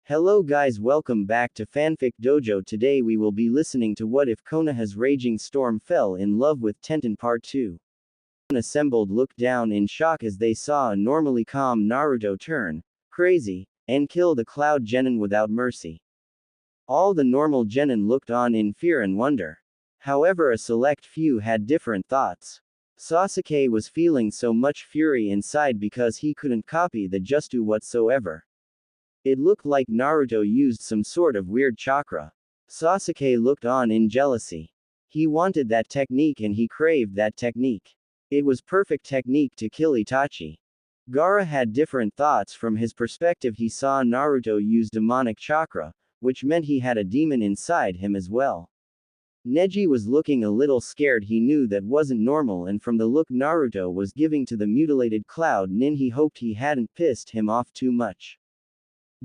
Hello guys, welcome back to Fanfic Dojo. Today we will be listening to What If Konoha's Raging Storm Fell in Love with Tenten Part 2. Assembled looked down in shock as they saw a normally calm Naruto turn crazy and kill the Cloud Genin without mercy. All the normal Genin looked on in fear and wonder. However, a select few had different thoughts. Sasuke was feeling so much fury inside because he couldn't copy the Jutsu whatsoever. It looked like Naruto used some sort of weird chakra. Sasuke looked on in jealousy. He wanted that technique and he craved that technique. It was perfect technique to kill Itachi. Gaara had different thoughts. From his perspective, he saw Naruto use demonic chakra, which meant he had a demon inside him as well. Neji was looking a little scared. He knew that wasn't normal, and from the look Naruto was giving to the mutilated Cloud Nin, he hoped he hadn't pissed him off too much.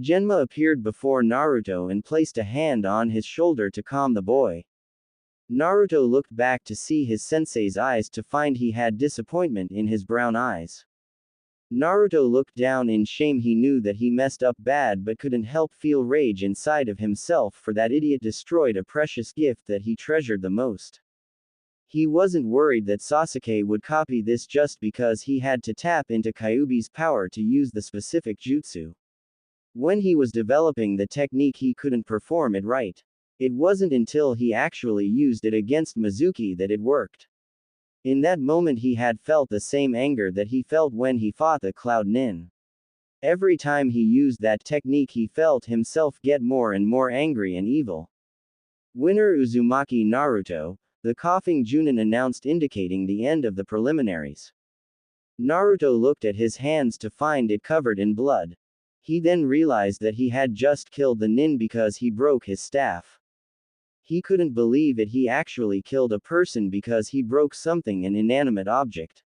Genma appeared before Naruto and placed a hand on his shoulder to calm the boy. Naruto looked back to see his sensei's eyes to find he had disappointment in his brown eyes. Naruto looked down in shame. He knew that he messed up bad but couldn't help feel rage inside of himself for that idiot destroyed a precious gift that he treasured the most. He wasn't worried that Sasuke would copy this just because he had to tap into Kyuubi's power to use the specific jutsu. When he was developing the technique, he couldn't perform it right. It wasn't until he actually used it against Mizuki that it worked. In that moment he had felt the same anger that he felt when he fought the Cloud Nin. Every time he used that technique he felt himself get more and more angry and evil. Winner Uzumaki Naruto, the coughing Junin announced, indicating the end of the preliminaries. Naruto looked at his hands to find it covered in blood. He then realized that he had just killed the Nin because he broke his staff. He couldn't believe it. He actually killed a person because he broke something, an inanimate object.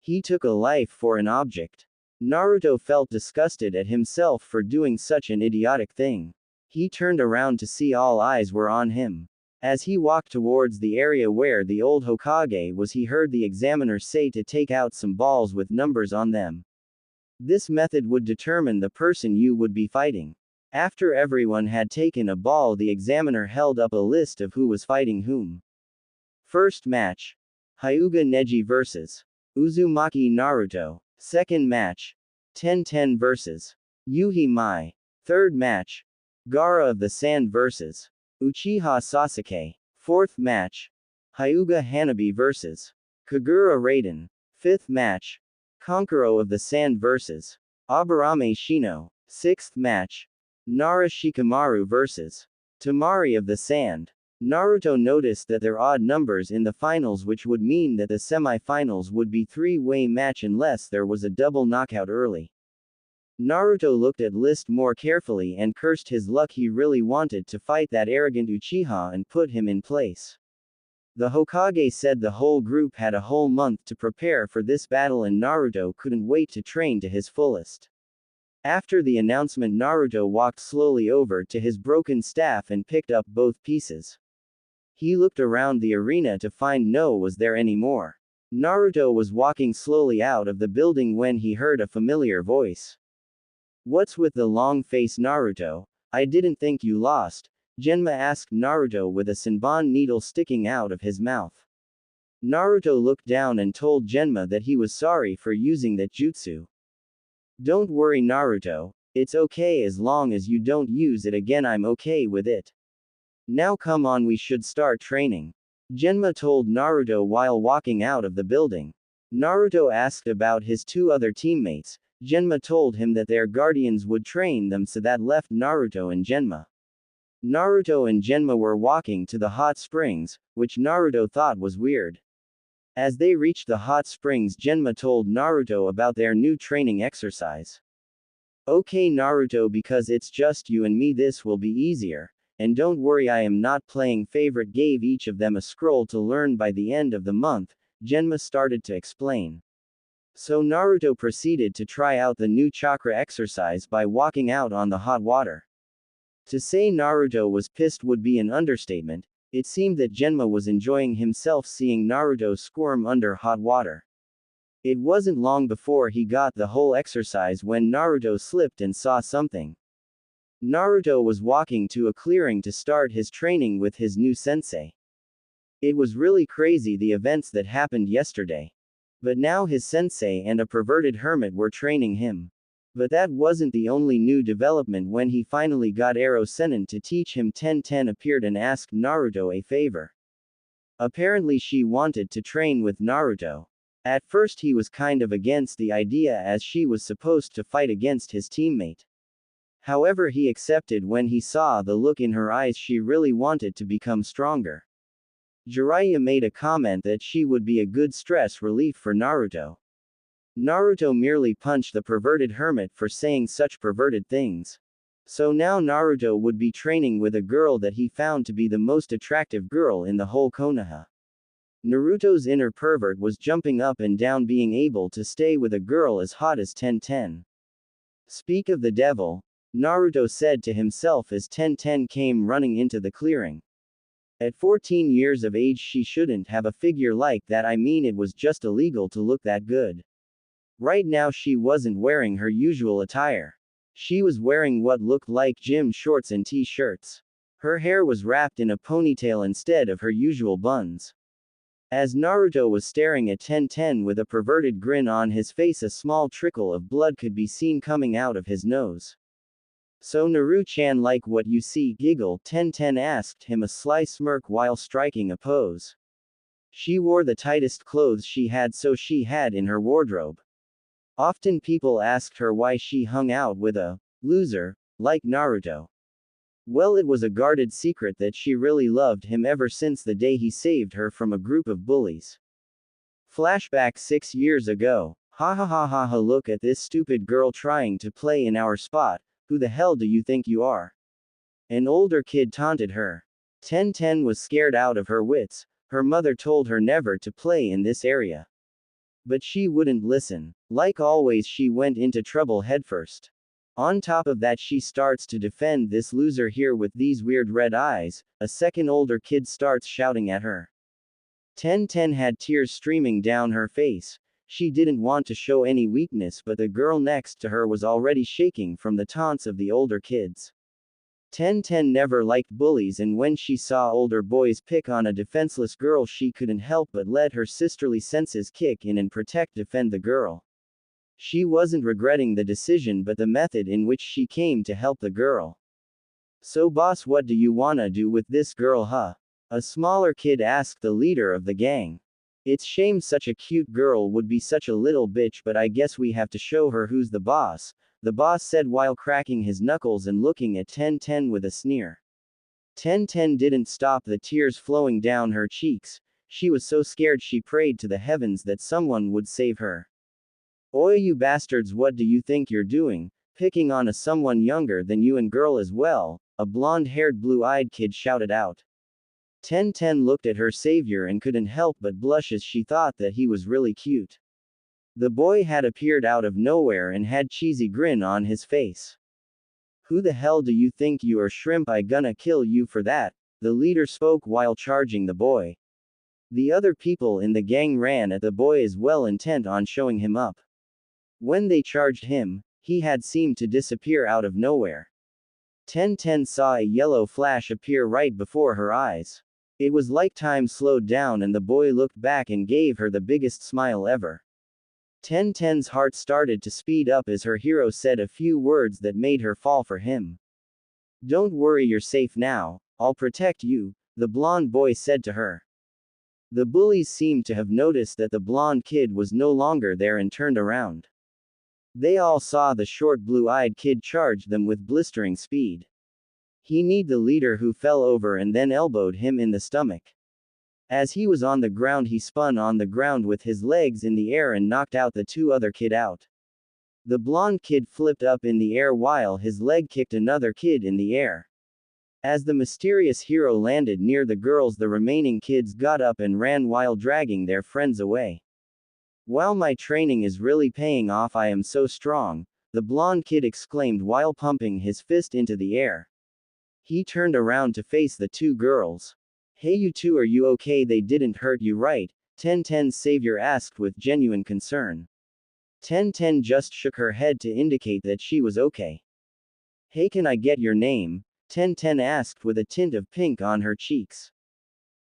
He took a life for an object. Naruto felt disgusted at himself for doing such an idiotic thing. He turned around to see all eyes were on him. As he walked towards the area where the old Hokage was, he heard the examiner say to take out some balls with numbers on them. This method would determine the person you would be fighting. After everyone had taken a ball, the examiner held up a list of who was fighting whom. First match: Hyuga Neji vs. Uzumaki Naruto. Second match: Tenten vs. Yuhi Mai. Third match: Gaara of the Sand vs. Uchiha Sasuke. Fourth match: Hyuga Hanabi vs. Kagura Raiden. Fifth match: Konkuro of the Sand vs. Aburame Shino. Sixth match: Nara Shikamaru vs. Tamari of the Sand. Naruto noticed that there are odd numbers in the finals, which would mean that the semi-finals would be three-way match unless there was a double knockout early. Naruto looked at list more carefully and cursed his luck. He really wanted to fight that arrogant Uchiha and put him in place. The Hokage said the whole group had a whole month to prepare for this battle and Naruto couldn't wait to train to his fullest. After the announcement, Naruto walked slowly over to his broken staff and picked up both pieces. He looked around the arena to find no one was there anymore. Naruto was walking slowly out of the building when he heard a familiar voice. "What's with the long face, Naruto? I didn't think you lost," Genma asked Naruto with a Senbon needle sticking out of his mouth. Naruto looked down and told Genma that he was sorry for using that jutsu. "Don't worry, Naruto. It's okay as long as you don't use it again. I'm okay with it. Now come on, we should start training," Genma told Naruto while walking out of the building. Naruto asked about his two other teammates. Genma told him that their guardians would train them, so that left Naruto and Genma. Naruto and Genma were walking to the hot springs, which Naruto thought was weird. As they reached the hot springs, Genma told Naruto about their new training exercise. "Okay, Naruto, because it's just you and me, this will be easier. And don't worry, I am not playing favorite." Gave each of them a scroll to learn by the end of the month, Genma started to explain. So Naruto proceeded to try out the new chakra exercise by walking out on the hot water. To say Naruto was pissed would be an understatement. It seemed that Genma was enjoying himself seeing Naruto squirm under hot water. It wasn't long before he got the whole exercise when Naruto slipped and saw something. Naruto was walking to a clearing to start his training with his new sensei. It was really crazy the events that happened yesterday. But now his sensei and a perverted hermit were training him. But that wasn't the only new development. When he finally got Ero Sennin to teach him, Tenten appeared and asked Naruto a favor. Apparently she wanted to train with Naruto. At first he was kind of against the idea as she was supposed to fight against his teammate. However, he accepted when he saw the look in her eyes. She really wanted to become stronger. Jiraiya made a comment that she would be a good stress relief for Naruto. Naruto merely punched the perverted hermit for saying such perverted things. So now Naruto would be training with a girl that he found to be the most attractive girl in the whole Konoha. Naruto's inner pervert was jumping up and down, being able to stay with a girl as hot as Tenten. Speak of the devil, Naruto said to himself as Tenten came running into the clearing. At 14 years of age she shouldn't have a figure like that. I mean, it was just illegal to look that good. Right now she wasn't wearing her usual attire. She was wearing what looked like gym shorts and t-shirts. Her hair was wrapped in a ponytail instead of her usual buns. As Naruto was staring at Tenten with a perverted grin on his face, a small trickle of blood could be seen coming out of his nose. So Naru-chan, like what you see? Giggle, Tenten asked him, a sly smirk while striking a pose. She wore the tightest clothes she had in her wardrobe. Often people asked her why she hung out with a loser like Naruto. Well, it was a guarded secret that she really loved him ever since the day he saved her from a group of bullies. Flashback 6 years ago. Ha ha ha ha ha, look at this stupid girl trying to play in our spot. Who the hell do you think you are? An older kid taunted her. Tenten was scared out of her wits. Her mother told her never to play in this area. But she wouldn't listen. Like always, she went into trouble headfirst. On top of that, she starts to defend this loser here with these weird red eyes. A second older kid starts shouting at her. Tenten had tears streaming down her face. She didn't want to show any weakness, but the girl next to her was already shaking from the taunts of the older kids. Tenten never liked bullies, and when she saw older boys pick on a defenseless girl, she couldn't help but let her sisterly senses kick in and defend the girl. She wasn't regretting the decision but the method in which she came to help the girl. So boss, what do you wanna do with this girl, huh? A smaller kid asked the leader of the gang. It's shame such a cute girl would be such a little bitch, but I guess we have to show her who's the boss. The boss said while cracking his knuckles and looking at Tenten with a sneer. Tenten didn't stop the tears flowing down her cheeks. She was so scared she prayed to the heavens that someone would save her. Oi, you bastards, what do you think you're doing? Picking on someone younger than you and girl as well? A blonde-haired blue-eyed kid shouted out. Tenten looked at her savior and couldn't help but blush as she thought that he was really cute. The boy had appeared out of nowhere and had cheesy grin on his face. Who the hell do you think you are, shrimp? I gonna kill you for that, the leader spoke while charging the boy. The other people in the gang ran at the boy as well, intent on showing him up. When they charged him, he had seemed to disappear out of nowhere. Tenten saw a yellow flash appear right before her eyes. It was like time slowed down and the boy looked back and gave her the biggest smile ever. Tenten's heart started to speed up as her hero said a few words that made her fall for him. Don't worry, you're safe now, I'll protect you, the blonde boy said to her. The bullies seemed to have noticed that the blonde kid was no longer there and turned around. They all saw the short blue-eyed kid charge them with blistering speed. He kneed the leader, who fell over and then elbowed him in the stomach. As he was on the ground, he spun on the ground with his legs in the air and knocked out the two other kid out. The blonde kid flipped up in the air while his leg kicked another kid in the air. As the mysterious hero landed near the girls, the remaining kids got up and ran while dragging their friends away. Wow, my training is really paying off. I am so strong, the blonde kid exclaimed while pumping his fist into the air. He turned around to face the two girls. Hey, you two, are you okay? They didn't hurt you, right? Tenten's savior asked with genuine concern. Tenten just shook her head to indicate that she was okay. Hey, can I get your name? Tenten asked with a tint of pink on her cheeks.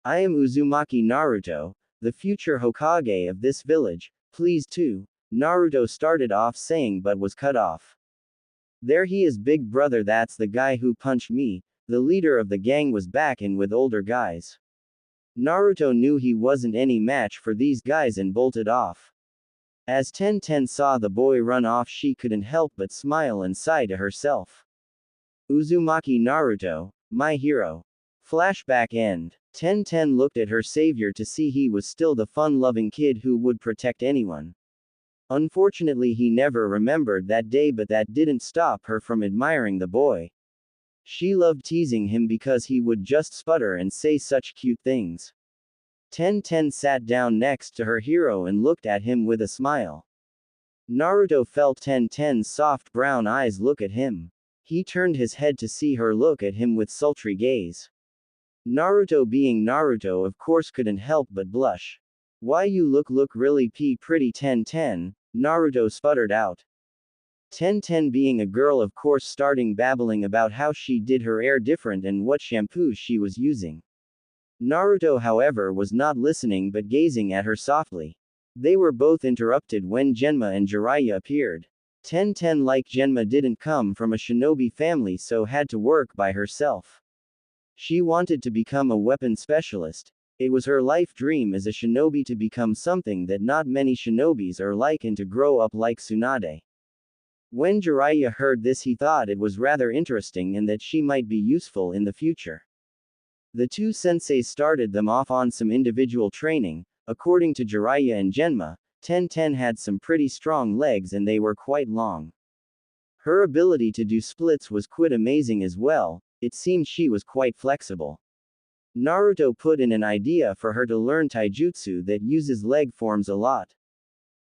I am Uzumaki Naruto, the future Hokage of this village, please too, Naruto started off saying but was cut off. There he is, big brother, that's the guy who punched me, the leader of the gang was back in with older guys. Naruto knew he wasn't any match for these guys and bolted off. As Tenten saw the boy run off, she couldn't help but smile and sigh to herself. Uzumaki Naruto, my hero. Flashback end. Tenten looked at her savior to see he was still the fun-loving kid who would protect anyone. Unfortunately, he never remembered that day, but that didn't stop her from admiring the boy. She loved teasing him because he would just sputter and say such cute things. Tenten sat down next to her hero and looked at him with a smile. Naruto felt Tenten's soft brown eyes look at him. He turned his head to see her look at him with sultry gaze. Naruto, being Naruto, of course couldn't help but blush. Why you look really pretty, Tenten, Naruto sputtered out. Tenten, being a girl, of course, starting babbling about how she did her hair different and what shampoo she was using. Naruto, however, was not listening but gazing at her softly. They were both interrupted when Genma and Jiraiya appeared. Tenten, like Genma, didn't come from a shinobi family, so had to work by herself. She wanted to become a weapon specialist. It was her life dream as a shinobi to become something that not many shinobis are like and to grow up like Tsunade. When Jiraiya heard this, he thought it was rather interesting and that she might be useful in the future. The two senseis started them off on some individual training. According to Jiraiya and Genma, Tenten had some pretty strong legs and they were quite long. Her ability to do splits was quite amazing as well. It seemed she was quite flexible. Naruto put in an idea for her to learn taijutsu that uses leg forms a lot.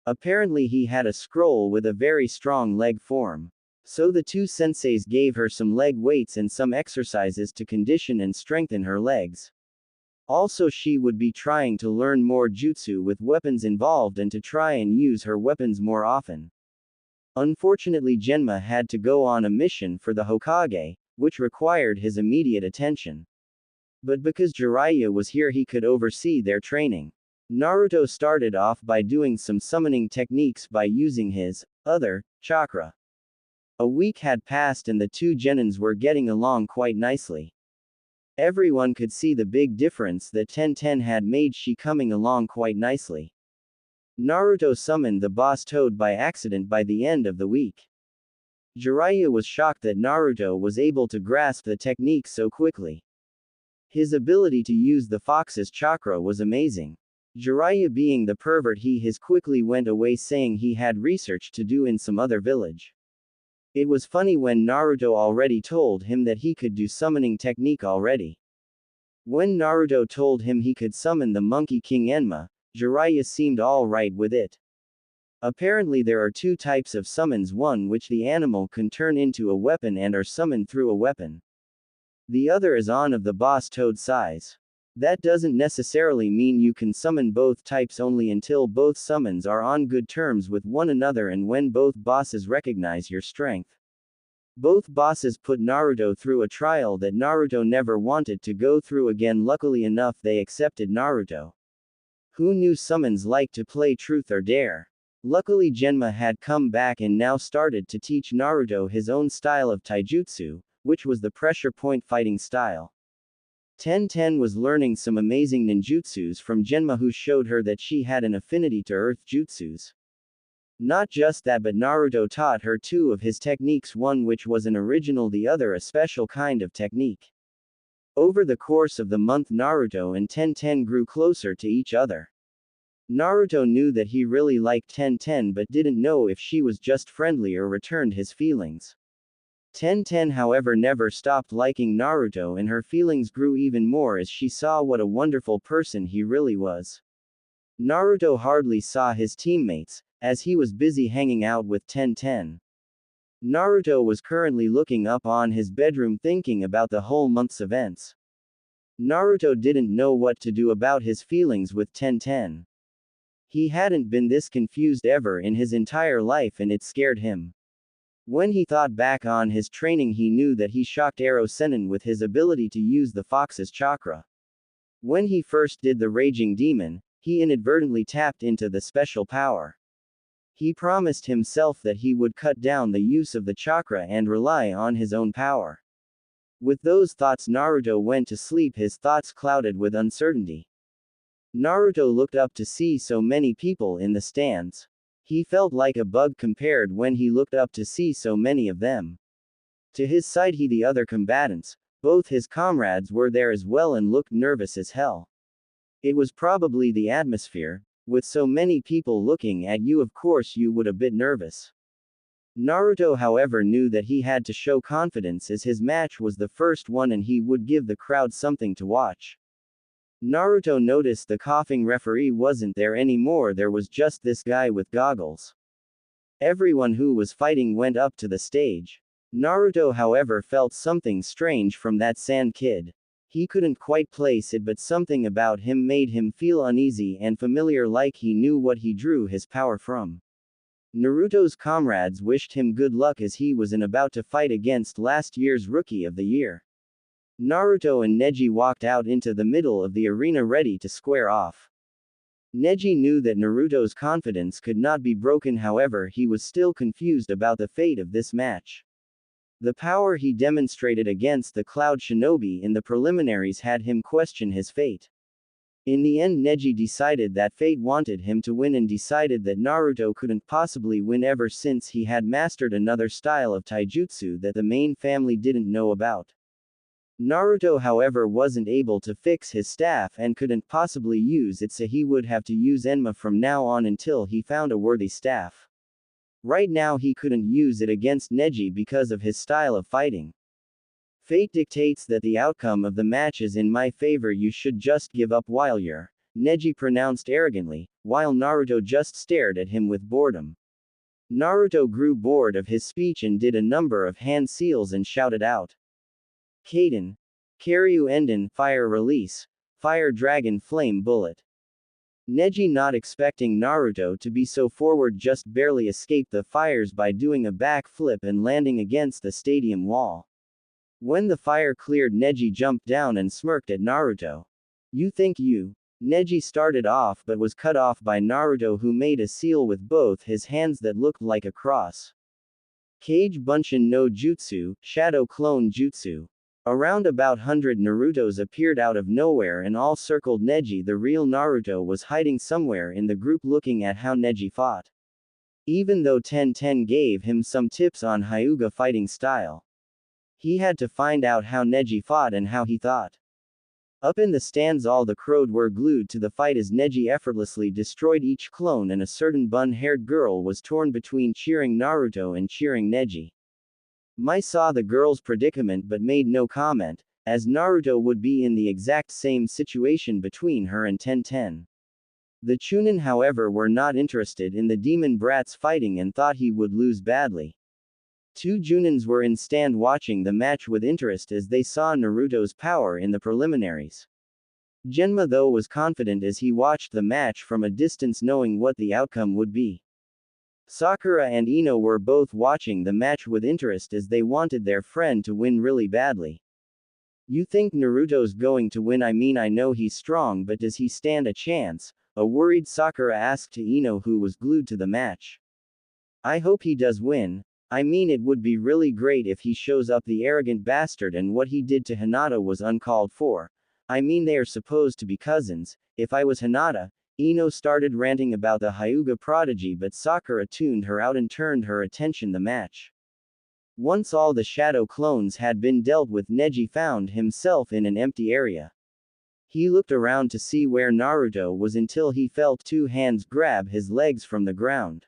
Apparently he had a scroll with a very strong leg form. So the two senseis gave her some leg weights and some exercises to condition and strengthen her legs. Also, she would be trying to learn more jutsu with weapons involved and to try and use her weapons more often. Unfortunately, Genma had to go on a mission for the Hokage, which required his immediate attention. But because Jiraiya was here, he could oversee their training. Naruto started off by doing some summoning techniques by using his other chakra. A week had passed and the two genins were getting along quite nicely. Everyone could see the big difference that Tenten had made, she coming along quite nicely. Naruto summoned the boss toad by accident by the end of the week. Jiraiya was shocked that Naruto was able to grasp the technique so quickly. His ability to use the fox's chakra was amazing. Jiraiya, being the pervert he is, quickly went away saying he had research to do in some other village. It was funny when Naruto already told him that he could do summoning technique already. When Naruto told him he could summon the Monkey King Enma, Jiraiya seemed alright with it. Apparently there are two types of summons, one which the animal can turn into a weapon and are summoned through a weapon. The other is on of the boss toad size. That doesn't necessarily mean you can summon both types, only until both summons are on good terms with one another and when both bosses recognize your strength. Both bosses put Naruto through a trial that Naruto never wanted to go through again. Luckily enough, they accepted Naruto. Who knew summons like to play truth or dare? Luckily Genma had come back and now started to teach Naruto his own style of taijutsu, which was the pressure point fighting style. Tenten was learning some amazing ninjutsus from Genma, who showed her that she had an affinity to earth jutsus. Not just that, but Naruto taught her two of his techniques, one which was an original, the other a special kind of technique. Over the course of the month, Naruto and Tenten grew closer to each other. Naruto knew that he really liked Tenten but didn't know if she was just friendly or returned his feelings. Tenten, however, never stopped liking Naruto, and her feelings grew even more as she saw what a wonderful person he really was. Naruto hardly saw his teammates, as he was busy hanging out with Tenten. Naruto was currently looking up on his bedroom thinking about the whole month's events. Naruto didn't know what to do about his feelings with Tenten. He hadn't been this confused ever in his entire life and it scared him. When he thought back on his training, he knew that he shocked Ero Sennin with his ability to use the fox's chakra. When he first did the Raging Demon, he inadvertently tapped into the special power. He promised himself that he would cut down the use of the chakra and rely on his own power. With those thoughts, Naruto went to sleep, his thoughts clouded with uncertainty. Naruto looked up to see so many people in the stands. He felt like a bug compared when he looked up to see so many of them. To his side, the other combatants, both his comrades, were there as well and looked nervous as hell. It was probably the atmosphere. With so many people looking at you, of course you would a bit nervous. Naruto, however, knew that he had to show confidence as his match was the first one and he would give the crowd something to watch. Naruto noticed the coughing referee wasn't there anymore, there was just this guy with goggles. Everyone who was fighting went up to the stage. Naruto, however, felt something strange from that sand kid. He couldn't quite place it, but something about him made him feel uneasy and familiar, like he knew what he drew his power from. Naruto's comrades wished him good luck as he was about to fight against last year's Rookie of the Year. Naruto and Neji walked out into the middle of the arena ready to square off. Neji knew that Naruto's confidence could not be broken, however, he was still confused about the fate of this match. The power he demonstrated against the Cloud Shinobi in the preliminaries had him question his fate. In the end, Neji decided that fate wanted him to win and decided that Naruto couldn't possibly win ever since he had mastered another style of taijutsu that the main family didn't know about. Naruto, however, wasn't able to fix his staff and couldn't possibly use it, so he would have to use Enma from now on until he found a worthy staff. Right now he couldn't use it against Neji because of his style of fighting. Fate dictates that the outcome of the match is in my favor, you should just give up while you're, Neji pronounced arrogantly, while Naruto just stared at him with boredom. Naruto grew bored of his speech and did a number of hand seals and shouted out. Kaden. Karyu Enden, Fire Release. Fire Dragon Flame Bullet. Neji, not expecting Naruto to be so forward, just barely escaped the fires by doing a backflip and landing against the stadium wall. When the fire cleared, Neji jumped down and smirked at Naruto. You think you? Neji started off but was cut off by Naruto, who made a seal with both his hands that looked like a cross. Kage Bunshin no Jutsu, Shadow Clone Jutsu. Around about 100 Narutos appeared out of nowhere and all circled Neji. The real Naruto was hiding somewhere in the group looking at how Neji fought. Even though Tenten gave him some tips on Hyuga fighting style, he had to find out how Neji fought and how he thought. Up in the stands, all the crowd were glued to the fight as Neji effortlessly destroyed each clone, and a certain bun-haired girl was torn between cheering Naruto and cheering Neji. Mai saw the girl's predicament but made no comment, as Naruto would be in the exact same situation between her and Tenten. The Chunin, however, were not interested in the demon brats fighting and thought he would lose badly. Two Junins were in stand watching the match with interest as they saw Naruto's power in the preliminaries. Genma, though, was confident as he watched the match from a distance, knowing what the outcome would be. Sakura and Ino were both watching the match with interest as they wanted their friend to win really badly. You think Naruto's going to win? I mean, I know he's strong, but does he stand a chance? A worried Sakura asked to Ino, who was glued to the match. I hope he does win. I mean, it would be really great if he shows up, the arrogant bastard, and what he did to Hinata was uncalled for. I mean, they are supposed to be cousins. If I was Hinata, Ino started ranting about the Hyuga prodigy, but Sakura tuned her out and turned her attention the match. Once all the shadow clones had been dealt with, Neji found himself in an empty area. He looked around to see where Naruto was until he felt two hands grab his legs from the ground.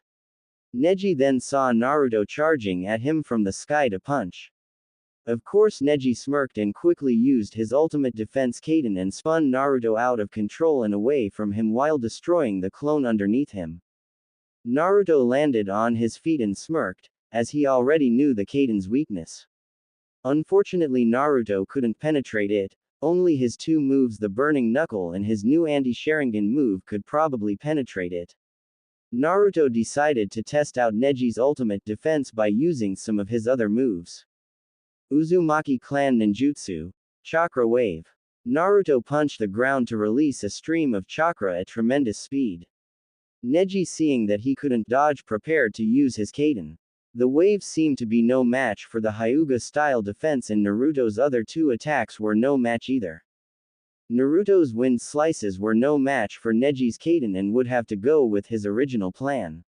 Neji then saw Naruto charging at him from the sky to punch. Of course, Neji smirked and quickly used his ultimate defense Kaden and spun Naruto out of control and away from him while destroying the clone underneath him. Naruto landed on his feet and smirked, as he already knew the Kaden's weakness. Unfortunately, Naruto couldn't penetrate it. Only his two moves, the Burning Knuckle and his new anti-Sharingan move, could probably penetrate it. Naruto decided to test out Neji's ultimate defense by using some of his other moves. Uzumaki Clan Ninjutsu. Chakra Wave. Naruto punched the ground to release a stream of chakra at tremendous speed. Neji, seeing that he couldn't dodge, prepared to use his Kaden. The wave seemed to be no match for the Hyuga-style defense, and Naruto's other two attacks were no match either. Naruto's wind slices were no match for Neji's Kaden and would have to go with his original plan.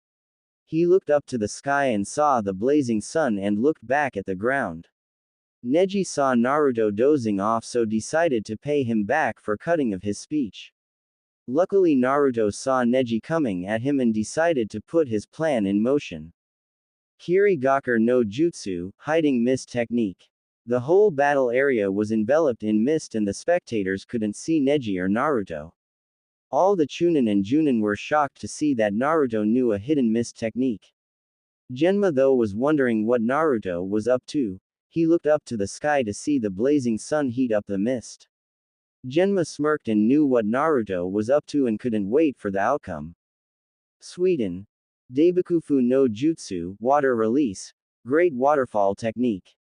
He looked up to the sky and saw the blazing sun and looked back at the ground. Neji saw Naruto dozing off, so decided to pay him back for cutting of his speech. Luckily, Naruto saw Neji coming at him and decided to put his plan in motion. Kirigakur no Jutsu, Hiding Mist Technique. The whole battle area was enveloped in mist and the spectators couldn't see Neji or Naruto. All the Chunin and Junin were shocked to see that Naruto knew a hidden mist technique. Genma, though, was wondering what Naruto was up to. He looked up to the sky to see the blazing sun heat up the mist. Genma smirked and knew what Naruto was up to and couldn't wait for the outcome. Sweden. Daibikufu no Jutsu, Water Release, Great Waterfall Technique.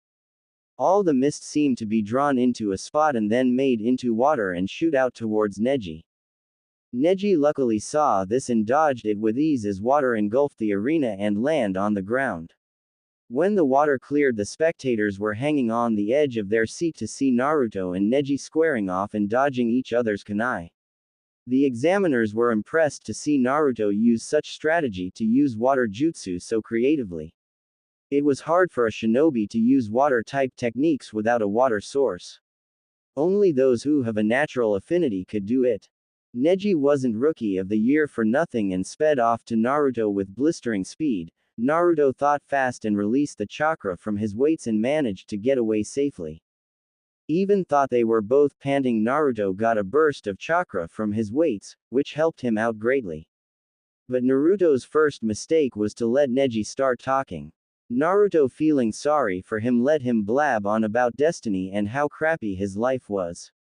All the mist seemed to be drawn into a spot and then made into water and shoot out towards Neji. Neji luckily saw this and dodged it with ease as water engulfed the arena and landed on the ground. When the water cleared, the spectators were hanging on the edge of their seat to see Naruto and Neji squaring off and dodging each other's kunai. The examiners were impressed to see Naruto use such strategy to use water jutsu so creatively. It was hard for a shinobi to use water-type techniques without a water source. Only those who have a natural affinity could do it. Neji wasn't Rookie of the Year for nothing and sped off to Naruto with blistering speed. Naruto thought fast and released the chakra from his weights and managed to get away safely. Even thought they were both panting, Naruto got a burst of chakra from his weights, which helped him out greatly. But Naruto's first mistake was to let Neji start talking. Naruto, feeling sorry for him, let him blab on about destiny and how crappy his life was.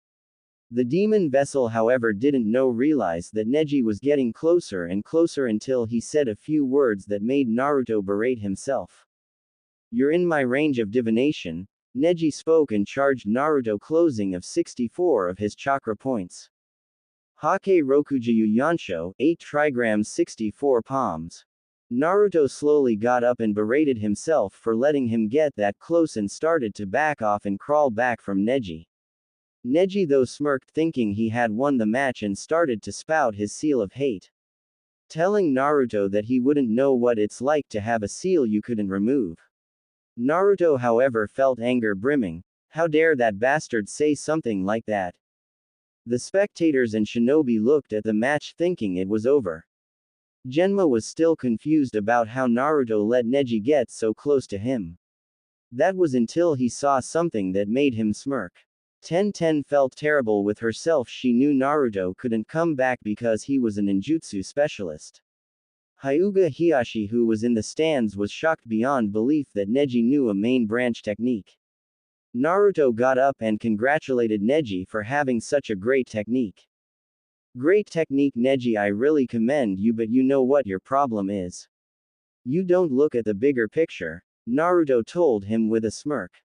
The demon vessel, however, didn't realize that Neji was getting closer and closer until he said a few words that made Naruto berate himself. "You're in my range of divination," Neji spoke and charged Naruto, closing of 64 of his chakra points. Hake Rokujiyu Yansho, 8 trigrams 64 palms. Naruto slowly got up and berated himself for letting him get that close and started to back off and crawl back from Neji. Neji, though, smirked, thinking he had won the match, and started to spout his seal of hate, telling Naruto that he wouldn't know what it's like to have a seal you couldn't remove. Naruto, however, felt anger brimming. How dare that bastard say something like that? The spectators and shinobi looked at the match thinking it was over. Genma was still confused about how Naruto let Neji get so close to him. That was until he saw something that made him smirk. Tenten felt terrible with herself. She knew Naruto couldn't come back because he was a ninjutsu specialist. Hyuga Hiyashi, who was in the stands, was shocked beyond belief that Neji knew a main branch technique. Naruto got up and congratulated Neji for having such a great technique. "Great technique, Neji, I really commend you, but you know what your problem is? You don't look at the bigger picture," Naruto told him with a smirk.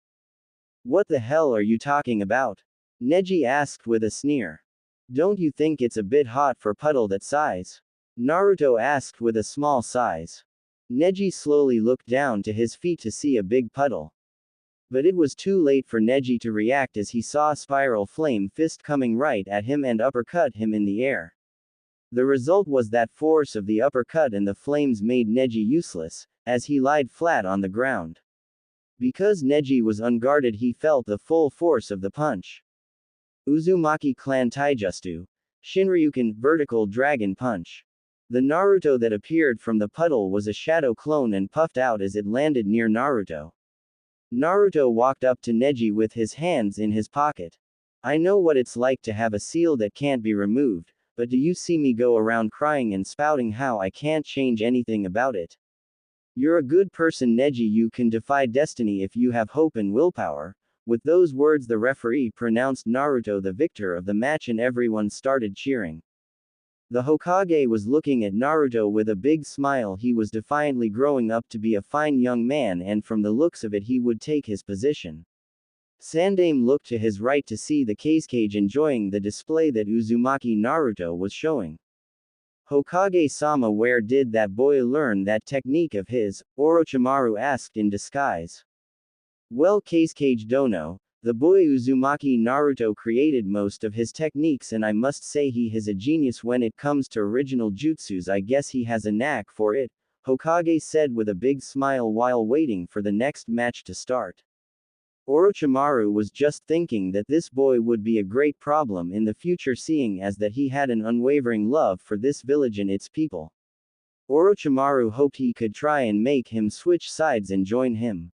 "What the hell are you talking about?" Neji asked with a sneer. "Don't you think it's a bit hot for puddle that size?" Naruto asked with a small size. Neji slowly looked down to his feet to see a big puddle. But it was too late for Neji to react as he saw Spiral Flame Fist coming right at him and uppercut him in the air. The result was that force of the uppercut and the flames made Neji useless, as he lied flat on the ground. Because Neji was unguarded, he felt the full force of the punch. Uzumaki Clan Taijutsu. Shinryuken, Vertical Dragon Punch. The Naruto that appeared from the puddle was a shadow clone and puffed out as it landed near Naruto. Naruto walked up to Neji with his hands in his pocket. "I know what it's like to have a seal that can't be removed, but do you see me go around crying and spouting how I can't change anything about it? You're a good person, Neji, you can defy destiny if you have hope and willpower." With those words, the referee pronounced Naruto the victor of the match and everyone started cheering. The Hokage was looking at Naruto with a big smile. He was defiantly growing up to be a fine young man, and from the looks of it he would take his position. Sandaime looked to his right to see the Kazekage enjoying the display that Uzumaki Naruto was showing. Hokage-sama, where did that boy learn that technique of his? Orochimaru asked in disguise. Well, Kazekage dono, the boy Uzumaki Naruto created most of his techniques, and I must say he is a genius when it comes to original jutsus. I guess he has a knack for it, Hokage said with a big smile while waiting for the next match to start. Orochimaru was just thinking that this boy would be a great problem in the future, seeing as that he had an unwavering love for this village and its people. Orochimaru hoped he could try and make him switch sides and join him.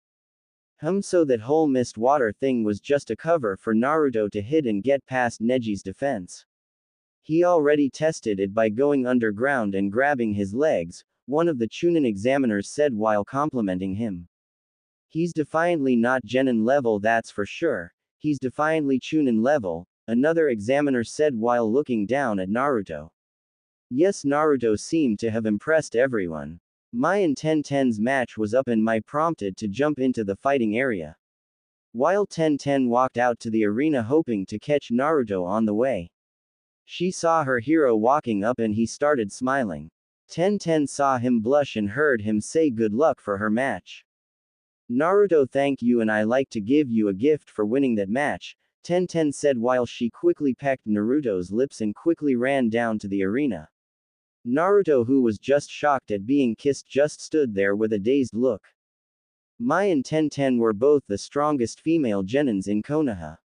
So that whole mist water thing was just a cover for Naruto to hit and get past Neji's defense. He already tested it by going underground and grabbing his legs, one of the Chunin examiners said while complimenting him. He's defiantly not Genin level, that's for sure. He's defiantly Chunin level, another examiner said while looking down at Naruto. Yes, Naruto seemed to have impressed everyone. Mai and Tenten's match was up and Mai prompted to jump into the fighting area. While Tenten walked out to the arena hoping to catch Naruto on the way. She saw her hero walking up and he started smiling. Tenten saw him blush and heard him say good luck for her match. Naruto, thank you, and I like to give you a gift for winning that match, Tenten said while she quickly pecked Naruto's lips and quickly ran down to the arena. Naruto, who was just shocked at being kissed, just stood there with a dazed look. Mai and Tenten were both the strongest female genins in Konoha.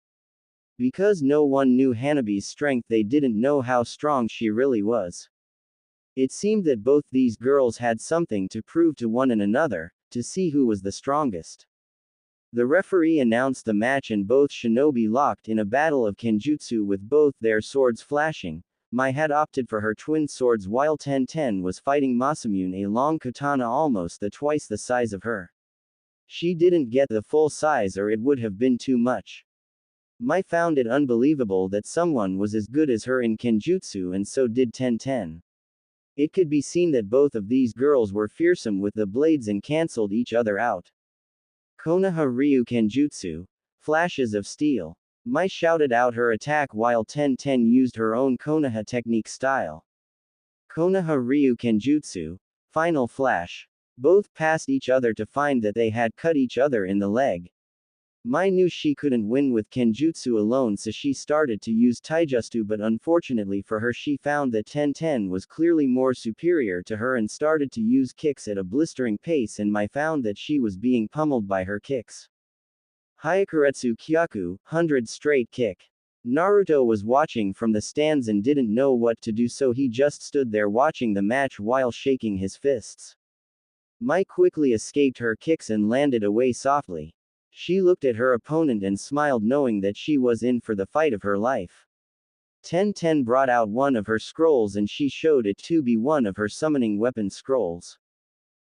Because no one knew Hanabi's strength, they didn't know how strong she really was. It seemed that both these girls had something to prove to one and another, to see who was the strongest. The referee announced the match and both shinobi locked in a battle of kenjutsu with both their swords flashing. Mai had opted for her twin swords while Tenten was fighting Masamune, a long katana almost twice the size of her. She didn't get the full size or it would have been too much. Mai found it unbelievable that someone was as good as her in kenjutsu, and so did Tenten. It could be seen that both of these girls were fearsome with the blades and cancelled each other out. Konoha Ryu Kenjutsu. Flashes of steel. Mai shouted out her attack while Tenten used her own Konoha technique style. Konoha Ryu Kenjutsu. Final flash. Both passed each other to find that they had cut each other in the leg. Mai knew she couldn't win with Kenjutsu alone, so she started to use Taijutsu, but unfortunately for her she found that Tenten was clearly more superior to her and started to use kicks at a blistering pace, and Mai found that she was being pummeled by her kicks. Hyakuretsu Kyaku, 100 straight kick. Naruto was watching from the stands and didn't know what to do, so he just stood there watching the match while shaking his fists. Mai quickly escaped her kicks and landed away softly. She looked at her opponent and smiled, knowing that she was in for the fight of her life. Tenten brought out one of her scrolls and she showed it to be one of her summoning weapon scrolls.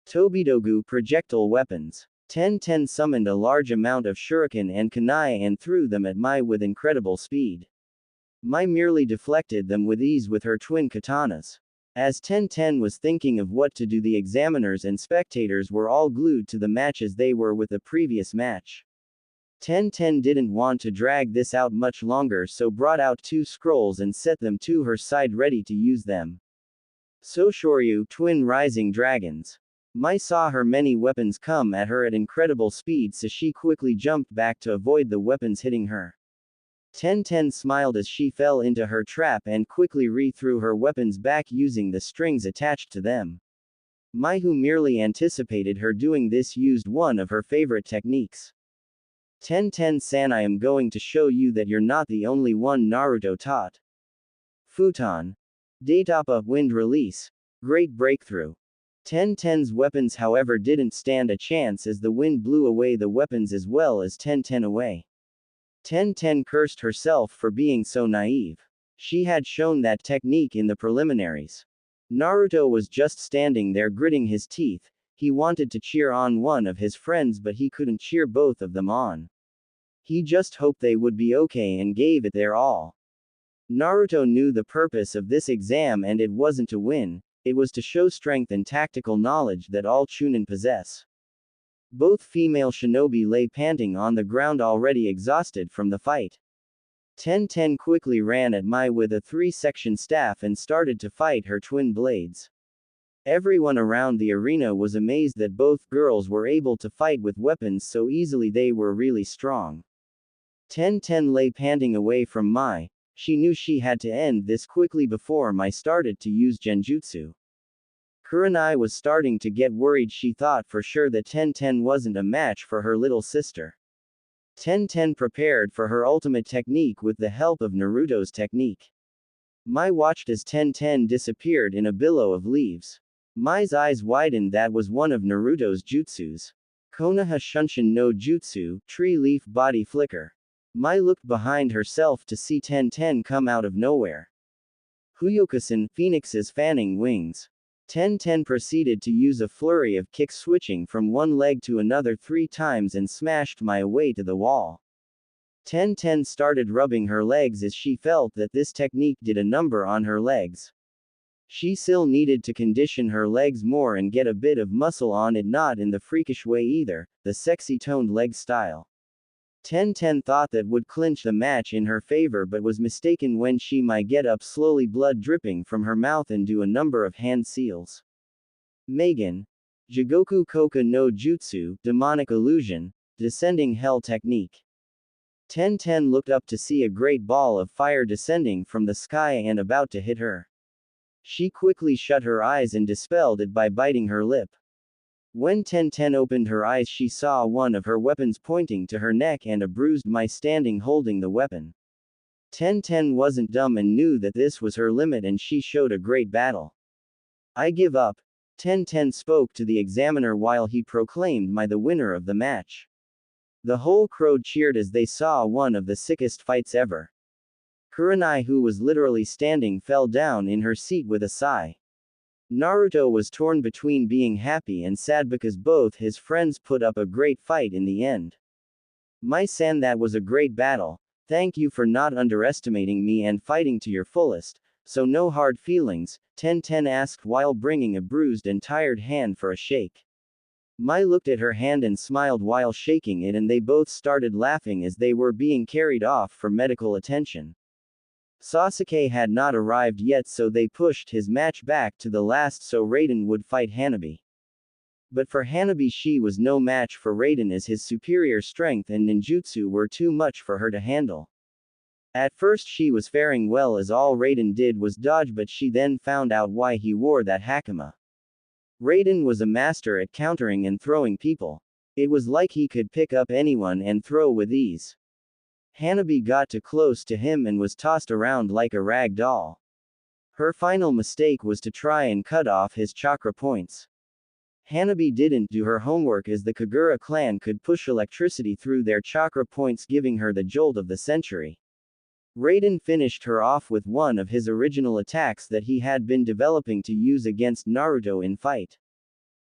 Tobidogu projectile weapons. Tenten summoned a large amount of shuriken and kunai and threw them at Mai with incredible speed. Mai merely deflected them with ease with her twin katanas. As Tenten was thinking of what to do, the examiners and spectators were all glued to the match as they were with the previous match. Tenten didn't want to drag this out much longer, so brought out 2 scrolls and set them to her side ready to use them. Soshoryu, twin rising dragons. Mai saw her many weapons come at her at incredible speed, so she quickly jumped back to avoid the weapons hitting her. Tenten smiled as she fell into her trap and quickly re-threw her weapons back using the strings attached to them. Mai, who merely anticipated her doing this, used one of her favorite techniques. Tenten-san, I am going to show you that you're not the only one, Naruto taught. Futon. Daitapa, wind release. Great breakthrough. Tenten's weapons, however, didn't stand a chance as the wind blew away the weapons as well as Tenten away. Tenten cursed herself for being so naive. She had shown that technique in the preliminaries. Naruto was just standing there gritting his teeth. He wanted to cheer on one of his friends, but he couldn't cheer both of them on. He just hoped they would be okay and gave it their all. Naruto knew the purpose of this exam and it wasn't to win, it was to show strength and tactical knowledge that all Chunin possess. Both female shinobi lay panting on the ground already exhausted from the fight. Tenten quickly ran at Mai with a 3-section staff and started to fight her twin blades. Everyone around the arena was amazed that both girls were able to fight with weapons so easily. They were really strong. Tenten lay panting away from Mai. She knew she had to end this quickly before Mai started to use genjutsu. Kurenai was starting to get worried. She thought for sure that Tenten wasn't a match for her little sister. Tenten prepared for her ultimate technique with the help of Naruto's technique. Mai watched as Tenten disappeared in a billow of leaves. Mai's eyes widened. That was one of Naruto's jutsus. Konoha Shunshin no Jutsu, tree leaf body flicker. Mai looked behind herself to see Tenten come out of nowhere. Huyokusen, Phoenix's fanning wings. Tenten proceeded to use a flurry of kicks, switching from one leg to another 3 times and smashed Mai away to the wall. Tenten started rubbing her legs as she felt that this technique did a number on her legs. She still needed to condition her legs more and get a bit of muscle on it, not in the freakish way either, the sexy toned leg style. Tenten thought that would clinch the match in her favor but was mistaken when she might get up slowly, blood dripping from her mouth, and do a number of hand seals. Megan. Jigoku Koka no Jutsu, demonic illusion, descending hell technique. Tenten looked up to see a great ball of fire descending from the sky and about to hit her. She quickly shut her eyes and dispelled it by biting her lip. When Tenten opened her eyes, she saw one of her weapons pointing to her neck and a bruised Mai standing holding the weapon. Tenten wasn't dumb and knew that this was her limit, and she showed a great battle. I give up. Tenten spoke to the examiner while he proclaimed Mai the winner of the match. The whole crowd cheered as they saw one of the sickest fights ever. Kurenai, who was literally standing, fell down in her seat with a sigh. Naruto was torn between being happy and sad because both his friends put up a great fight in the end. Mai-san, that was a great battle. Thank you for not underestimating me and fighting to your fullest, so no hard feelings, Tenten asked while bringing a bruised and tired hand for a shake. Mai looked at her hand and smiled while shaking it, and they both started laughing as they were being carried off for medical attention. Sasuke had not arrived yet, so they pushed his match back to the last so Raiden would fight Hanabi. But for Hanabi, she was no match for Raiden as his superior strength and ninjutsu were too much for her to handle. At first she was faring well as all Raiden did was dodge, but she then found out why he wore that hakama. Raiden was a master at countering and throwing people. It was like he could pick up anyone and throw with ease. Hanabi got too close to him and was tossed around like a rag doll. Her final mistake was to try and cut off his chakra points. Hanabi didn't do her homework as the Kagura clan could push electricity through their chakra points, giving her the jolt of the century. Raiden finished her off with one of his original attacks that he had been developing to use against Naruto in fight.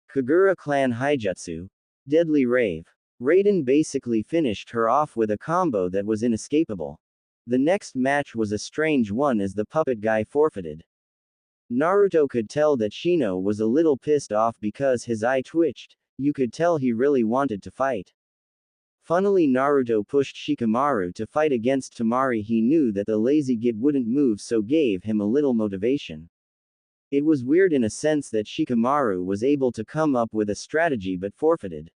Kagura clan Haijutsu. Deadly Rave. Raiden basically finished her off with a combo that was inescapable. The next match was a strange one as the puppet guy forfeited. Naruto could tell that Shino was a little pissed off because his eye twitched. You could tell he really wanted to fight. Funnily, Naruto pushed Shikamaru to fight against Temari. He knew that the lazy git wouldn't move, so gave him a little motivation. It was weird in a sense that Shikamaru was able to come up with a strategy but forfeited.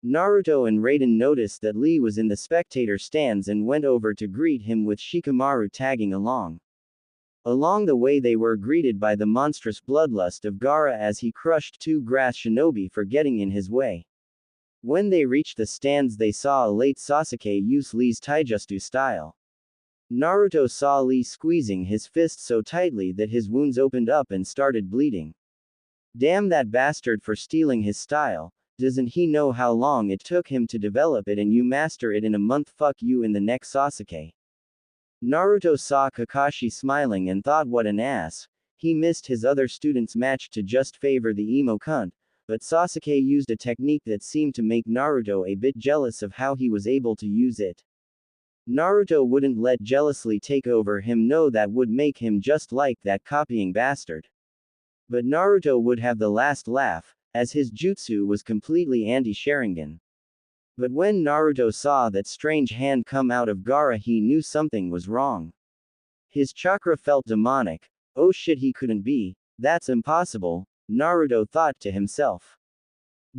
Naruto and Raiden noticed that Lee was in the spectator stands and went over to greet him with Shikamaru tagging along. Along the way they were greeted by the monstrous bloodlust of Gaara as he crushed 2 grass shinobi for getting in his way. When they reached the stands they saw a late Sasuke use Lee's taijutsu style. Naruto saw Lee squeezing his fist so tightly that his wounds opened up and started bleeding. Damn that bastard for stealing his style. Doesn't he know how long it took him to develop it and you master it in a month? Fuck you in the neck, Sasuke. Naruto saw Kakashi smiling and thought what an ass. He missed his other students' match to just favor the emo cunt, but Sasuke used a technique that seemed to make Naruto a bit jealous of how he was able to use it. Naruto wouldn't let jealously take over him, no, that would make him just like that copying bastard. But Naruto would have the last laugh, as his jutsu was completely anti-Sharingan. But when Naruto saw that strange hand come out of Gaara, he knew something was wrong. His chakra felt demonic. Oh shit, he couldn't be. That's impossible, Naruto thought to himself.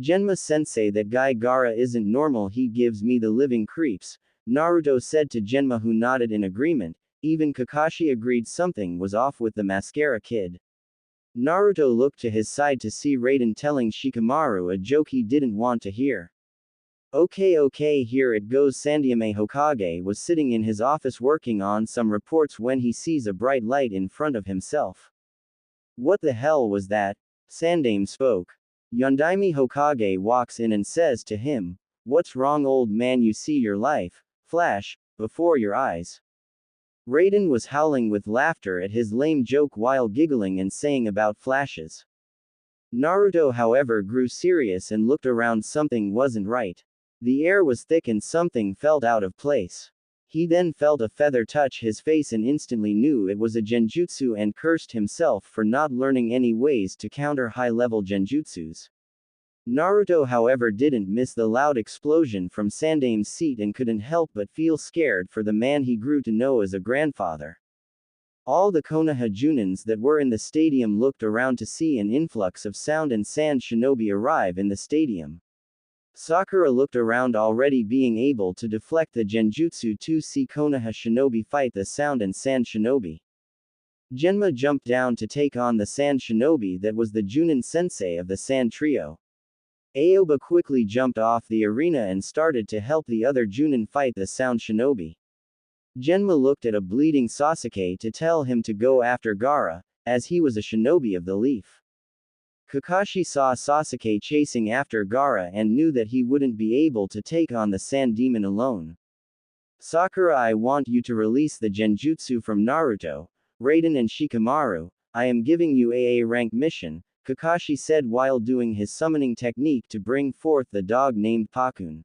Genma-sensei, that guy Gaara isn't normal, he gives me the living creeps, Naruto said to Genma, who nodded in agreement. Even Kakashi agreed something was off with the mascara kid. Naruto looked to his side to see Raiden telling Shikamaru a joke he didn't want to hear. Okay, here it goes. Sandaime Hokage was sitting in his office working on some reports when he sees a bright light in front of himself. What the hell was that? Sandaime spoke. Yondaime Hokage walks in and says to him, "What's wrong, old man? You see your life flash before your eyes." Raiden was howling with laughter at his lame joke while giggling and saying about flashes. Naruto, however, grew serious and looked around. Something wasn't right. The air was thick and something felt out of place. He then felt a feather touch his face and instantly knew it was a genjutsu and cursed himself for not learning any ways to counter high-level genjutsus. Naruto, however, didn't miss the loud explosion from Sandaime's seat and couldn't help but feel scared for the man he grew to know as a grandfather. All the Konoha Junins that were in the stadium looked around to see an influx of sound and sand shinobi arrive in the stadium. Sakura looked around, already being able to deflect the genjutsu to see Konoha shinobi fight the sound and sand shinobi. Genma jumped down to take on the sand shinobi that was the Junin sensei of the sand trio. Aoba quickly jumped off the arena and started to help the other Junin fight the sound shinobi. Genma looked at a bleeding Sasuke to tell him to go after Gaara, as he was a shinobi of the leaf. Kakashi saw Sasuke chasing after Gaara and knew that he wouldn't be able to take on the sand demon alone. Sakura, I want you to release the genjutsu from Naruto, Raiden and Shikamaru. I am giving you AA rank mission, Kakashi said while doing his summoning technique to bring forth the dog named Pakun.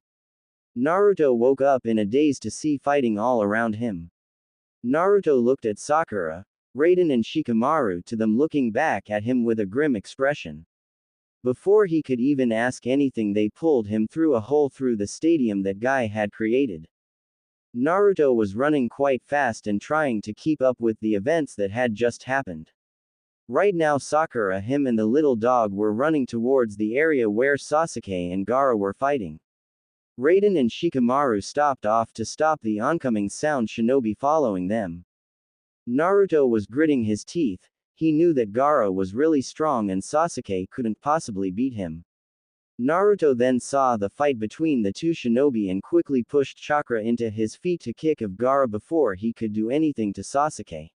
Naruto woke up in a daze to see fighting all around him. Naruto looked at Sakura, Raiden and Shikamaru, to them looking back at him with a grim expression. Before he could even ask anything, they pulled him through a hole through the stadium that Guy had created. Naruto was running quite fast and trying to keep up with the events that had just happened. Right now Sakura, him and the little dog were running towards the area where Sasuke and Gaara were fighting. Raiden and Shikamaru stopped off to stop the oncoming sound shinobi following them. Naruto was gritting his teeth. He knew that Gaara was really strong and Sasuke couldn't possibly beat him. Naruto then saw the fight between the two shinobi and quickly pushed chakra into his feet to kick of Gaara before he could do anything to Sasuke.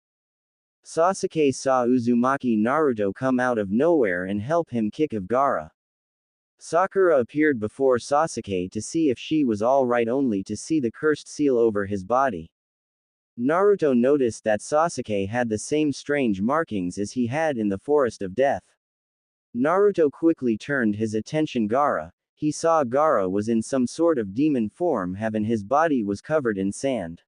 Sasuke saw Uzumaki Naruto come out of nowhere and help him kick of Gaara. Sakura appeared before Sasuke to see if she was alright, only to see the cursed seal over his body. Naruto noticed that Sasuke had the same strange markings as he had in the Forest of Death. Naruto quickly turned his attention Gaara. He saw Gaara was in some sort of demon form, and his body was covered in sand.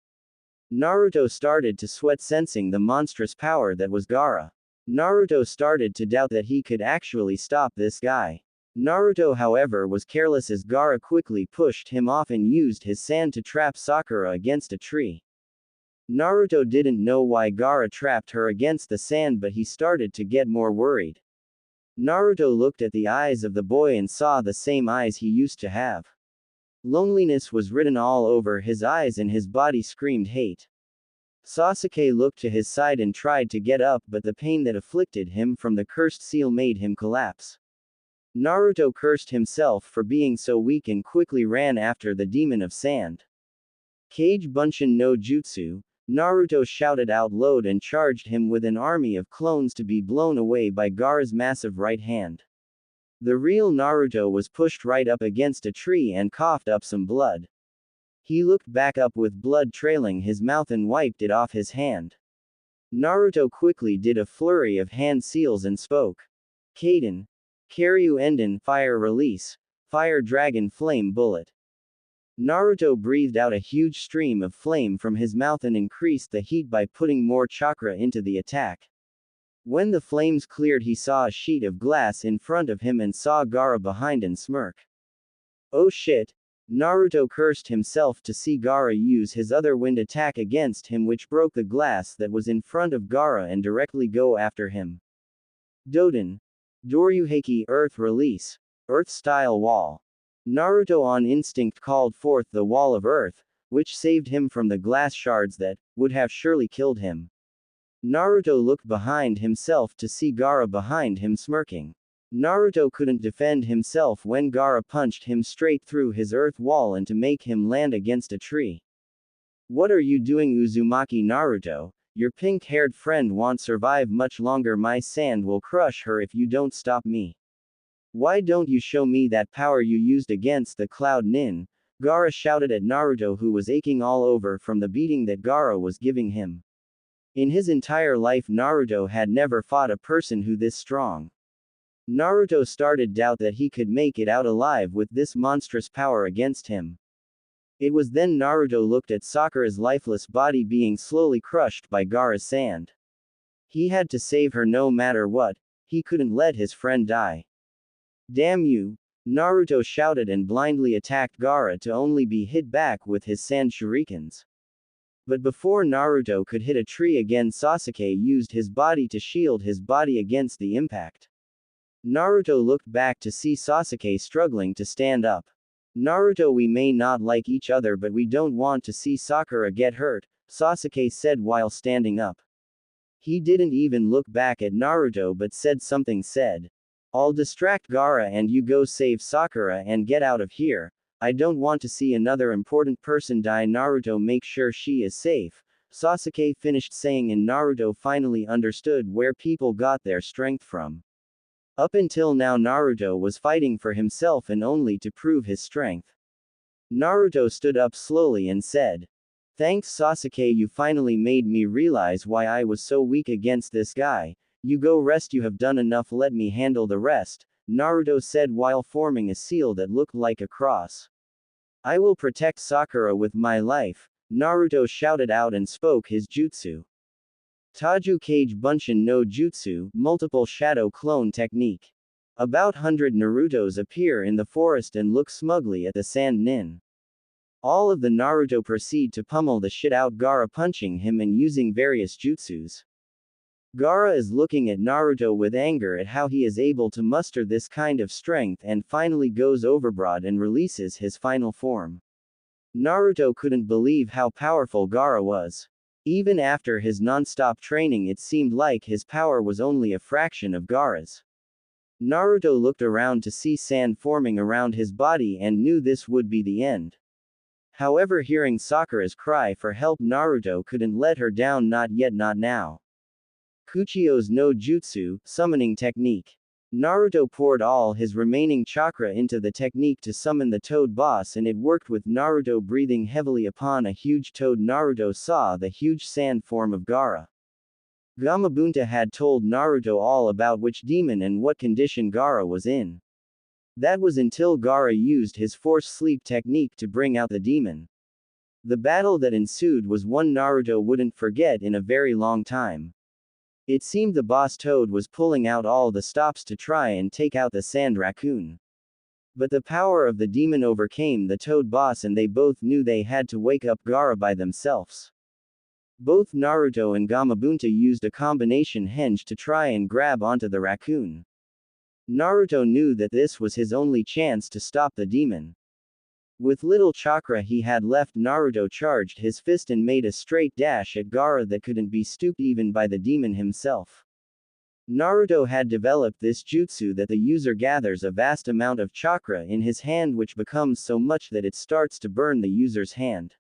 Naruto started to sweat, sensing the monstrous power that was Gaara. Naruto started to doubt that he could actually stop this guy. Naruto, however, was careless as Gaara quickly pushed him off and used his sand to trap Sakura against a tree. Naruto didn't know why Gaara trapped her against the sand, but he started to get more worried. Naruto looked at the eyes of the boy and saw the same eyes he used to have. Loneliness was written all over his eyes and his body screamed hate. Sasuke looked to his side and tried to get up, but the pain that afflicted him from the cursed seal made him collapse. Naruto cursed himself for being so weak and quickly ran after the demon of sand. Kage Bunshin no Jutsu, Naruto shouted out loud and charged him with an army of clones to be blown away by Gaara's massive right hand. The real Naruto was pushed right up against a tree and coughed up some blood. He looked back up with blood trailing his mouth and wiped it off his hand. Naruto quickly did a flurry of hand seals and spoke. Kaden. Karyu Enden, Fire Release. Fire Dragon Flame Bullet. Naruto breathed out a huge stream of flame from his mouth and increased the heat by putting more chakra into the attack. When the flames cleared, he saw a sheet of glass in front of him and saw Gaara behind and smirk. Oh shit! Naruto cursed himself to see Gaara use his other wind attack against him, which broke the glass that was in front of Gaara and directly go after him. Doden. Doryuheki Earth Release. Earth-style wall. Naruto on instinct called forth the wall of earth, which saved him from the glass shards that would have surely killed him. Naruto looked behind himself to see Gaara behind him smirking. Naruto couldn't defend himself when Gaara punched him straight through his earth wall and to make him land against a tree. What are you doing, Uzumaki Naruto? Your pink-haired friend won't survive much longer. My sand will crush her if you don't stop me. Why don't you show me that power you used against the Cloud Nin? Gaara shouted at Naruto, who was aching all over from the beating that Gaara was giving him. In his entire life, Naruto had never fought a person who this strong. Naruto started doubt that he could make it out alive with this monstrous power against him. It was then Naruto looked at Sakura's lifeless body being slowly crushed by Gaara's sand. He had to save her no matter what. He couldn't let his friend die. Damn you! Naruto shouted and blindly attacked Gaara to only be hit back with his sand shurikens. But before Naruto could hit a tree again, Sasuke used his body to shield his body against the impact. Naruto looked back to see Sasuke struggling to stand up. Naruto, we may not like each other, but we don't want to see Sakura get hurt, Sasuke said while standing up. He didn't even look back at Naruto but said something. I'll distract Gaara and you go save Sakura and get out of here. I don't want to see another important person die. Naruto, make sure she is safe, Sasuke finished saying, and Naruto finally understood where people got their strength from. Up until now, Naruto was fighting for himself and only to prove his strength. Naruto stood up slowly and said, "Thanks Sasuke, you finally made me realize why I was so weak against this guy. You go rest, you have done enough, let me handle the rest," Naruto said while forming a seal that looked like a cross. "I will protect Sakura with my life," Naruto shouted out and spoke his jutsu. Taju Kage Bunshin no Jutsu, multiple shadow clone technique. About 100 Narutos appear in the forest and look smugly at the Sand Nin. All of the Naruto proceed to pummel the shit out Gaara, punching him and using various jutsus. Gaara is looking at Naruto with anger at how he is able to muster this kind of strength and finally goes overboard and releases his final form. Naruto couldn't believe how powerful Gaara was. Even after his non-stop training, it seemed like his power was only a fraction of Gaara's. Naruto looked around to see sand forming around his body and knew this would be the end. However, hearing Sakura's cry for help, Naruto couldn't let her down, not yet, not now. Kuchio's no Jutsu, summoning technique. Naruto poured all his remaining chakra into the technique to summon the toad boss, and it worked. With Naruto breathing heavily upon a huge toad, Naruto saw the huge sand form of Gaara. Gamabunta had told Naruto all about which demon and what condition Gaara was in. That was until Gaara used his force sleep technique to bring out the demon. The battle that ensued was one Naruto wouldn't forget in a very long time. It seemed the boss toad was pulling out all the stops to try and take out the sand raccoon. But the power of the demon overcame the toad boss, and they both knew they had to wake up Gaara by themselves. Both Naruto and Gamabunta used a combination henge to try and grab onto the raccoon. Naruto knew that this was his only chance to stop the demon. With little chakra he had left, Naruto charged his fist and made a straight dash at Gaara that couldn't be stopped even by the demon himself. Naruto had developed this jutsu that the user gathers a vast amount of chakra in his hand, which becomes so much that it starts to burn the user's hand.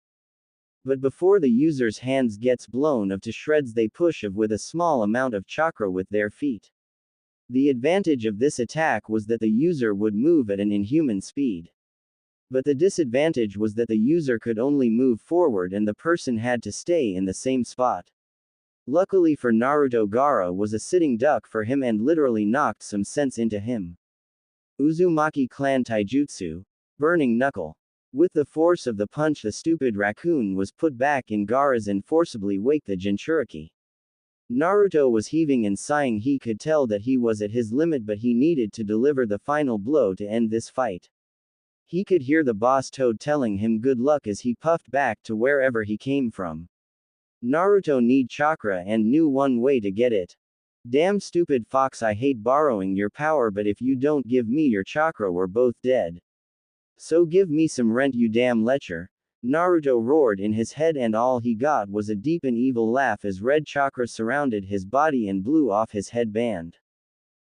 But before the user's hands gets blown to shreds, they push with a small amount of chakra with their feet. The advantage of this attack was that the user would move at an inhuman speed. But the disadvantage was that the user could only move forward and the person had to stay in the same spot. Luckily for Naruto, Gaara was a sitting duck for him and literally knocked some sense into him. Uzumaki clan taijutsu, burning knuckle. With the force of the punch, the stupid raccoon was put back in Gaara's and forcibly waked the Jinchuriki. Naruto was heaving and sighing. He could tell that he was at his limit, but he needed to deliver the final blow to end this fight. He could hear the boss Toad telling him good luck as he puffed back to wherever he came from. Naruto need chakra and knew one way to get it. Damn stupid fox, I hate borrowing your power, but if you don't give me your chakra we're both dead. So give me some rent, you damn lecher. Naruto roared in his head, and all he got was a deep and evil laugh as red chakra surrounded his body and blew off his headband.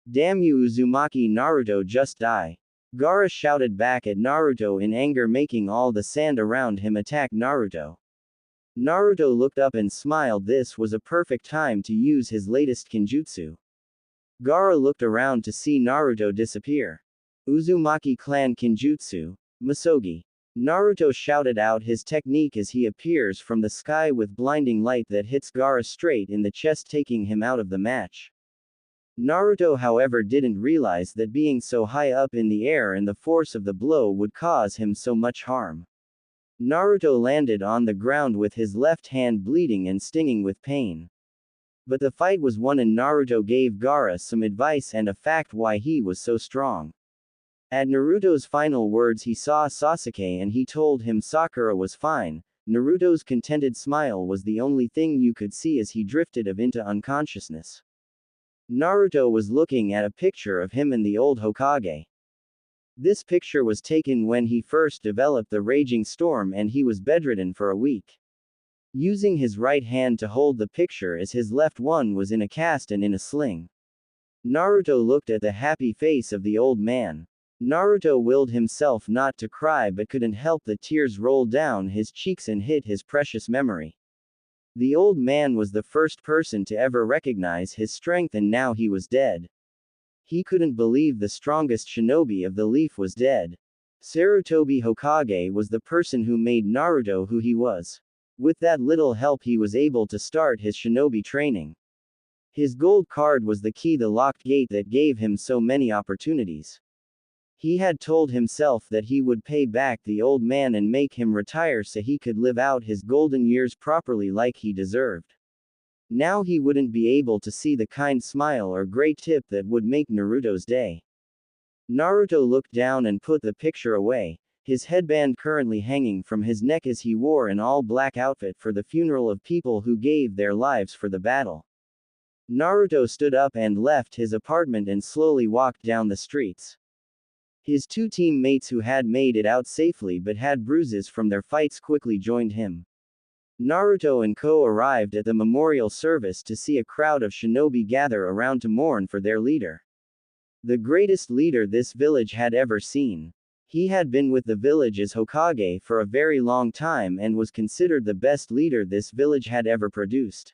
Damn you Uzumaki, Naruto, just die. Gaara shouted back at Naruto in anger, making all the sand around him attack Naruto. Naruto looked up and smiled. This was a perfect time to use his latest kinjutsu. Gaara looked around to see Naruto disappear. Uzumaki clan kinjutsu, Masogi. Naruto shouted out his technique as he appears from the sky with blinding light that hits Gaara straight in the chest, taking him out of the match. Naruto, however, didn't realize that being so high up in the air and the force of the blow would cause him so much harm. Naruto landed on the ground with his left hand bleeding and stinging with pain. But the fight was won, and Naruto gave Gaara some advice and a fact why he was so strong. At Naruto's final words, he saw Sasuke and he told him Sakura was fine. Naruto's contented smile was the only thing you could see as he drifted into unconsciousness. Naruto was looking at a picture of him and the old Hokage. This picture was taken when he first developed the Raging Storm and he was bedridden for a week. Using his right hand to hold the picture as his left one was in a cast and in a sling. Naruto looked at the happy face of the old man. Naruto willed himself not to cry but couldn't help the tears roll down his cheeks and hit his precious memory. The old man was the first person to ever recognize his strength, and now he was dead. He couldn't believe the strongest shinobi of the leaf was dead. Sarutobi Hokage was the person who made Naruto who he was. With that little help he was able to start his shinobi training. His gold card was the key, the locked gate that gave him so many opportunities. He had told himself that he would pay back the old man and make him retire so he could live out his golden years properly like he deserved. Now he wouldn't be able to see the kind smile or great tip that would make Naruto's day. Naruto looked down and put the picture away, his headband currently hanging from his neck as he wore an all-black outfit for the funeral of people who gave their lives for the battle. Naruto stood up and left his apartment and slowly walked down the streets. His two teammates who had made it out safely but had bruises from their fights quickly joined him. Naruto and Co arrived at the memorial service to see a crowd of shinobi gather around to mourn for their leader. The greatest leader this village had ever seen. He had been with the village as Hokage for a very long time and was considered the best leader this village had ever produced.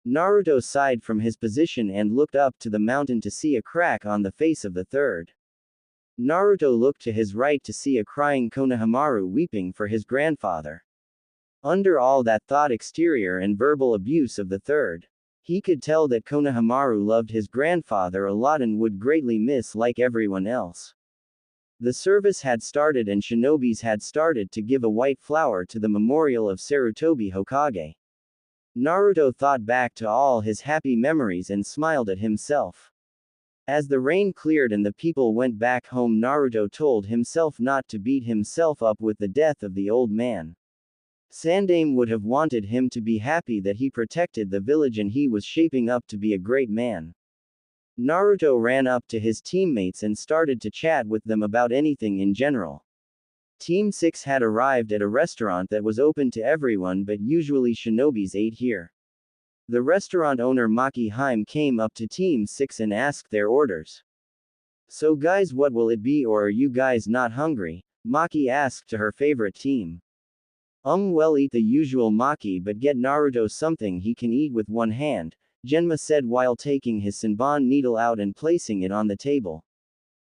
Naruto sighed from his position and looked up to the mountain to see a crack on the face of the third. Naruto looked to his right to see a crying Konohamaru weeping for his grandfather. Under all that thought, exterior and verbal abuse of the third, he could tell that Konohamaru loved his grandfather a lot and would greatly miss like everyone else. The service had started and shinobis had started to give a white flower to the memorial of Sarutobi Hokage. Naruto thought back to all his happy memories and smiled at himself. As the rain cleared and the people went back home, Naruto told himself not to beat himself up with the death of the old man. Sandaime would have wanted him to be happy that he protected the village and he was shaping up to be a great man. Naruto ran up to his teammates and started to chat with them about anything in general. Team 6 had arrived at a restaurant that was open to everyone, but usually shinobis ate here. The restaurant owner Maki Hime came up to Team 6 and asked their orders. "So guys, what will it be, or are you guys not hungry?" Maki asked to her favorite team. Well, eat the usual, Maki, but get Naruto something he can eat with one hand," Genma said while taking his Senbon needle out and placing it on the table.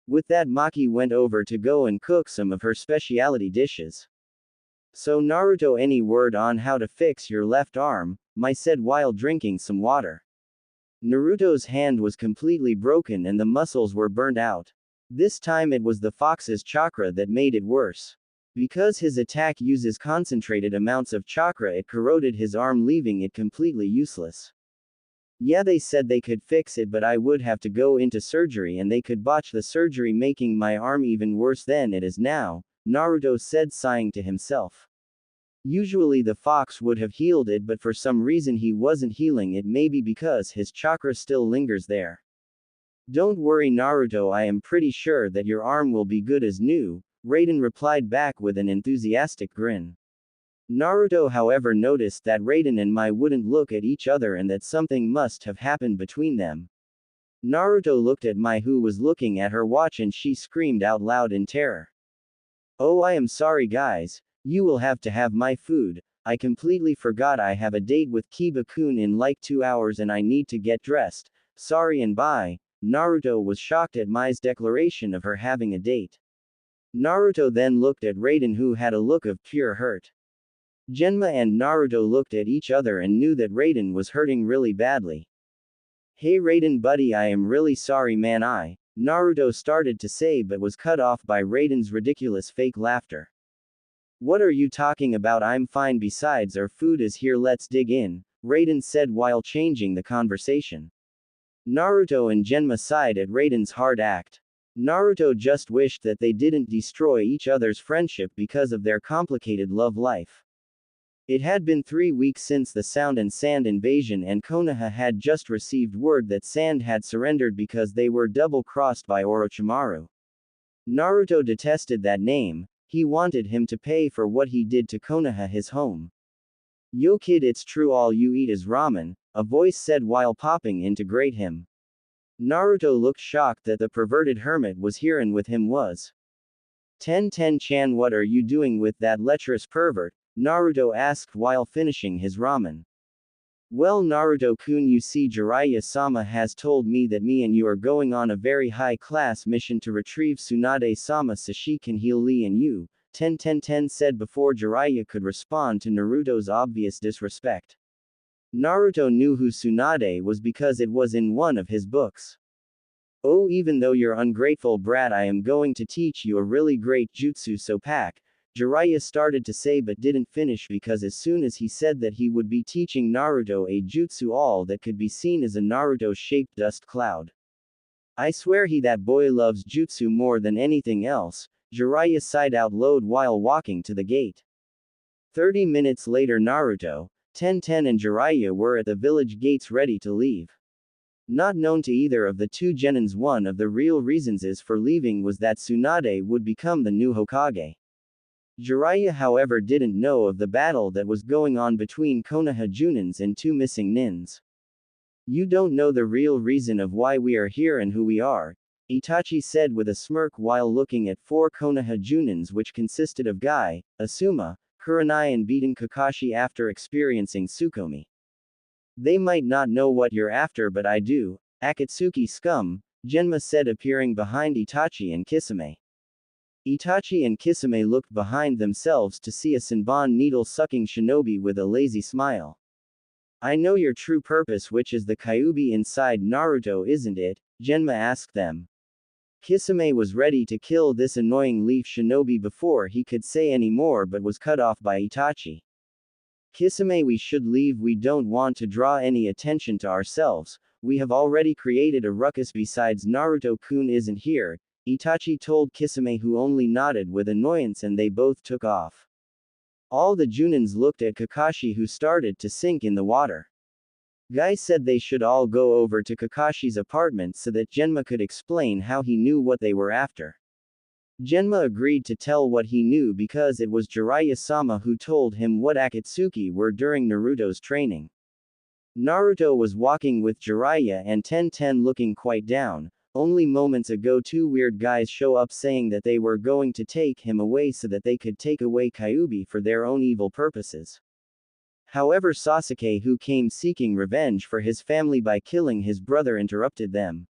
With that, Maki went over to go and cook some of her specialty dishes. "So Naruto, any word on how to fix your left arm?" Mai said while drinking some water. Naruto's hand was completely broken and the muscles were burnt out. This time it was the fox's chakra that made it worse. Because his attack uses concentrated amounts of chakra, it corroded his arm, leaving it completely useless. Yeah, they said they could fix it, but I would have to go into surgery and they could botch the surgery, making my arm even worse than it is now, Naruto said, sighing to himself. Usually the fox would have healed it, but for some reason he wasn't healing it, maybe because his chakra still lingers there. Don't worry Naruto, I am pretty sure that your arm will be good as new, Raiden replied back with an enthusiastic grin. Naruto however noticed that Raiden and Mai wouldn't look at each other and that something must have happened between them. Naruto looked at Mai, who was looking at her watch, and she screamed out loud in terror. Oh, I am sorry guys, you will have to have my food, I completely forgot I have a date with Kiba-kun in like 2 hours and I need to get dressed, sorry and bye. Naruto was shocked at Mai's declaration of her having a date. Naruto then looked at Raiden, who had a look of pure hurt. Genma and Naruto looked at each other and knew that Raiden was hurting really badly. Hey Raiden buddy, I am really sorry man, Naruto started to say but was cut off by Raiden's ridiculous fake laughter. What are you talking about? I'm fine, besides our food is here, let's dig in, Raiden said while changing the conversation. Naruto and Genma sighed at Raiden's hard act. Naruto just wished that they didn't destroy each other's friendship because of their complicated love life. It had been 3 weeks since the Sound and Sand invasion, and Konoha had just received word that Sand had surrendered because they were double-crossed by Orochimaru. Naruto detested that name, he wanted him to pay for what he did to Konoha, his home. Yo kid, it's true, all you eat is ramen, a voice said while popping in to grate him. Naruto looked shocked that the perverted hermit was here, and with him was Tenten-chan. What are you doing with that lecherous pervert? Naruto asked while finishing his ramen. Well Naruto-kun, you see Jiraiya-sama has told me that me and you are going on a very high-class mission to retrieve Tsunade-sama so she can heal Lee and you, Tenten said before Jiraiya could respond to Naruto's obvious disrespect. Naruto knew who Tsunade was because it was in one of his books. Oh, even though you're ungrateful brat, I am going to teach you a really great jutsu, so pack, Jiraiya started to say but didn't finish because as soon as he said that he would be teaching Naruto a jutsu, all that could be seen is a Naruto-shaped dust cloud. I swear that boy loves jutsu more than anything else, Jiraiya sighed out loud while walking to the gate. 30 minutes later, Naruto, Tenten and Jiraiya were at the village gates ready to leave. Not known to either of the two genins, one of the real reasons is for leaving was that Tsunade would become the new Hokage. Jiraiya however didn't know of the battle that was going on between Konoha Junins and two missing nins. You don't know the real reason of why we are here and who we are, Itachi said with a smirk while looking at 4 Konoha Junins, which consisted of Guy, Asuma, Kurenai and beaten Kakashi after experiencing Tsukuyomi. They might not know what you're after, but I do, Akatsuki scum, Genma said appearing behind Itachi and Kisame. Itachi and Kisame looked behind themselves to see a Senbon needle-sucking shinobi with a lazy smile. I know your true purpose, which is the Kyuubi inside Naruto, isn't it? Genma asked them. Kisame was ready to kill this annoying leaf shinobi before he could say any more but was cut off by Itachi. Kisame, we should leave, we don't want to draw any attention to ourselves, we have already created a ruckus, besides Naruto-kun isn't here, Itachi told Kisame, who only nodded with annoyance, and they both took off. All the Junins looked at Kakashi, who started to sink in the water. Guy said they should all go over to Kakashi's apartment so that Genma could explain how he knew what they were after. Genma agreed to tell what he knew because it was Jiraiya-sama who told him what Akatsuki were during Naruto's training. Naruto was walking with Jiraiya and Tenten looking quite down. Only moments ago 2 weird guys show up saying that they were going to take him away so that they could take away Kyuubi for their own evil purposes. However, Sasuke, who came seeking revenge for his family by killing his brother, interrupted them.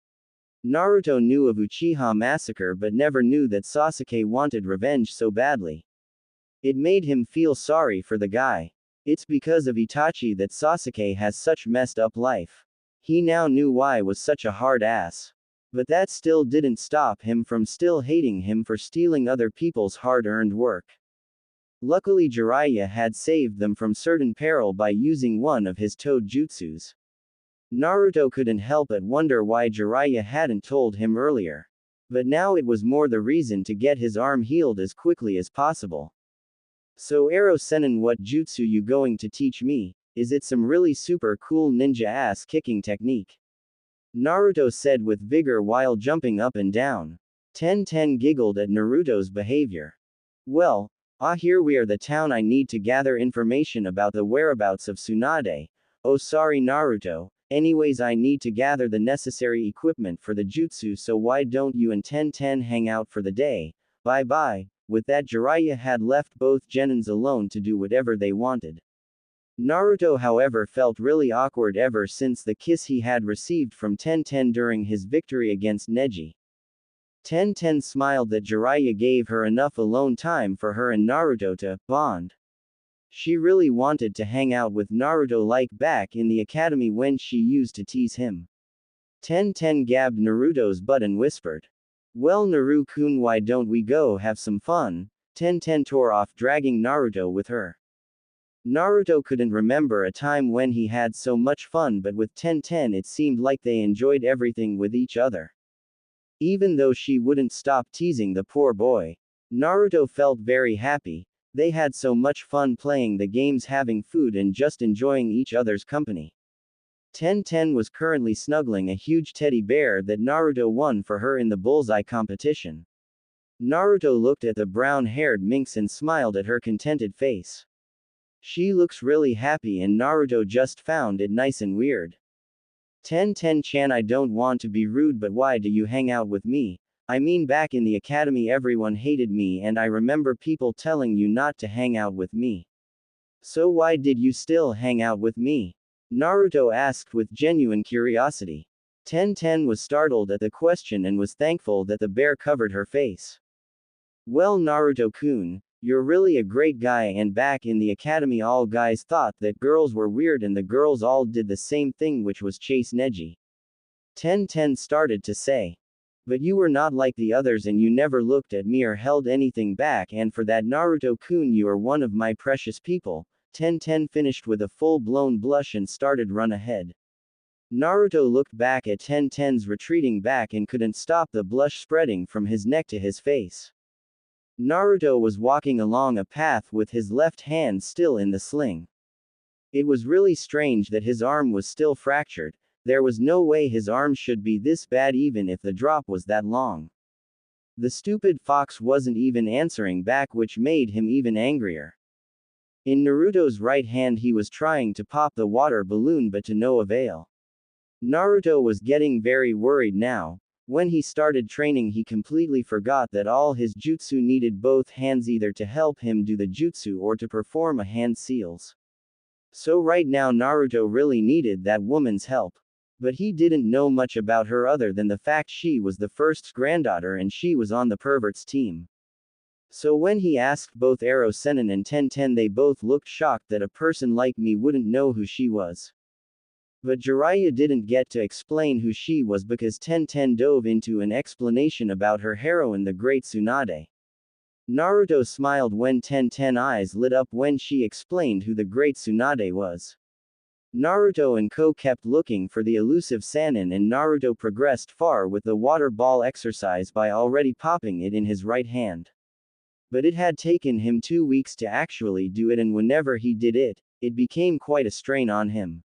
Naruto knew of Uchiha massacre but never knew that Sasuke wanted revenge so badly. It made him feel sorry for the guy. It's because of Itachi that Sasuke has such messed up life. He now knew why was such a hard ass. But that still didn't stop him from still hating him for stealing other people's hard-earned work. Luckily Jiraiya had saved them from certain peril by using one of his toad jutsus. Naruto couldn't help but wonder why Jiraiya hadn't told him earlier. But now it was more the reason to get his arm healed as quickly as possible. So Ero Sennin, what jutsu you going to teach me? Is it some really super cool ninja ass kicking technique? Naruto said with vigor while jumping up and down. Tenten giggled at Naruto's behavior. Well, here we are the town. I need to gather information about the whereabouts of Tsunade. Oh sorry Naruto, anyways I need to gather the necessary equipment for the jutsu, so why don't you and Tenten hang out for the day? Bye bye. With that Jiraiya had left both genins alone to do whatever they wanted. Naruto however felt really awkward ever since the kiss he had received from Tenten during his victory against Neji. Tenten smiled that Jiraiya gave her enough alone time for her and Naruto to bond. She really wanted to hang out with Naruto like back in the academy when she used to tease him. Tenten grabbed Naruto's butt and whispered. Well Naru-kun, why don't we go have some fun? Tenten tore off, dragging Naruto with her. Naruto couldn't remember a time when he had so much fun, but with Tenten it seemed like they enjoyed everything with each other. Even though she wouldn't stop teasing the poor boy, Naruto felt very happy. They had so much fun playing the games, having food, and just enjoying each other's company. Tenten was currently snuggling a huge teddy bear that Naruto won for her in the bullseye competition. Naruto looked at the brown-haired minx and smiled at her contented face. She looks really happy and Naruto just found it nice and weird. Tenten-chan, I don't want to be rude, but why do you hang out with me? I mean, back in the academy everyone hated me and I remember people telling you not to hang out with me. So why did you still hang out with me? Naruto asked with genuine curiosity. Tenten was startled at the question and was thankful that the bear covered her face. Well Naruto-kun, you're really a great guy, and back in the academy all guys thought that girls were weird and the girls all did the same thing, which was chase Neji. Tenten started to say. But you were not like the others and you never looked at me or held anything back, and for that Naruto-kun you are one of my precious people. Tenten finished with a full-blown blush and started run ahead. Naruto looked back at Tenten's retreating back and couldn't stop the blush spreading from his neck to his face. Naruto was walking along a path with his left hand still in the sling. It was really strange that his arm was still fractured. There was no way his arm should be this bad even if the drop was that long. The stupid fox wasn't even answering back, which made him even angrier. In Naruto's right hand he was trying to pop the water balloon, but to no avail. Naruto was getting very worried now. When he started training he completely forgot that all his jutsu needed both hands, either to help him do the jutsu or to perform a hand seals. So right now Naruto really needed that woman's help. But he didn't know much about her other than the fact she was the first's granddaughter and she was on the pervert's team. So when he asked both Ero Sennin and Tenten, they both looked shocked that a person like me wouldn't know who she was. But Jiraiya didn't get to explain who she was because Tenten dove into an explanation about her heroine, the great Tsunade. Naruto smiled when Tenten's eyes lit up when she explained who the great Tsunade was. Naruto and Ko kept looking for the elusive Sannin, and Naruto progressed far with the water ball exercise by already popping it in his right hand. But it had taken him 2 weeks to actually do it, and whenever he did it, it became quite a strain on him.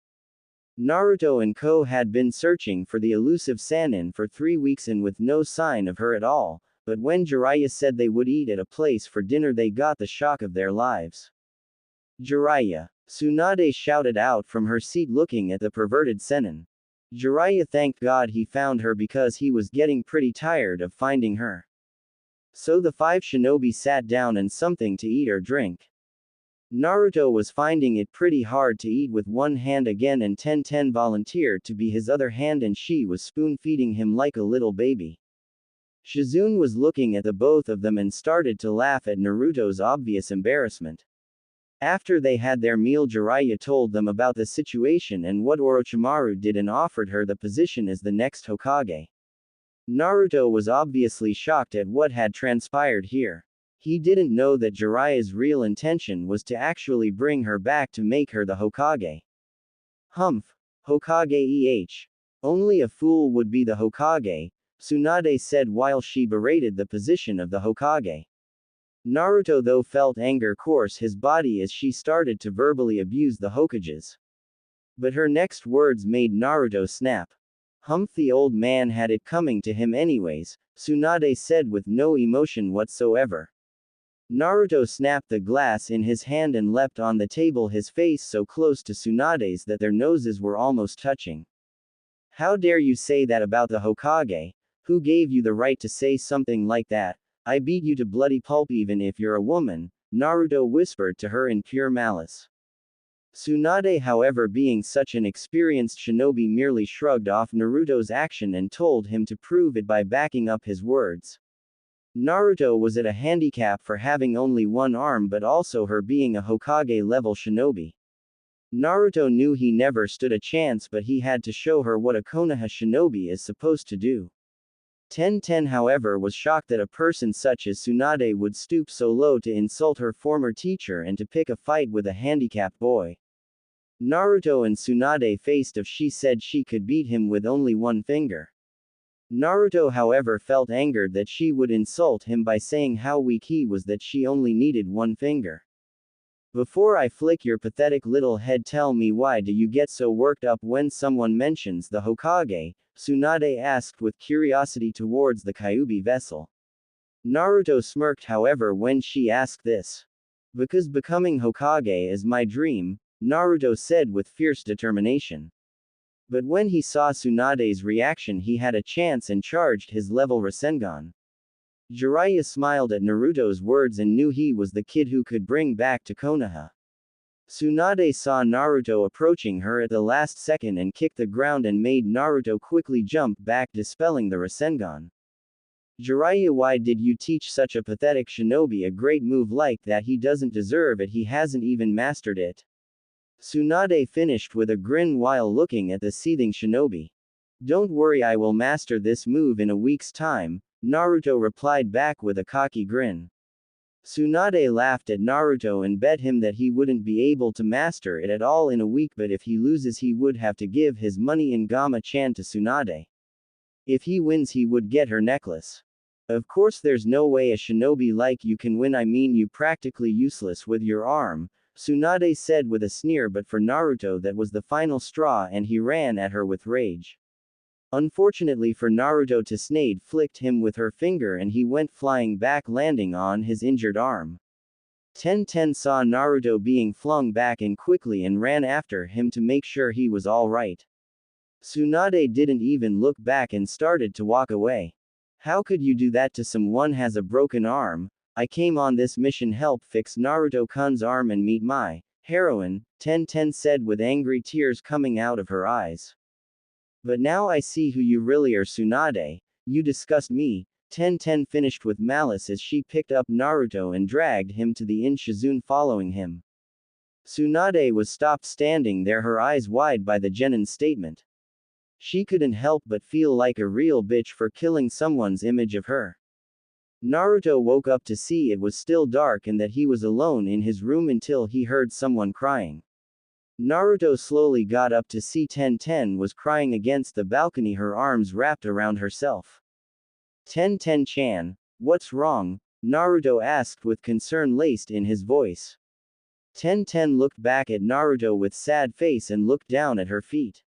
Naruto and Ko had been searching for the elusive Sannin for 3 weeks and with no sign of her at all, but when Jiraiya said they would eat at a place for dinner they got the shock of their lives. Jiraiya! Tsunade shouted out from her seat looking at the perverted Sannin. Jiraiya thanked God he found her because he was getting pretty tired of finding her. So the 5 shinobi sat down and something to eat or drink. Naruto was finding it pretty hard to eat with one hand again, and Tenten volunteered to be his other hand and she was spoon-feeding him like a little baby. Shizune was looking at the both of them and started to laugh at Naruto's obvious embarrassment. After they had their meal Jiraiya told them about the situation and what Orochimaru did and offered her the position as the next Hokage. Naruto was obviously shocked at what had transpired here. He didn't know that Jiraiya's real intention was to actually bring her back to make her the Hokage. Humph. Hokage. Only a fool would be the Hokage, Tsunade said while she berated the position of the Hokage. Naruto though felt anger course his body as she started to verbally abuse the Hokages. But her next words made Naruto snap. Humph, the old man had it coming to him anyways, Tsunade said with no emotion whatsoever. Naruto snapped the glass in his hand and leapt on the table, his face so close to Tsunade's that their noses were almost touching. How dare you say that about the Hokage? Who gave you the right to say something like that? I beat you to bloody pulp even if you're a woman, Naruto whispered to her in pure malice. Tsunade, however, being such an experienced shinobi, merely shrugged off Naruto's action and told him to prove it by backing up his words. Naruto was at a handicap for having only one arm but also her being a Hokage-level shinobi. Naruto knew he never stood a chance, but he had to show her what a Konoha shinobi is supposed to do. Tenten, however, was shocked that a person such as Tsunade would stoop so low to insult her former teacher and to pick a fight with a handicapped boy. Naruto and Tsunade faced if she said she could beat him with only one finger. Naruto, however, felt angered that she would insult him by saying how weak he was, that she only needed one finger. Before I flick your pathetic little head, tell me, why do you get so worked up when someone mentions the Hokage? Tsunade asked with curiosity towards the Kyuubi vessel. Naruto smirked, however, when she asked this. Because becoming Hokage is my dream, Naruto said with fierce determination. But when he saw Tsunade's reaction, he had a chance and charged his level Rasengan. Jiraiya smiled at Naruto's words and knew he was the kid who could bring back to Konoha. Tsunade saw Naruto approaching her at the last second and kicked the ground and made Naruto quickly jump back, dispelling the Rasengan. Jiraiya, why did you teach such a pathetic shinobi a great move like that? He doesn't deserve it, he hasn't even mastered it. Tsunade finished with a grin while looking at the seething shinobi. Don't worry, I will master this move in a week's time, Naruto replied back with a cocky grin. Tsunade laughed at Naruto and bet him that he wouldn't be able to master it at all in a week, but if he loses he would have to give his money in Gama-chan to Tsunade. If he wins he would get her necklace. Of course there's no way a shinobi like you can win, I mean you practically useless with your arm, Tsunade said with a sneer, but for Naruto that was the final straw and he ran at her with rage. Unfortunately for Naruto, Tsunade flicked him with her finger and he went flying back, landing on his injured arm. Tenten saw Naruto being flung back and quickly and ran after him to make sure he was alright. Tsunade didn't even look back and started to walk away. How could you do that to someone has a broken arm? I came on this mission help fix Naruto-kun's arm and meet my heroine, Tenten said with angry tears coming out of her eyes. But now I see who you really are, Tsunade. You disgust me. Tenten finished with malice as she picked up Naruto and dragged him to the inn, Shizune following him. Tsunade was stopped standing there, her eyes wide by the genin's statement. She couldn't help but feel like a real bitch for killing someone's image of her. Naruto woke up to see it was still dark and that he was alone in his room until he heard someone crying. Naruto slowly got up to see Tenten was crying against the balcony, her arms wrapped around herself. Tenten-chan, what's wrong? Naruto asked with concern laced in his voice. Tenten looked back at Naruto with sad face and looked down at her feet.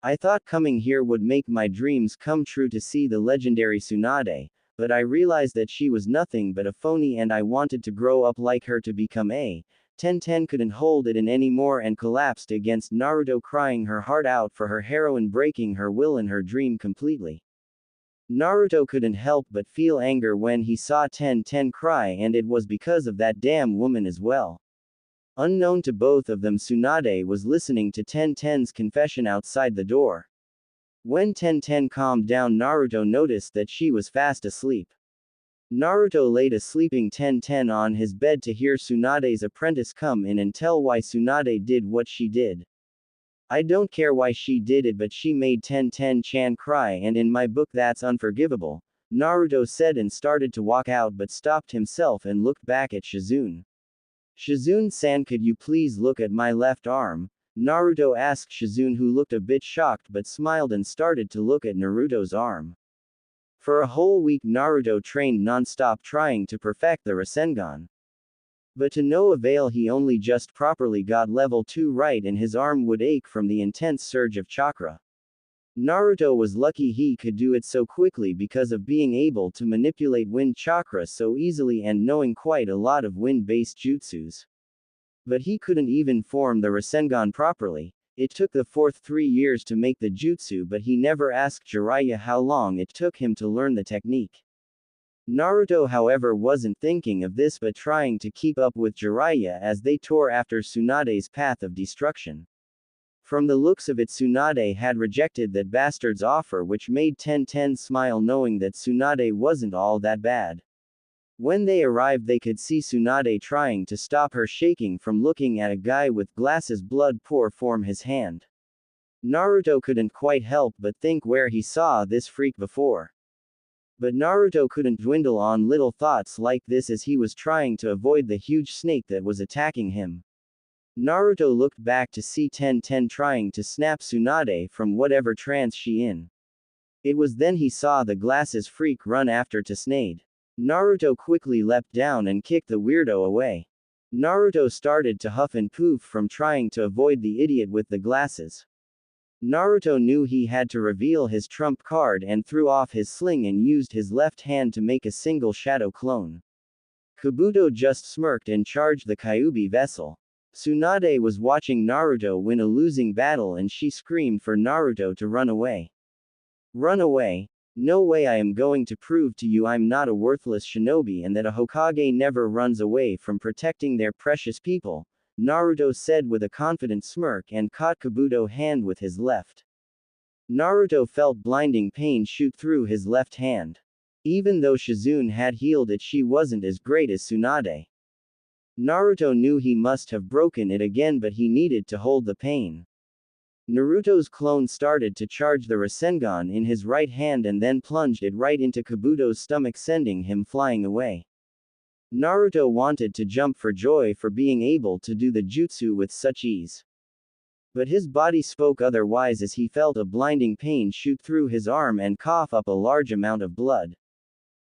I thought coming here would make my dreams come true to see the legendary Tsunade, but I realized that she was nothing but a phony and I wanted to grow up like her to become a. Tenten couldn't hold it in anymore and collapsed against Naruto, crying her heart out for her heroine breaking her will and her dream completely. Naruto couldn't help but feel anger when he saw Tenten cry, and it was because of that damn woman as well. Unknown to both of them, Tsunade was listening to Tenten's confession outside the door. When Tenten calmed down, Naruto noticed that she was fast asleep. Naruto laid a sleeping Tenten on his bed to hear Tsunade's apprentice come in and tell why Tsunade did what she did. I don't care why she did it, but she made Tenten-chan cry, and in my book that's unforgivable, Naruto said and started to walk out but stopped himself and looked back at Shizune. Shizune-san, could you please look at my left arm? Naruto asked Shizune, who looked a bit shocked but smiled and started to look at Naruto's arm. For a whole week Naruto trained non-stop trying to perfect the Rasengan. But to no avail, he only just properly got level 2 right and his arm would ache from the intense surge of chakra. Naruto was lucky he could do it so quickly because of being able to manipulate wind chakra so easily and knowing quite a lot of wind-based jutsus. But he couldn't even form the Rasengan properly. It took the fourth 3 years to make the jutsu, but he never asked Jiraiya how long it took him to learn the technique. Naruto, however, wasn't thinking of this but trying to keep up with Jiraiya as they tore after Tsunade's path of destruction. From the looks of it, Tsunade had rejected that bastard's offer, which made Tenten smile knowing that Tsunade wasn't all that bad. When they arrived, they could see Tsunade trying to stop her, shaking from looking at a guy with glasses, blood pour from his hand. Naruto couldn't quite help but think where he saw this freak before. But Naruto couldn't dwindle on little thoughts like this as he was trying to avoid the huge snake that was attacking him. Naruto looked back to see Tenten trying to snap Tsunade from whatever trance she in. It was then he saw the glasses freak run after Tsunade. Naruto quickly leapt down and kicked the weirdo away. Naruto started to huff and poof from trying to avoid the idiot with the glasses. Naruto knew he had to reveal his trump card and threw off his sling and used his left hand to make a single shadow clone. Kabuto just smirked and charged the Kyuubi vessel. Tsunade was watching Naruto win a losing battle and she screamed for Naruto to run away. Run away? No way, I am going to prove to you I'm not a worthless shinobi and that a Hokage never runs away from protecting their precious people, Naruto said with a confident smirk and caught Kabuto's hand with his left. Naruto felt blinding pain shoot through his left hand. Even though Shizune had healed it, she wasn't as great as Tsunade. Naruto knew he must have broken it again, but he needed to hold the pain. Naruto's clone started to charge the Rasengan in his right hand and then plunged it right into Kabuto's stomach, sending him flying away. Naruto wanted to jump for joy for being able to do the jutsu with such ease. But his body spoke otherwise as he felt a blinding pain shoot through his arm and cough up a large amount of blood.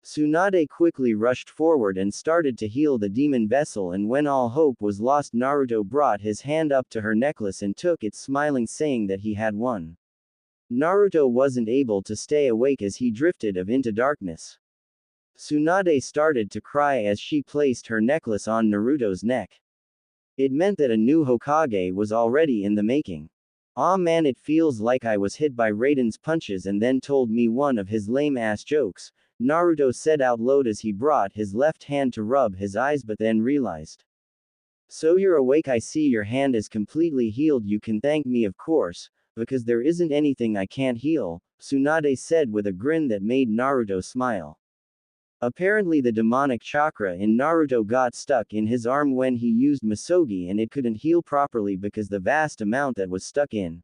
Tsunade quickly rushed forward and started to heal the demon vessel, and when all hope was lost, Naruto brought his hand up to her necklace and took it, smiling, saying that he had won. Naruto wasn't able to stay awake as he drifted off into darkness. Tsunade started to cry as she placed her necklace on Naruto's neck. It meant that a new Hokage was already in the making. "Aw man, it feels like I was hit by Raiden's punches and then told me one of his lame-ass jokes," Naruto said out loud as he brought his left hand to rub his eyes but then realized. "So you're awake, I see your hand is completely healed, you can thank me of course, because there isn't anything I can't heal," Tsunade said with a grin that made Naruto smile. Apparently the demonic chakra in Naruto got stuck in his arm when he used Misogi and it couldn't heal properly because the vast amount that was stuck in.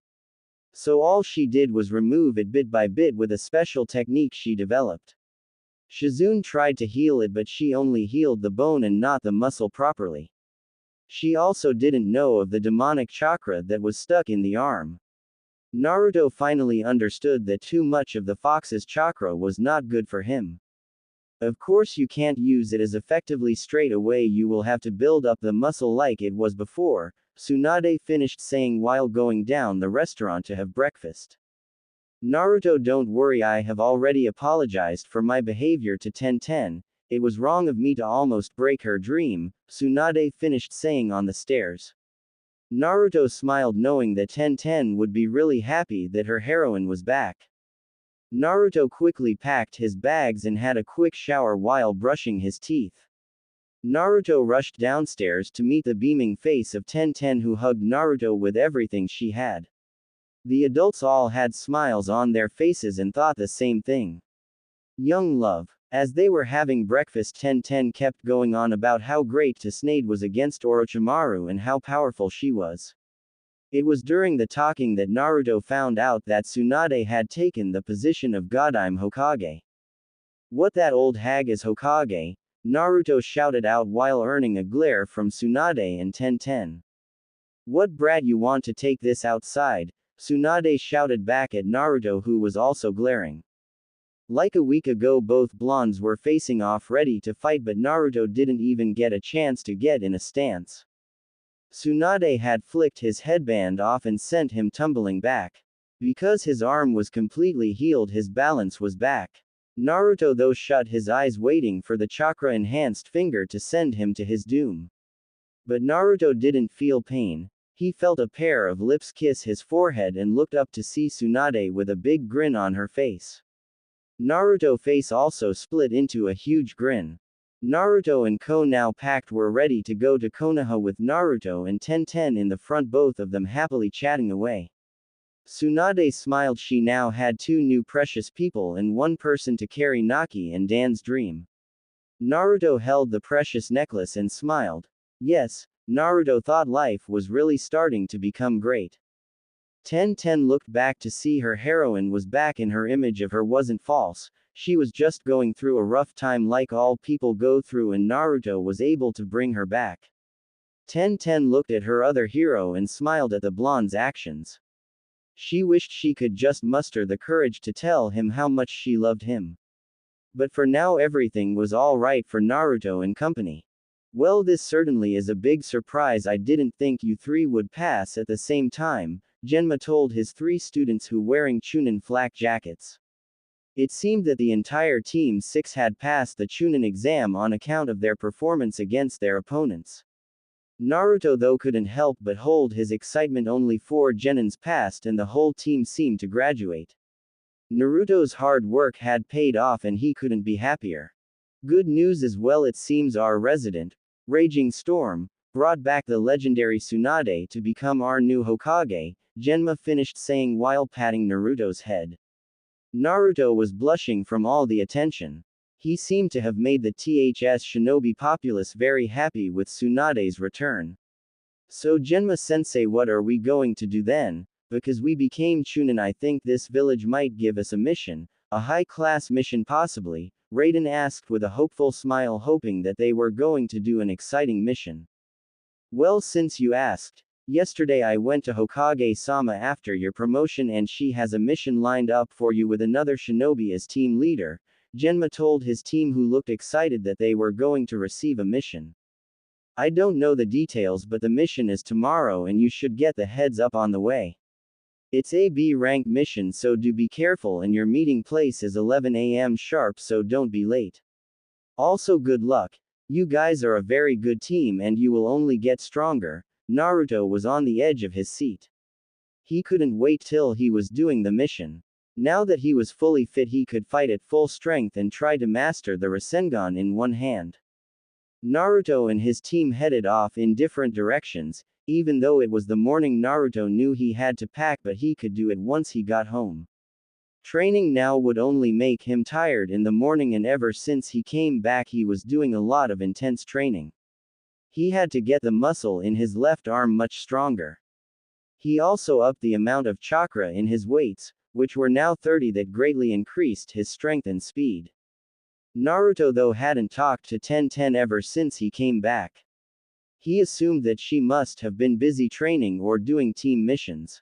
So all she did was remove it bit by bit with a special technique she developed. Shizune tried to heal it, but she only healed the bone and not the muscle properly. She also didn't know of the demonic chakra that was stuck in the arm. Naruto finally understood that too much of the fox's chakra was not good for him. Of course you can't use it as effectively straight away, you will have to build up the muscle like it was before, Tsunade finished saying while going down the restaurant to have breakfast. Naruto, don't worry, I have already apologized for my behavior to Tenten, it was wrong of me to almost break her dream, Tsunade finished saying on the stairs. Naruto smiled knowing that Tenten would be really happy that her heroine was back. Naruto quickly packed his bags and had a quick shower while brushing his teeth. Naruto rushed downstairs to meet the beaming face of Tenten, who hugged Naruto with everything she had. The adults all had smiles on their faces and thought the same thing. Young love. As they were having breakfast, Tenten kept going on about how great Tsunade was against Orochimaru and how powerful she was. It was during the talking that Naruto found out that Tsunade had taken the position of Godime Hokage. What, that old hag is Hokage? Naruto shouted out while earning a glare from Tsunade and Tenten. What brat, you want to take this outside? Tsunade shouted back at Naruto, who was also glaring. Like a week ago, both blondes were facing off ready to fight, but Naruto didn't even get a chance to get in a stance. Tsunade had flicked his headband off and sent him tumbling back. Because his arm was completely healed, his balance was back. Naruto though shut his eyes, waiting for the chakra-enhanced finger to send him to his doom. But Naruto didn't feel pain. He felt a pair of lips kiss his forehead and looked up to see Tsunade with a big grin on her face. Naruto's face also split into a huge grin. Naruto and Ko, now packed, were ready to go to Konoha with Naruto and Tenten in the front, both of them happily chatting away. Tsunade smiled. She now had two new precious people and one person to carry Naki and Dan's dream. Naruto held the precious necklace and smiled. Yes, Naruto thought life was really starting to become great. Tenten looked back to see her heroine was back, and her image of her wasn't false. She was just going through a rough time like all people go through, and Naruto was able to bring her back. Tenten looked at her other hero and smiled at the blonde's actions. She wished she could just muster the courage to tell him how much she loved him. But for now everything was all right for Naruto and company. Well, this certainly is a big surprise. I didn't think you three would pass at the same time, Genma told his three students who wearing Chunin flak jackets. It seemed that the entire Team 6 had passed the Chunin exam on account of their performance against their opponents. Naruto though couldn't help but hold his excitement. Only 4 genins passed and the whole team seemed to graduate. Naruto's hard work had paid off and he couldn't be happier. Good news as well. It seems our resident, Raging Storm, brought back the legendary Tsunade to become our new Hokage, Genma finished saying while patting Naruto's head. Naruto was blushing from all the attention. He seemed to have made the THS shinobi populace very happy with Tsunade's return. So Genma-sensei, what are we going to do then? Because we became Chunin, I think this village might give us a mission, a high-class mission possibly, Raiden asked with a hopeful smile, hoping that they were going to do an exciting mission. Well, since you asked, yesterday I went to Hokage-sama after your promotion and she has a mission lined up for you with another shinobi as team leader, Genma told his team, who looked excited that they were going to receive a mission. I don't know the details, but the mission is tomorrow and you should get the heads up on the way. It's a B-rank mission, so do be careful, and your meeting place is 11 a.m. sharp, so don't be late. Also good luck. You guys are a very good team and you will only get stronger. Naruto was on the edge of his seat. He couldn't wait till he was doing the mission. Now that he was fully fit, he could fight at full strength and try to master the Rasengan in one hand. Naruto and his team headed off in different directions. Even though it was the morning, Naruto knew he had to pack, but he could do it once he got home. Training now would only make him tired in the morning, and ever since he came back he was doing a lot of intense training. He had to get the muscle in his left arm much stronger. He also upped the amount of chakra in his weights, which were now 30, that greatly increased his strength and speed. Naruto though hadn't talked to Tenten ever since he came back. He assumed that she must have been busy training or doing team missions.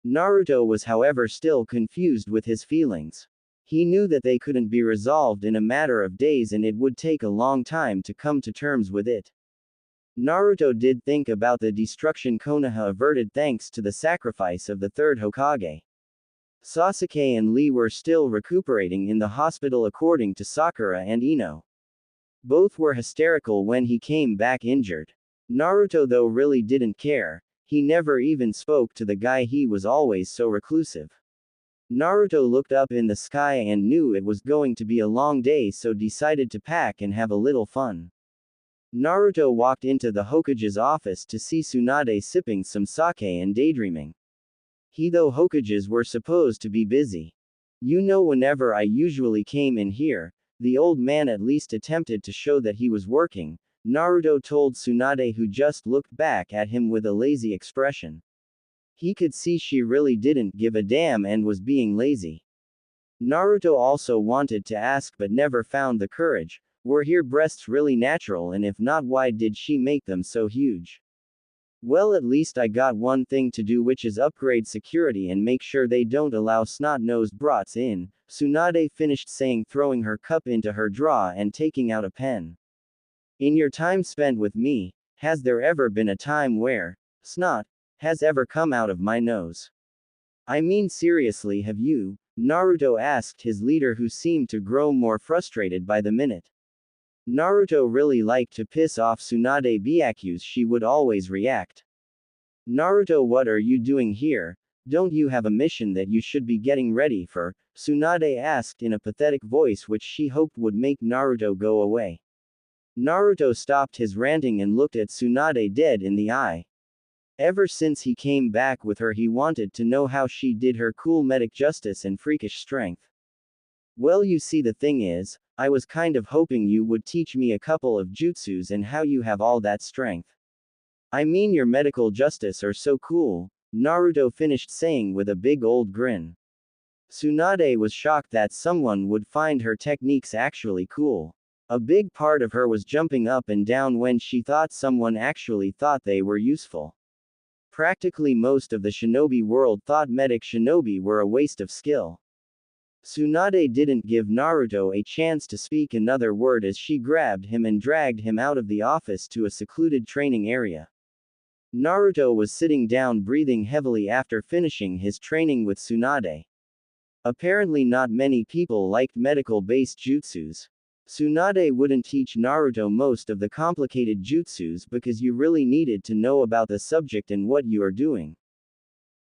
Naruto was however still confused with his feelings. He knew that they couldn't be resolved in a matter of days and it would take a long time to come to terms with it. Naruto did think about the destruction Konoha averted thanks to the sacrifice of the third Hokage. Sasuke and Lee were still recuperating in the hospital according to Sakura and Ino. Both were hysterical when he came back injured. Naruto though really didn't care. He never even spoke to the guy, he was always so reclusive. Naruto looked up in the sky and knew it was going to be a long day, so decided to pack and have a little fun. Naruto walked into the Hokage's office to see Tsunade sipping some sake and daydreaming. He though Hokages were supposed to be busy. You know, whenever I usually came in here, the old man at least attempted to show that he was working, Naruto told Tsunade, who just looked back at him with a lazy expression. He could see she really didn't give a damn and was being lazy. Naruto also wanted to ask but never found the courage. Were her breasts really natural, and if not, why did she make them so huge? Well, at least I got one thing to do, which is upgrade security and make sure they don't allow snot-nosed brats in, Tsunade finished saying, throwing her cup into her drawer and taking out a pen. In your time spent with me, has there ever been a time where snot has ever come out of my nose? I mean, seriously, have you? Naruto asked his leader, who seemed to grow more frustrated by the minute. Naruto really liked to piss off Tsunade Byaku's. She would always react. Naruto, what are you doing here? Don't you have a mission that you should be getting ready for? Tsunade asked in a pathetic voice which she hoped would make Naruto go away. Naruto stopped his ranting and looked at Tsunade dead in the eye. Ever since he came back with her, he wanted to know how she did her cool medic justice and freakish strength. Well, you see, the thing is, I was kind of hoping you would teach me a couple of jutsus and how you have all that strength. I mean, your medical justice are so cool, Naruto finished saying with a big old grin. Tsunade was shocked that someone would find her techniques actually cool. A big part of her was jumping up and down when she thought someone actually thought they were useful. Practically most of the shinobi world thought medic shinobi were a waste of skill. Tsunade didn't give Naruto a chance to speak another word as she grabbed him and dragged him out of the office to a secluded training area. Naruto was sitting down, breathing heavily after finishing his training with Tsunade. Apparently not many people liked medical-based jutsus. Tsunade wouldn't teach Naruto most of the complicated jutsus because you really needed to know about the subject and what you are doing.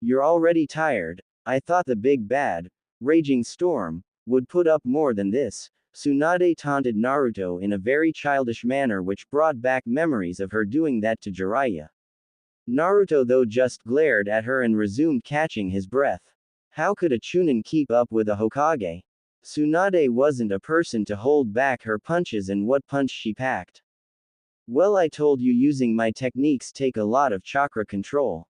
You're already tired. I thought the big bad, raging storm, would put up more than this. Tsunade taunted Naruto in a very childish manner which brought back memories of her doing that to Jiraiya. Naruto, though, just glared at her and resumed catching his breath. How could a Chunin keep up with a Hokage? Tsunade wasn't a person to hold back her punches, and what punch she packed. Well, I told you, using my techniques take a lot of chakra control.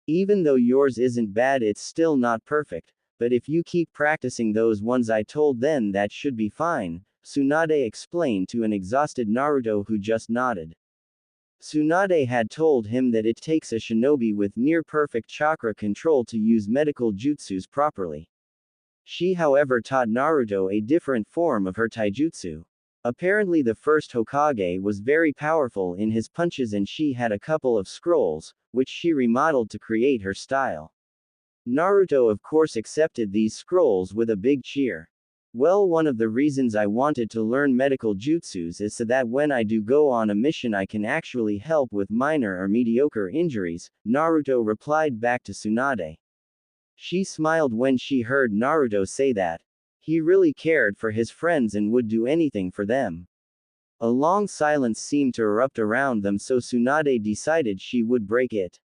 Even though yours isn't bad, it's still not perfect. But if you keep practicing those ones I told, then that should be fine, Tsunade explained to an exhausted Naruto who just nodded. Tsunade had told him that it takes a shinobi with near-perfect chakra control to use medical jutsus properly. She, however, taught Naruto a different form of her taijutsu. Apparently the first Hokage was very powerful in his punches, and she had a couple of scrolls, which she remodeled to create her style. Naruto, of course, accepted these scrolls with a big cheer. Well, one of the reasons I wanted to learn medical jutsus is so that when I do go on a mission I can actually help with minor or mediocre injuries, Naruto replied back to Tsunade. She smiled when she heard Naruto say that. He really cared for his friends and would do anything for them. A long silence seemed to erupt around them, so Tsunade decided she would break it.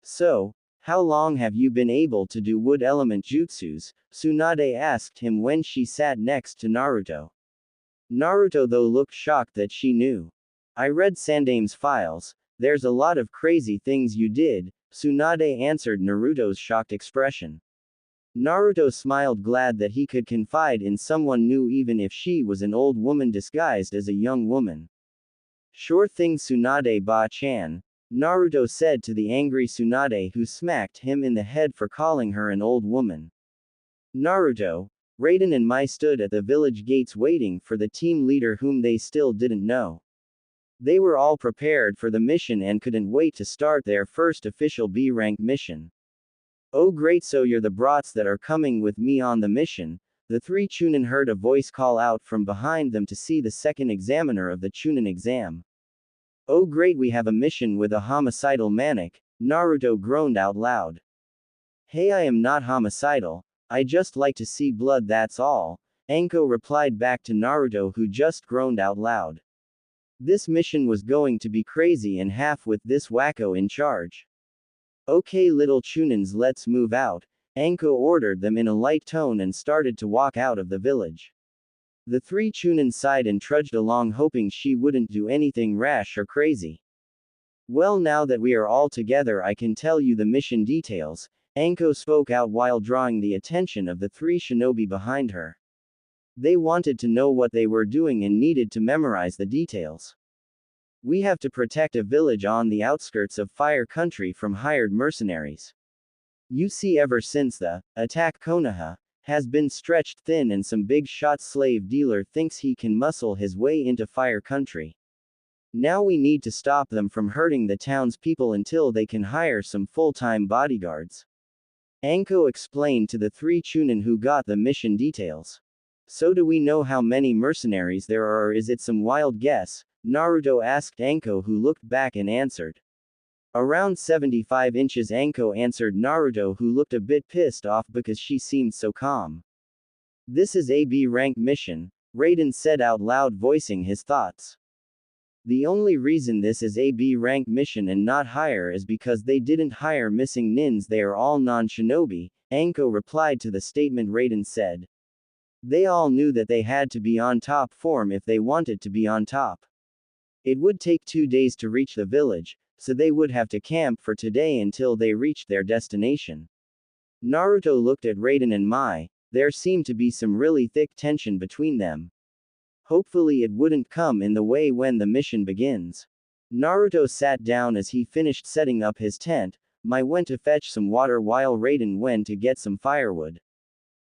So, how long have you been able to do wood element jutsus? Tsunade asked him when she sat next to Naruto. Naruto, though, looked shocked that she knew. I read Sandame's files. There's a lot of crazy things you did, Tsunade answered Naruto's shocked expression. Naruto smiled, glad that he could confide in someone new even if she was an old woman disguised as a young woman. Sure thing, Tsunade ba-chan, Naruto said to the angry Tsunade, who smacked him in the head for calling her an old woman. Naruto, Raiden and Mai stood at the village gates waiting for the team leader, whom they still didn't know. They were all prepared for the mission and couldn't wait to start their first official B-rank mission. Oh great, so you're the brats that are coming with me on the mission? The three Chunin heard a voice call out from behind them to see the second examiner of the Chunin exam. Oh great, we have a mission with a homicidal maniac, Naruto groaned out loud. Hey, I am not homicidal, I just like to see blood, that's all, Anko replied back to Naruto, who just groaned out loud. This mission was going to be crazy and half with this wacko in charge. Okay little Chunins, let's move out, Anko ordered them in a light tone and started to walk out of the village. The three Chunin sighed and trudged along, hoping she wouldn't do anything rash or crazy. Well, now that we are all together I can tell you the mission details, Anko spoke out while drawing the attention of the three shinobi behind her. They wanted to know what they were doing and needed to memorize the details. We have to protect a village on the outskirts of Fire Country from hired mercenaries. You see, ever since the attack, Konoha has been stretched thin and some big shot slave dealer thinks he can muscle his way into Fire Country. Now we need to stop them from hurting the townspeople until they can hire some full-time bodyguards. Anko explained to the three chunin who got the mission details. So do we know how many mercenaries there are, or is it some wild guess? Naruto asked Anko, who looked back and answered. Around 75 inches, Anko answered Naruto, who looked a bit pissed off because she seemed so calm. This is a B rank mission, Raiden said out loud, voicing his thoughts. The only reason this is a B rank mission and not higher is because they didn't hire missing nins, they are all non-shinobi, Anko replied to the statement Raiden said. They all knew that they had to be on top form if they wanted to be on top. It would take 2 days to reach the village, so they would have to camp for today until they reached their destination. Naruto looked at Raiden and Mai. There seemed to be some really thick tension between them. Hopefully it wouldn't come in the way when the mission begins. Naruto sat down as he finished setting up his tent. Mai went to fetch some water while Raiden went to get some firewood.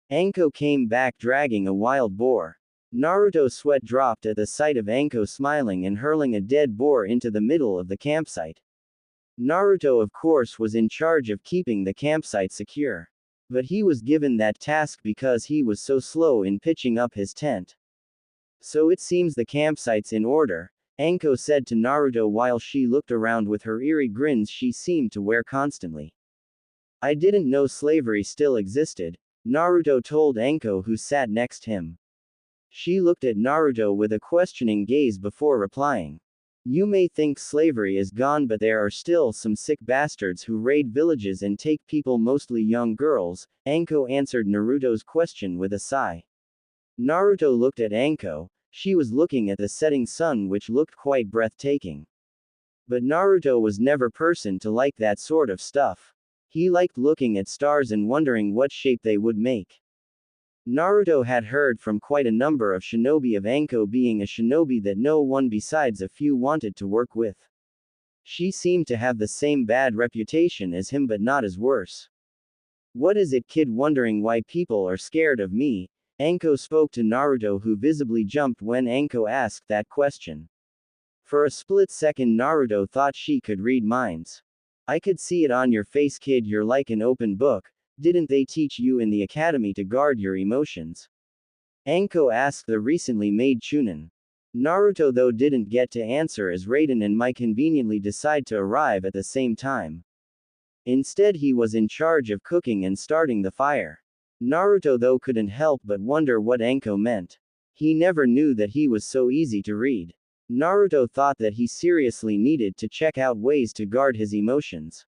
Anko came back dragging a wild boar. Naruto's sweat dropped at the sight of Anko smiling and hurling a dead boar into the middle of the campsite. Naruto, of course, was in charge of keeping the campsite secure. But he was given that task because he was so slow in pitching up his tent. So it seems the campsite's in order, Anko said to Naruto while she looked around with her eerie grins she seemed to wear constantly. I didn't know slavery still existed, Naruto told Anko, who sat next him. She looked at Naruto with a questioning gaze before replying. You may think slavery is gone, but there are still some sick bastards who raid villages and take people, mostly young girls, Anko answered Naruto's question with a sigh. Naruto looked at Anko. She was looking at the setting sun, which looked quite breathtaking. But Naruto was never person to like that sort of stuff. He liked looking at stars and wondering what shape they would make. Naruto had heard from quite a number of shinobi of Anko being a shinobi that no one besides a few wanted to work with. She seemed to have the same bad reputation as him, but not as worse. What is it, kid, wondering why people are scared of me? Anko spoke to Naruto, who visibly jumped when Anko asked that question. For a split second Naruto thought she could read minds. I could see it on your face, kid, you're like an open book. Didn't they teach you in the academy to guard your emotions? Anko asked the recently made chunin. Naruto, though, didn't get to answer as Raiden and Mai conveniently decide to arrive at the same time. Instead, he was in charge of cooking and starting the fire. Naruto, though, couldn't help but wonder what Anko meant. He never knew that he was so easy to read. Naruto thought that he seriously needed to check out ways to guard his emotions.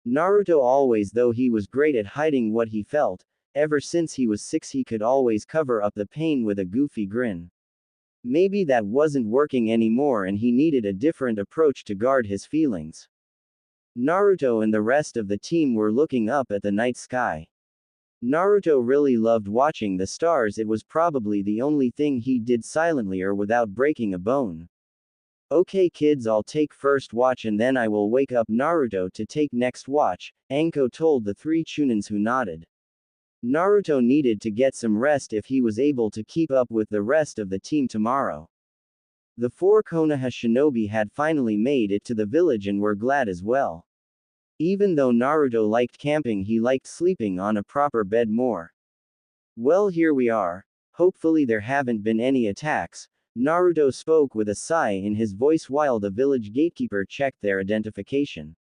Naruto always, though he was great at hiding what he felt, ever since he was 6 he could always cover up the pain with a goofy grin. Maybe that wasn't working anymore and he needed a different approach to guard his feelings. Naruto and the rest of the team were looking up at the night sky. Naruto really loved watching the stars. It was probably the only thing he did silently or without breaking a bone. Okay, kids, I'll take first watch and then I will wake up Naruto to take next watch, Anko told the three chunins, who nodded. Naruto needed to get some rest if he was able to keep up with the rest of the team tomorrow. The 4 Konoha shinobi had finally made it to the village and were glad as well. Even though Naruto liked camping, he liked sleeping on a proper bed more. Well, here we are. Hopefully there haven't been any attacks, Naruto spoke with a sigh in his voice while the village gatekeeper checked their identification.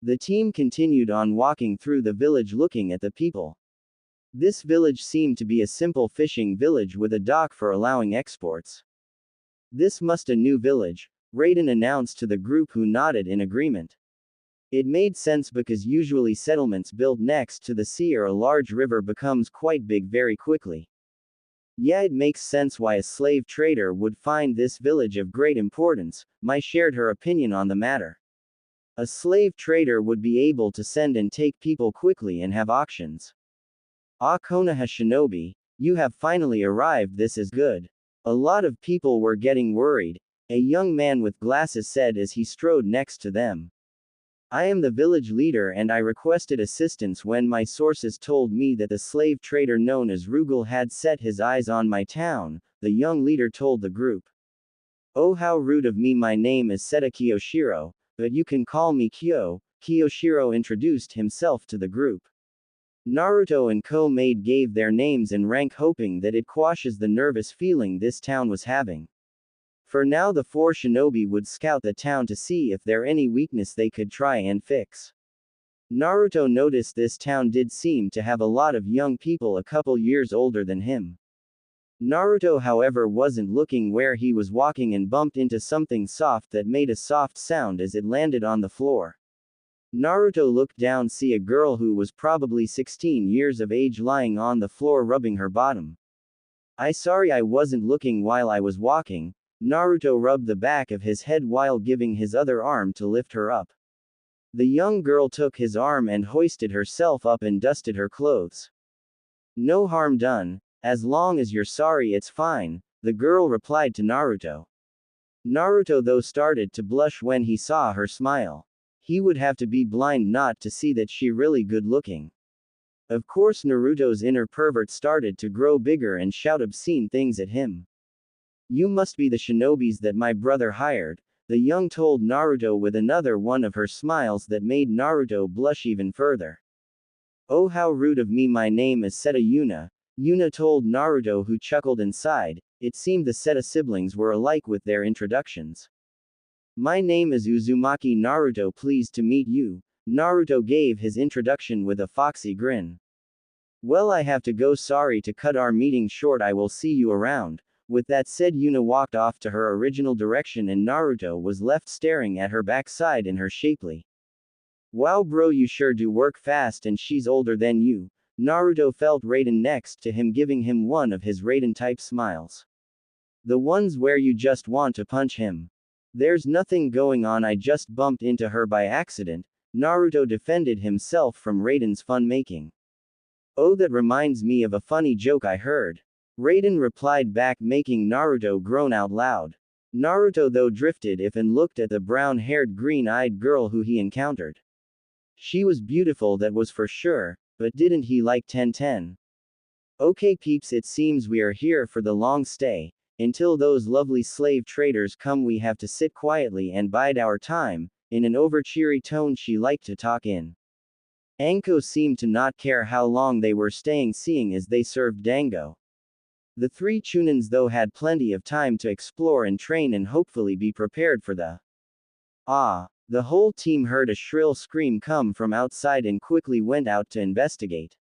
The team continued on walking through the village looking at the people. This village seemed to be a simple fishing village with a dock for allowing exports. This must a new village, Raiden announced to the group, who nodded in agreement. It made sense because usually settlements built next to the sea or a large river becomes quite big very quickly. Yeah, it makes sense why a slave trader would find this village of great importance, Mai shared her opinion on the matter. A slave trader would be able to send and take people quickly and have auctions. Ah, Konoha shinobi, you have finally arrived, this is good. A lot of people were getting worried, a young man with glasses said as he strode next to them. I am the village leader and I requested assistance when my sources told me that the slave trader known as Rugal had set his eyes on my town, the young leader told the group. Oh, how rude of me, my name is Seta Kiyoshiro, but you can call me Kyo. Kiyoshiro introduced himself to the group. Naruto and Ko-maid gave their names and rank, hoping that it quashes the nervous feeling this town was having. For now the four shinobi would scout the town to see if there any weakness they could try and fix. Naruto noticed this town did seem to have a lot of young people a couple years older than him. Naruto however wasn't looking where he was walking and bumped into something soft that made a soft sound as it landed on the floor. Naruto looked down, see a girl who was probably 16 years of age lying on the floor rubbing her bottom. Sorry I wasn't looking while I was walking. Naruto rubbed the back of his head while giving his other arm to lift her up. The young girl took his arm and hoisted herself up and dusted her clothes. No harm done, as long as you're sorry it's fine, the girl replied to Naruto. Naruto though started to blush when he saw her smile. He would have to be blind not to see that she really good looking. Of course Naruto's inner pervert started to grow bigger and shout obscene things at him. You must be the shinobis that my brother hired, the young told Naruto with another one of her smiles that made Naruto blush even further. Oh, how rude of me, my name is Seta Yuna, Yuna told Naruto, who chuckled and sighed. It seemed the Seta siblings were alike with their introductions. My name is Uzumaki Naruto, pleased to meet you. Naruto gave his introduction with a foxy grin. Well, I have to go, sorry to cut our meeting short, I will see you around. With that said, Yuna walked off to her original direction and Naruto was left staring at her backside in her shapely. Wow bro, you sure do work fast and she's older than you. Naruto felt Raiden next to him giving him one of his Raiden type smiles. The ones where you just want to punch him. There's nothing going on, I just bumped into her by accident. Naruto defended himself from Raiden's fun making. Oh, that reminds me of a funny joke I heard. Raiden replied back, making Naruto groan out loud. Naruto though drifted if and looked at the brown-haired green-eyed girl who he encountered. She was beautiful, that was for sure, but didn't he like Tenten? Okay peeps, it seems we are here for the long stay. Until those lovely slave traders come we have to sit quietly and bide our time. In an over-cheery tone she liked to talk in. Anko seemed to not care how long they were staying, seeing as they served dango. The three Chunins though had plenty of time to explore and train and hopefully be prepared for the The whole team heard a shrill scream come from outside and quickly went out to investigate.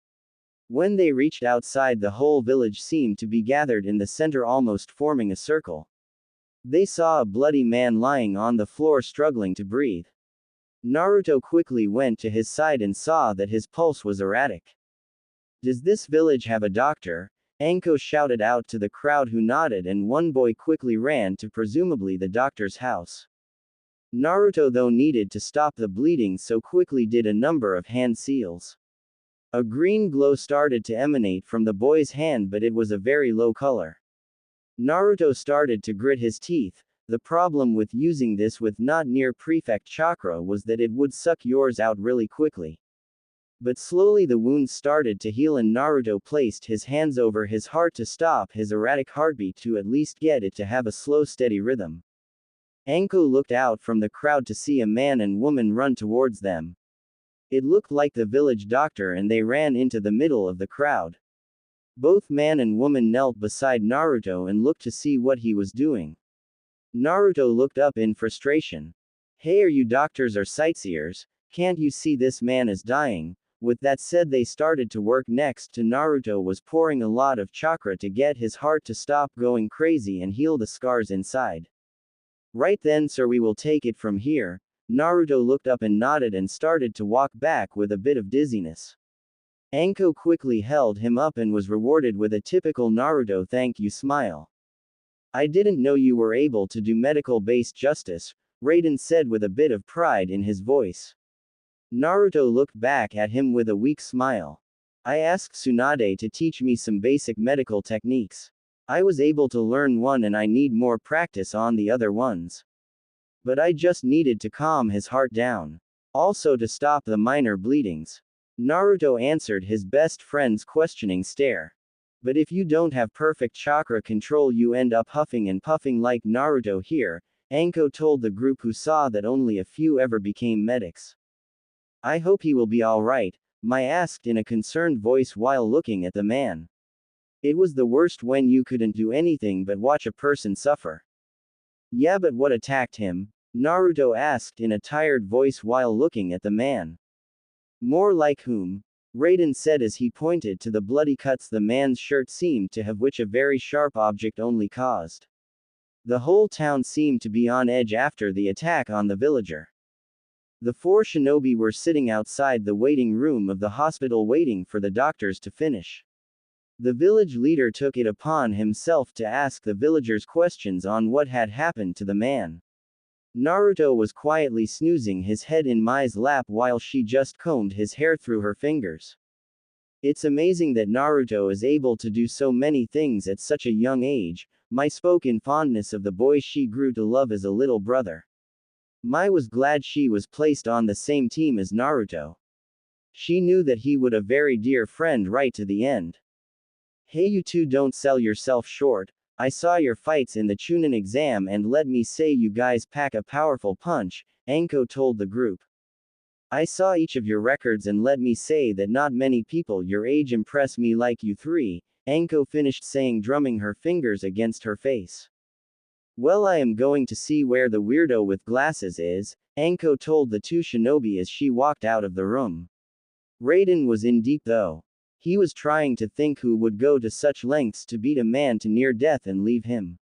When they reached outside, the whole village seemed to be gathered in the center, almost forming a circle. They saw a bloody man lying on the floor struggling to breathe. Naruto quickly went to his side and saw that his pulse was erratic. Does this village have a doctor? Anko shouted out to the crowd, who nodded, and one boy quickly ran to presumably the doctor's house. Naruto though needed to stop the bleeding, so quickly did a number of hand seals. A green glow started to emanate from the boy's hand, but it was a very low color. Naruto started to grit his teeth. The problem with using this with not near prefect chakra was that it would suck yours out really quickly. But slowly the wounds started to heal and Naruto placed his hands over his heart to stop his erratic heartbeat, to at least get it to have a slow steady rhythm. Anko looked out from the crowd to see a man and woman run towards them. It looked like the village doctor and they ran into the middle of the crowd. Both man and woman knelt beside Naruto and looked to see what he was doing. Naruto looked up in frustration. Hey, are you doctors or sightseers? Can't you see this man is dying? With that said, they started to work. Next to Naruto was pouring a lot of chakra to get his heart to stop going crazy and heal the scars inside. Right then, sir, we will take it from here. Naruto looked up and nodded and started to walk back with a bit of dizziness. Anko quickly held him up and was rewarded with a typical Naruto thank you smile. I didn't know you were able to do medical-based justice. Raiden said with a bit of pride in his voice. Naruto looked back at him with a weak smile. I asked Tsunade to teach me some basic medical techniques. I was able to learn one and I need more practice on the other ones. But I just needed to calm his heart down. Also to stop the minor bleedings. Naruto answered his best friend's questioning stare. But if you don't have perfect chakra control you end up huffing and puffing like Naruto here, Anko told the group who saw that only a few ever became medics. I hope he will be alright, Mai asked in a concerned voice while looking at the man. It was the worst when you couldn't do anything but watch a person suffer. Yeah, but what attacked him? Naruto asked in a tired voice while looking at the man. More like whom? Raiden said as he pointed to the bloody cuts the man's shirt seemed to have, which a very sharp object only caused. The whole town seemed to be on edge after the attack on the villager. The four shinobi were sitting outside the waiting room of the hospital waiting for the doctors to finish. The village leader took it upon himself to ask the villagers questions on what had happened to the man. Naruto was quietly snoozing his head in Mai's lap while she just combed his hair through her fingers. It's amazing that Naruto is able to do so many things at such a young age, Mai spoke in fondness of the boy she grew to love as a little brother. Mai was glad she was placed on the same team as Naruto. She knew that he would a very dear friend right to the end. Hey, you two, don't sell yourself short. I saw your fights in the Chunin exam and let me say you guys pack a powerful punch, Anko told the group. I saw each of your records and let me say that not many people your age impress me like you three, Anko finished saying, drumming her fingers against her face. Well, I am going to see where the weirdo with glasses is, Anko told the two shinobi as she walked out of the room. Raiden was in deep though. He was trying to think who would go to such lengths to beat a man to near death and leave him.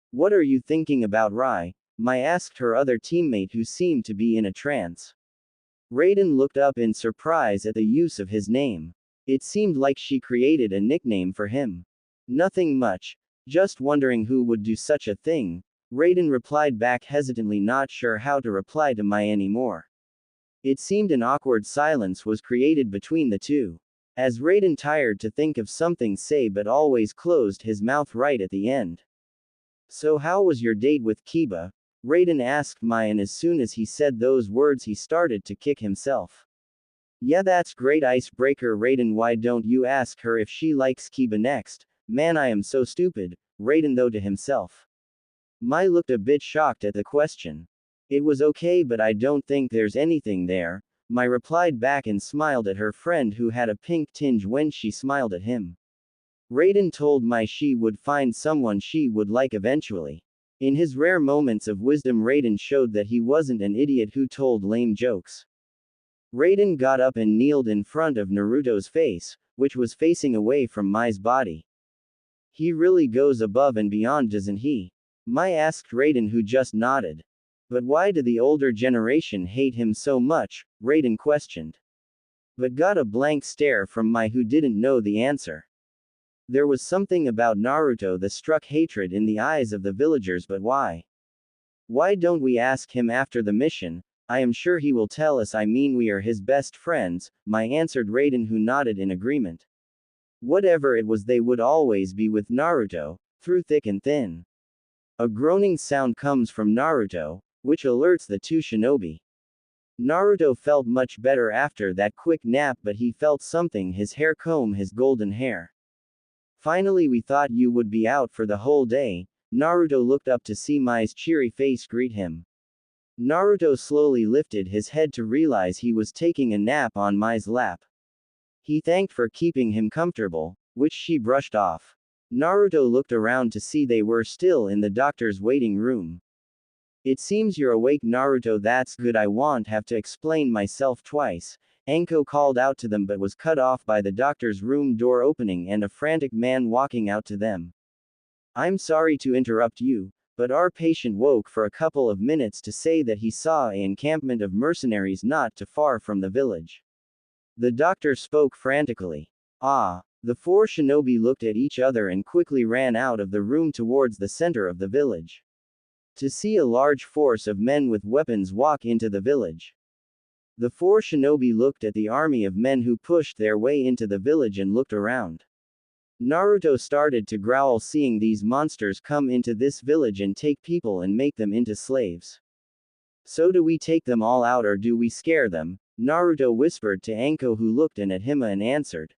What are you thinking about, Rai? Mai asked her other teammate who seemed to be in a trance. Raiden looked up in surprise at the use of his name. It seemed like she created a nickname for him. Nothing much. Just wondering who would do such a thing, Raiden replied back hesitantly, not sure how to reply to Mai anymore. It seemed an awkward silence was created between the two. As Raiden tired to think of something say but always closed his mouth right at the end. So how was your date with Kiba? Raiden asked Mai, and as soon as he said those words he started to kick himself. Yeah, that's great icebreaker, Raiden. Why don't you ask her if she likes Kiba next? Man, I am so stupid, Raiden though to himself. Mai looked a bit shocked at the question. It was okay, but I don't think there's anything there, Mai replied back and smiled at her friend who had a pink tinge when she smiled at him. Raiden told Mai she would find someone she would like eventually. In his rare moments of wisdom, Raiden showed that he wasn't an idiot who told lame jokes. Raiden got up and kneeled in front of Naruto's face, which was facing away from Mai's body. He really goes above and beyond, doesn't he? Mai asked Raiden, who just nodded. But why do the older generation hate him so much? Raiden questioned. But got a blank stare from Mai, who didn't know the answer. There was something about Naruto that struck hatred in the eyes of the villagers, but why? Why don't we ask him after the mission? I am sure he will tell us. I mean, we are his best friends, Mai answered Raiden, who nodded in agreement. Whatever it was, they would always be with Naruto, through thick and thin. A groaning sound comes from Naruto, which alerts the two shinobi. Naruto felt much better after that quick nap, but he felt something his hair comb his golden hair. Finally, we thought you would be out for the whole day. Naruto looked up to see Mai's cheery face greet him. Naruto slowly lifted his head to realize he was taking a nap on Mai's lap. He thanked for keeping him comfortable, which she brushed off. Naruto looked around to see they were still in the doctor's waiting room. It seems you're awake, Naruto. That's good. I won't have to explain myself twice. Anko called out to them but was cut off by the doctor's room door opening and a frantic man walking out to them. I'm sorry to interrupt you, but our patient woke for a couple of minutes to say that he saw an encampment of mercenaries not too far from the village. The doctor spoke frantically. Ah. The four shinobi looked at each other and quickly ran out of the room towards the center of the village. to see a large force of men with weapons walk into the village. The four shinobi looked at the army of men who pushed their way into the village and looked around. Naruto started to growl seeing these monsters come into this village and take people and make them into slaves. So do we take them all out or do we scare them? Naruto whispered to Anko who looked at him and answered.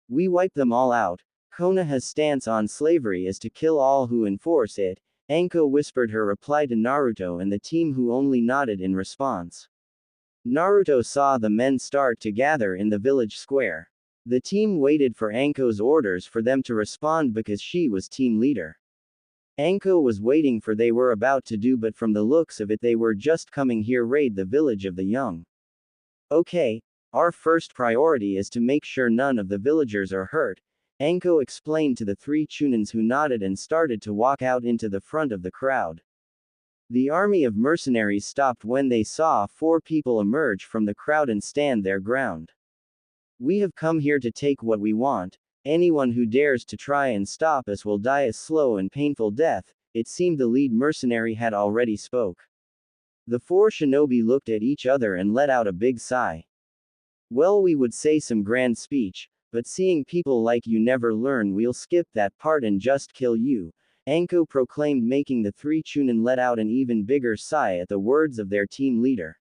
We wipe them all out. Konoha's stance on slavery is to kill all who enforce it. Anko whispered her reply to Naruto and the team who only nodded in response. Naruto saw the men start to gather in the village square. The team waited for Anko's orders for them to respond because she was team leader. Anko was waiting for they were about to do but from the looks of it they were just coming here raid the village of the young. Okay, our first priority is to make sure none of the villagers are hurt, Anko explained to the three chunins who nodded and started to walk out into the front of the crowd. The army of mercenaries stopped when they saw four people emerge from the crowd and stand their ground. We have come here to take what we want. Anyone who dares to try and stop us will die a slow and painful death. It seemed the lead mercenary had already spoke. The four shinobi looked at each other and let out a big sigh. Well, we would say some grand speech, but seeing people like you never learn, we'll skip that part and just kill you, Anko proclaimed, making the three chunin let out an even bigger sigh at the words of their team leader.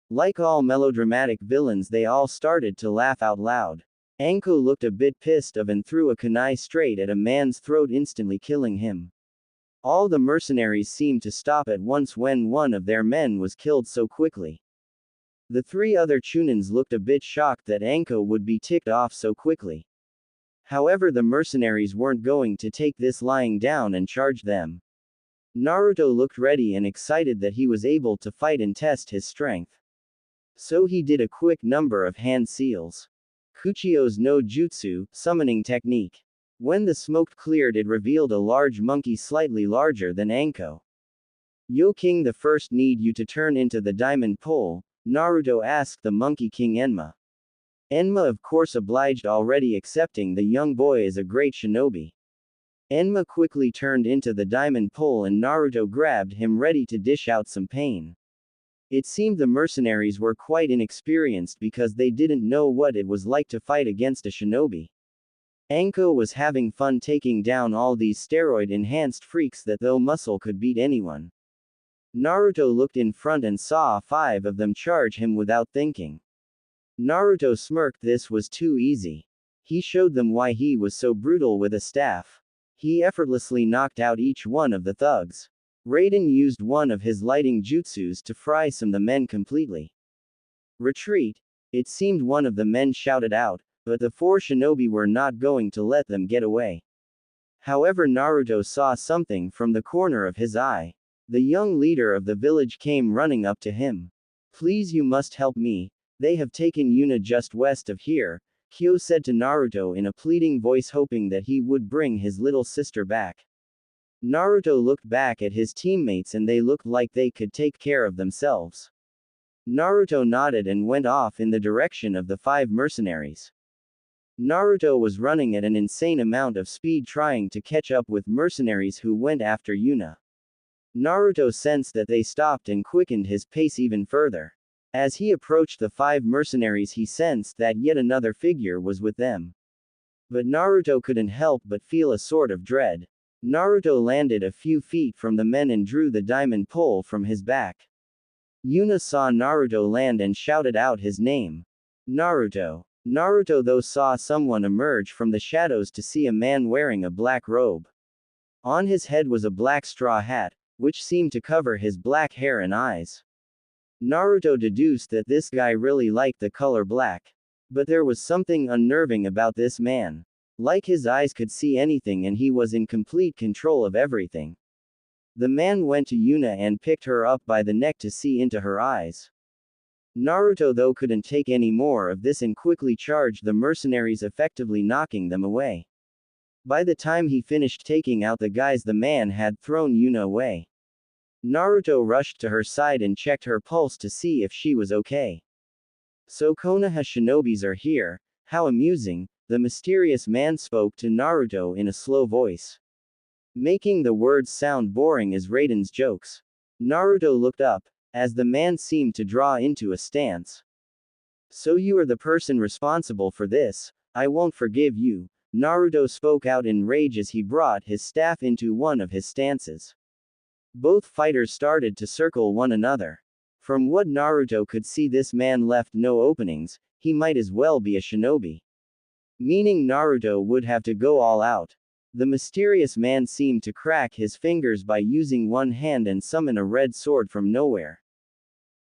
Like all melodramatic villains, they all started to laugh out loud. Anko looked a bit pissed off and threw a kunai straight at a man's throat, instantly killing him. All the mercenaries seemed to stop at once when one of their men was killed so quickly. The three other chunins looked a bit shocked that Anko would be ticked off so quickly. However, the mercenaries weren't going to take this lying down and charge them. Naruto looked ready and excited that he was able to fight and test his strength. So he did a quick number of hand seals. Kuchio's no jutsu, summoning technique. When the smoke cleared, it revealed a large monkey slightly larger than Anko. Yo King, the first need you to turn into the diamond pole, Naruto asked the Monkey King Enma. Enma of course obliged, already accepting the young boy as a great shinobi. Enma quickly turned into the diamond pole and Naruto grabbed him, ready to dish out some pain. It seemed the mercenaries were quite inexperienced because they didn't know what it was like to fight against a shinobi. Anko was having fun taking down all these steroid-enhanced freaks that though muscle could beat anyone. Naruto looked in front and saw 5 of them charge him without thinking. Naruto smirked. This was too easy. He showed them why he was so brutal with a staff. He effortlessly knocked out each one of the thugs. Raiden used one of his lighting jutsus to fry some the men completely. Retreat! It seemed one of the men shouted out, but the 4 shinobi were not going to let them get away. However, Naruto saw something from the corner of his eye. The young leader of the village came running up to him. Please, you must help me. They have taken Yuna just west of here, Kyo said to Naruto in a pleading voice, hoping that he would bring his little sister back. Naruto looked back at his teammates and they looked like they could take care of themselves. Naruto nodded and went off in the direction of the 5 mercenaries. Naruto was running at an insane amount of speed trying to catch up with mercenaries who went after Yuna. Naruto sensed that they stopped and quickened his pace even further. As he approached the 5 mercenaries, he sensed that yet another figure was with them. But Naruto couldn't help but feel a sort of dread. Naruto landed a few feet from the men and drew the diamond pole from his back. Yuna saw Naruto land and shouted out his name. Naruto. Naruto though saw someone emerge from the shadows to see a man wearing a black robe. On his head was a black straw hat, which seemed to cover his black hair and eyes. Naruto deduced that this guy really liked the color black. But there was something unnerving about this man. Like his eyes could see anything and he was in complete control of everything. The man went to Yuna and picked her up by the neck to see into her eyes. Naruto though couldn't take any more of this and quickly charged the mercenaries, effectively knocking them away. By the time he finished taking out the guys, the man had thrown Yuna away. Naruto rushed to her side and checked her pulse to see if she was okay. So Konoha shinobis are here, how amusing, the mysterious man spoke to Naruto in a slow voice. making the words sound boring as Raiden's jokes. Naruto looked up, as the man seemed to draw into a stance. So you are the person responsible for this, I won't forgive you. Naruto spoke out in rage as he brought his staff into one of his stances. Both fighters started to circle one another. From what Naruto could see, this man left no openings, he might as well be a shinobi. Meaning Naruto would have to go all out. The mysterious man seemed to crack his fingers by using one hand and summon a red sword from nowhere.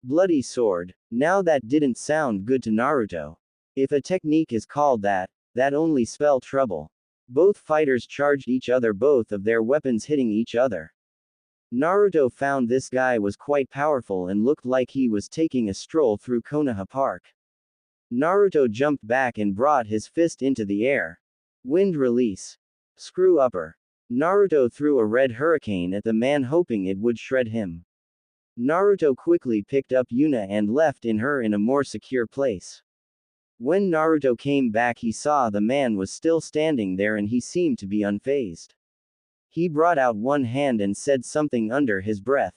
Bloody sword. Now that didn't sound good to Naruto. If a technique is called that, that only spell trouble. Both fighters charged each other, both of their weapons hitting each other. Naruto found this guy was quite powerful and looked like he was taking a stroll through Konoha Park. Naruto jumped back and brought his fist into the air. Wind release. Screw upper. Naruto threw a red hurricane at the man, hoping it would shred him. Naruto quickly picked up Yuna and left her in a more secure place. When Naruto came back, he saw the man was still standing there and he seemed to be unfazed. He brought out one hand and said something under his breath.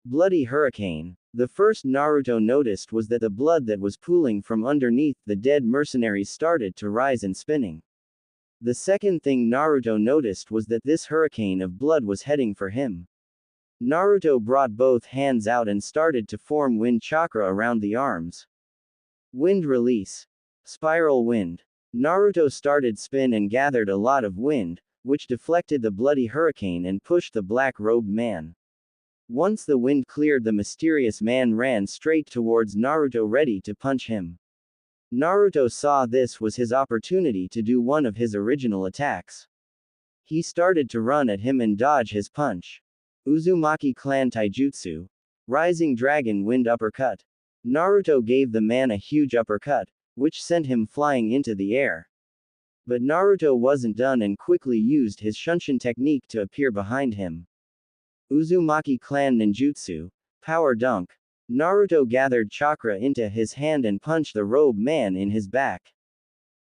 Bloody hurricane. The first Naruto noticed was that the blood that was pooling from underneath the dead mercenaries started to rise and spinning. The second thing Naruto noticed was that this hurricane of blood was heading for him. Naruto brought both hands out and started to form wind chakra around the arms. Wind release. Spiral wind. Naruto started spin and gathered a lot of wind, which deflected the bloody hurricane and pushed the black-robed man. Once the wind cleared, the mysterious man ran straight towards Naruto, ready to punch him. Naruto saw this was his opportunity to do one of his original attacks. He started to run at him and dodge his punch. Uzumaki clan taijutsu. Rising dragon wind uppercut. Naruto gave the man a huge uppercut, which sent him flying into the air. But Naruto wasn't done and quickly used his Shunshin technique to appear behind him. Uzumaki clan ninjutsu. Power dunk. Naruto gathered chakra into his hand and punched the robed man in his back.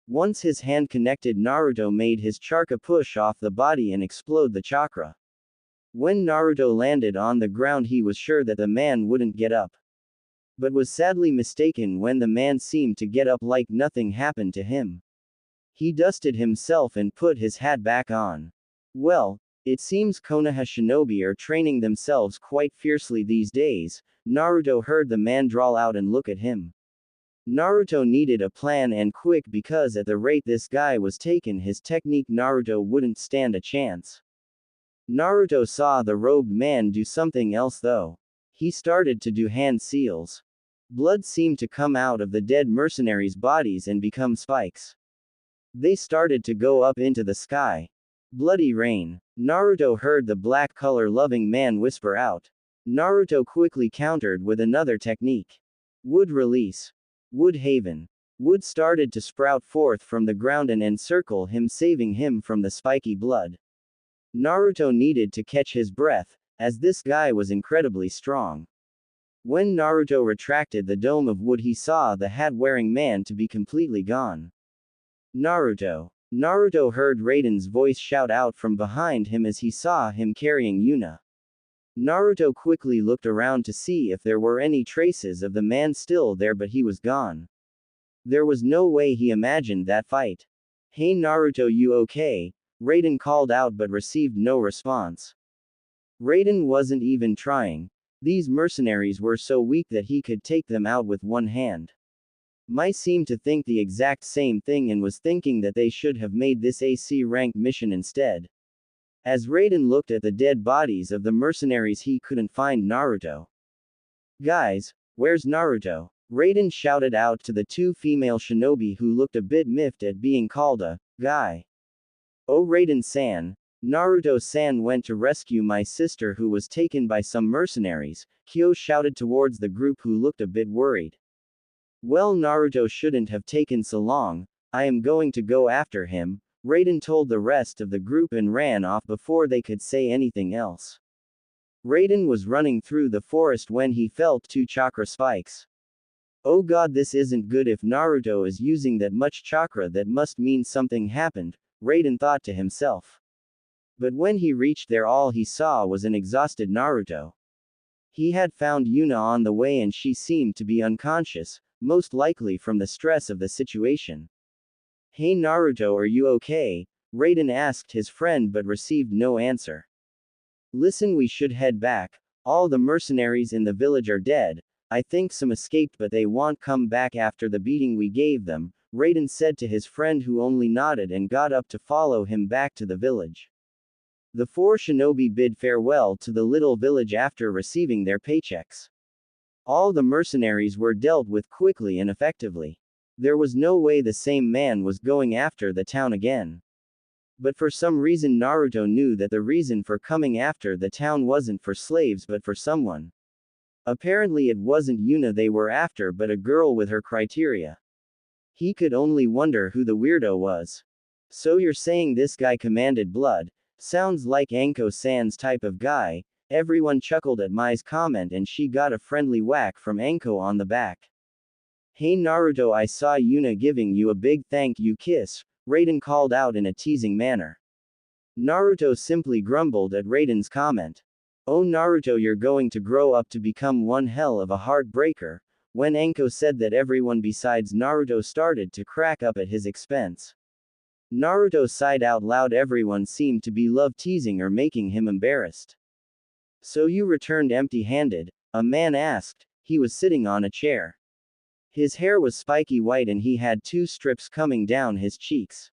Once his hand connected, Naruto made his chakra push off the body and explode the chakra. When Naruto landed on the ground, he was sure that the man wouldn't get up. But was sadly mistaken when the man seemed to get up like nothing happened to him. He dusted himself and put his hat back on. Well, it seems Konoha shinobi are training themselves quite fiercely these days. Naruto heard the man drawl out and look at him. Naruto needed a plan, and quick, because at the rate this guy was taking his technique, Naruto wouldn't stand a chance. Naruto saw the robed man do something else though. He started to do hand seals. Blood seemed to come out of the dead mercenaries' bodies and become spikes. They started to go up into the sky. Bloody rain. Naruto heard the black color-loving man whisper out. Naruto quickly countered with another technique. Wood release. Wood haven. Wood started to sprout forth from the ground and encircle him, saving him from the spiky blood. Naruto needed to catch his breath, as this guy was incredibly strong. When Naruto retracted the dome of wood, he saw the hat-wearing man to be completely gone. Naruto. Naruto heard Raiden's voice shout out from behind him as he saw him carrying Yuna. Naruto quickly looked around to see if there were any traces of the man still there, but he was gone. There was no way he imagined that fight. Hey Naruto, you okay? Raiden called out but received no response. Raiden wasn't even trying. These mercenaries were so weak that he could take them out with one hand. Mai seemed to think the exact same thing and was thinking that they should have made this AC rank mission instead. As Raiden looked at the dead bodies of the mercenaries, he couldn't find Naruto. Guys, where's Naruto? Raiden shouted out to the two female shinobi who looked a bit miffed at being called a guy. Oh Raiden-san, Naruto-san went to rescue my sister who was taken by some mercenaries, Kyo shouted towards the group who looked a bit worried. Well, Naruto shouldn't have taken so long, I am going to go after him, Raiden told the rest of the group and ran off before they could say anything else. Raiden was running through the forest when he felt two chakra spikes. Oh god, this isn't good. If Naruto is using that much chakra, that must mean something happened, Raiden thought to himself. But when he reached there, all he saw was an exhausted Naruto. He had found Yuna on the way and she seemed to be unconscious, most likely from the stress of the situation. "Hey Naruto, are you okay?" Raiden asked his friend but received no answer. "Listen, we should head back. All the mercenaries in the village are dead. I think some escaped but they won't come back after the beating we gave them," Raiden said to his friend, who only nodded and got up to follow him back to the village. The four shinobi bid farewell to the little village after receiving their paychecks. All the mercenaries were dealt with quickly and effectively. There was no way the same man was going after the town again. But for some reason Naruto knew that the reason for coming after the town wasn't for slaves but for someone. Apparently it wasn't Yuna they were after but a girl with her criteria. He could only wonder who the weirdo was. "So you're saying this guy commanded blood? Sounds like Anko-san's type of guy." Everyone chuckled at Mai's comment and she got a friendly whack from Anko on the back. "Hey Naruto, I saw Yuna giving you a big thank you kiss," Raiden called out in a teasing manner. Naruto simply grumbled at Raiden's comment. "Oh Naruto, you're going to grow up to become one hell of a heartbreaker." When Anko said that, everyone besides Naruto started to crack up at his expense. Naruto sighed out loud. Everyone seemed to be love teasing or making him embarrassed. "So you returned empty-handed?" a man asked. He was sitting on a chair. His hair was spiky white and he had two strips coming down his cheeks.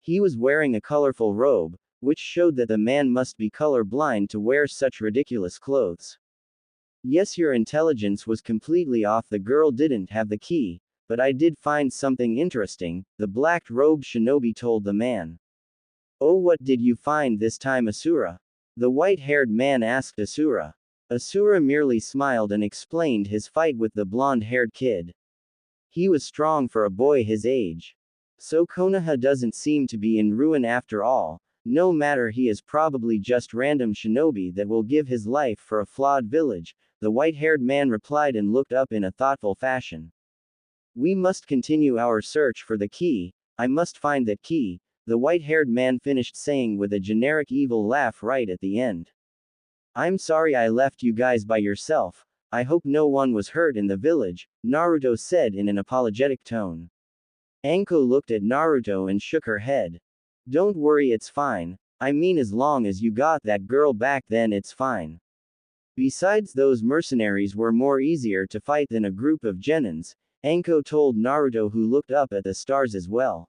He was wearing a colorful robe, which showed that the man must be color blind to wear such ridiculous clothes. "Yes, your intelligence was completely off. The girl didn't have the key, but I did find something interesting," the black-robed shinobi told the man. "Oh, what did you find this time, Asura?" the white-haired man asked Asura. Asura merely smiled and explained his fight with the blonde-haired kid. He was strong for a boy his age. "So Konoha doesn't seem to be in ruin after all. No matter, he is probably just random shinobi that will give his life for a flawed village," the white-haired man replied and looked up in a thoughtful fashion. "We must continue our search for the key. I must find that key," the white-haired man finished saying with a generic evil laugh right at the end. "I'm sorry I left you guys by yourself. I hope no one was hurt in the village," Naruto said in an apologetic tone. Anko looked at Naruto and shook her head. "Don't worry, it's fine. I mean, as long as you got that girl back, then it's fine. Besides, those mercenaries were more easier to fight than a group of genins," Anko told Naruto, who looked up at the stars as well.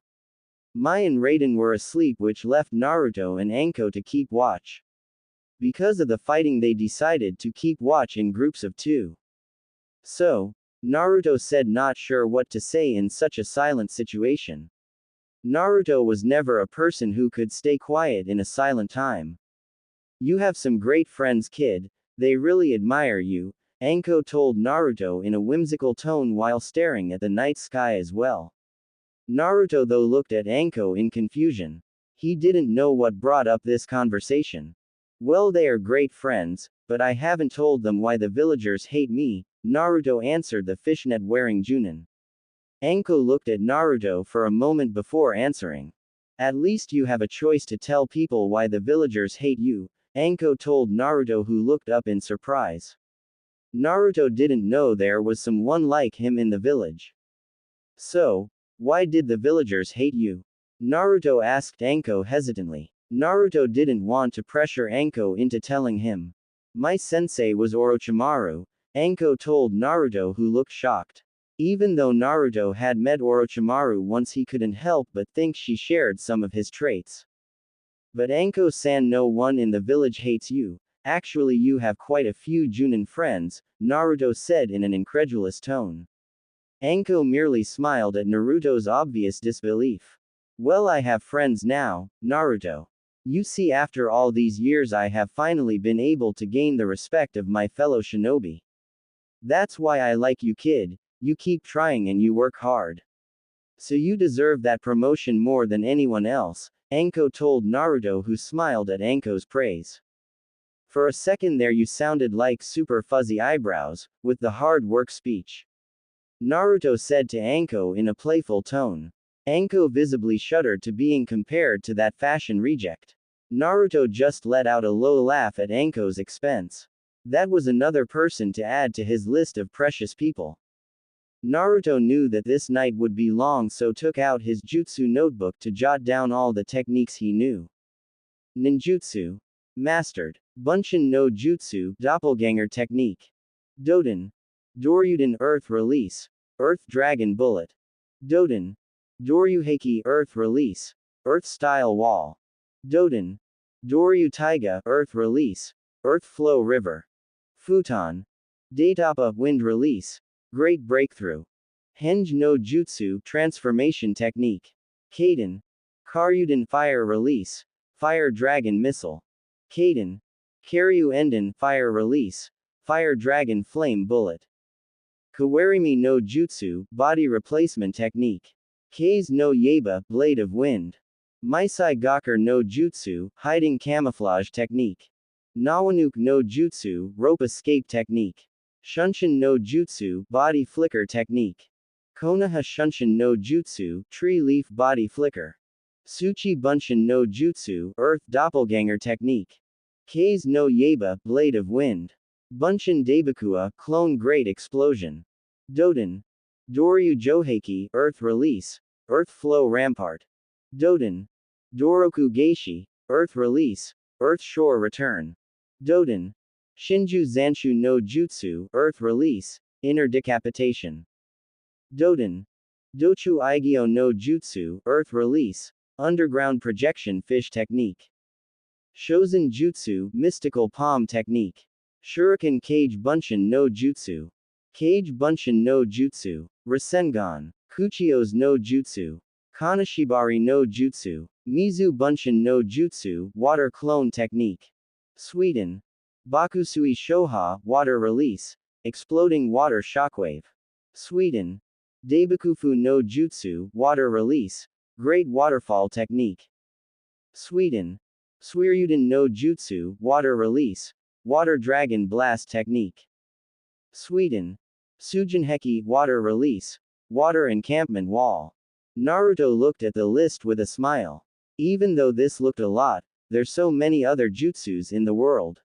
Mai and Raiden were asleep, which left Naruto and Anko to keep watch. Because of the fighting, they decided to keep watch in groups of two. "So," Naruto said, not sure what to say in such a silent situation. Naruto was never a person who could stay quiet in a silent time. "You have some great friends, kid. They really admire you," Anko told Naruto in a whimsical tone while staring at the night sky as well. Naruto though looked at Anko in confusion. He didn't know what brought up this conversation. "Well, they are great friends, but I haven't told them why the villagers hate me," Naruto answered the fishnet-wearing Junin. Anko looked at Naruto for a moment before answering. "At least you have a choice to tell people why the villagers hate you," Anko told Naruto, who looked up in surprise. Naruto didn't know there was someone like him in the village. "So, why did the villagers hate you?" Naruto asked Anko hesitantly. Naruto didn't want to pressure Anko into telling him. "My sensei was Orochimaru," Anko told Naruto, who looked shocked. Even though Naruto had met Orochimaru once, he couldn't help but think she shared some of his traits. "But Anko-san, no one in the village hates you. Actually, you have quite a few Junin friends," Naruto said in an incredulous tone. Anko merely smiled at Naruto's obvious disbelief. "Well, I have friends now, Naruto. You see, after all these years I have finally been able to gain the respect of my fellow shinobi. That's why I like you, kid. You keep trying and you work hard. So you deserve that promotion more than anyone else," Anko told Naruto, who smiled at Anko's praise. "For a second there you sounded like Super Fuzzy Eyebrows, with the hard work speech," Naruto said to Anko in a playful tone. Anko visibly shuddered to being compared to that fashion reject. Naruto just let out a low laugh at Anko's expense. That was another person to add to his list of precious people. Naruto knew that this night would be long, so took out his jutsu notebook to jot down all the techniques he knew. Ninjutsu. Mastered. Bunshin no Jutsu, Doppelganger Technique. Doden. Doryuden Earth Release. Earth Dragon Bullet. Doden. Doryuheiki Earth Release. Earth Style Wall. Doden. Doryu Taiga Earth Release. Earth Flow River. Futon. Datappa Wind Release. Great Breakthrough. Henge no Jutsu Transformation Technique. Kaden. Karyuden Fire Release. Fire Dragon Missile. Kaden. Karyu Enden Fire Release. Fire Dragon Flame Bullet. Kawarimi no Jutsu Body Replacement Technique. Kei's no Yeba Blade of Wind. Maisai Gakure no Jutsu Hiding Camouflage Technique. Nawanuke no Jutsu Rope Escape Technique. Shunshin no Jutsu Body Flicker Technique. Konoha Shunshin no Jutsu Tree Leaf Body Flicker. Tsuchi Bunshin no Jutsu Earth Doppelganger Technique. Kei's no Yeba Blade of Wind. Bunshin Daibakua Clone Great Explosion. Doden. Doryu Joheiki Earth Release. Earth Flow Rampart. Doden. Doroku Geishi Earth Release. Earth Shore Return. Doden. Shinju Zanshu no Jutsu Earth Release. Inner Decapitation. Doden. Dochu Aigyo no Jutsu Earth Release. Underground Projection Fish Technique. Shozen Jutsu Mystical Palm Technique. Shuriken Cage Bunshin no Jutsu. Cage Bunshin no Jutsu. Rasengan. Kuchio's no Jutsu. Kanashibari no Jutsu. Mizu Bunshin no Jutsu Water Clone Technique. Sweden. Bakusui Shoha Water Release. Exploding Water Shockwave. Sweden. Daibakufu no Jutsu Water Release. Great Waterfall Technique. Sweden. Suiryuden no Jutsu Water Release. Water Dragon Blast Technique. Sweden. Sujinheki Water Release. Water Encampment Wall. Naruto looked at the list with a smile. Even though this looked a lot, there's so many other jutsus in the world.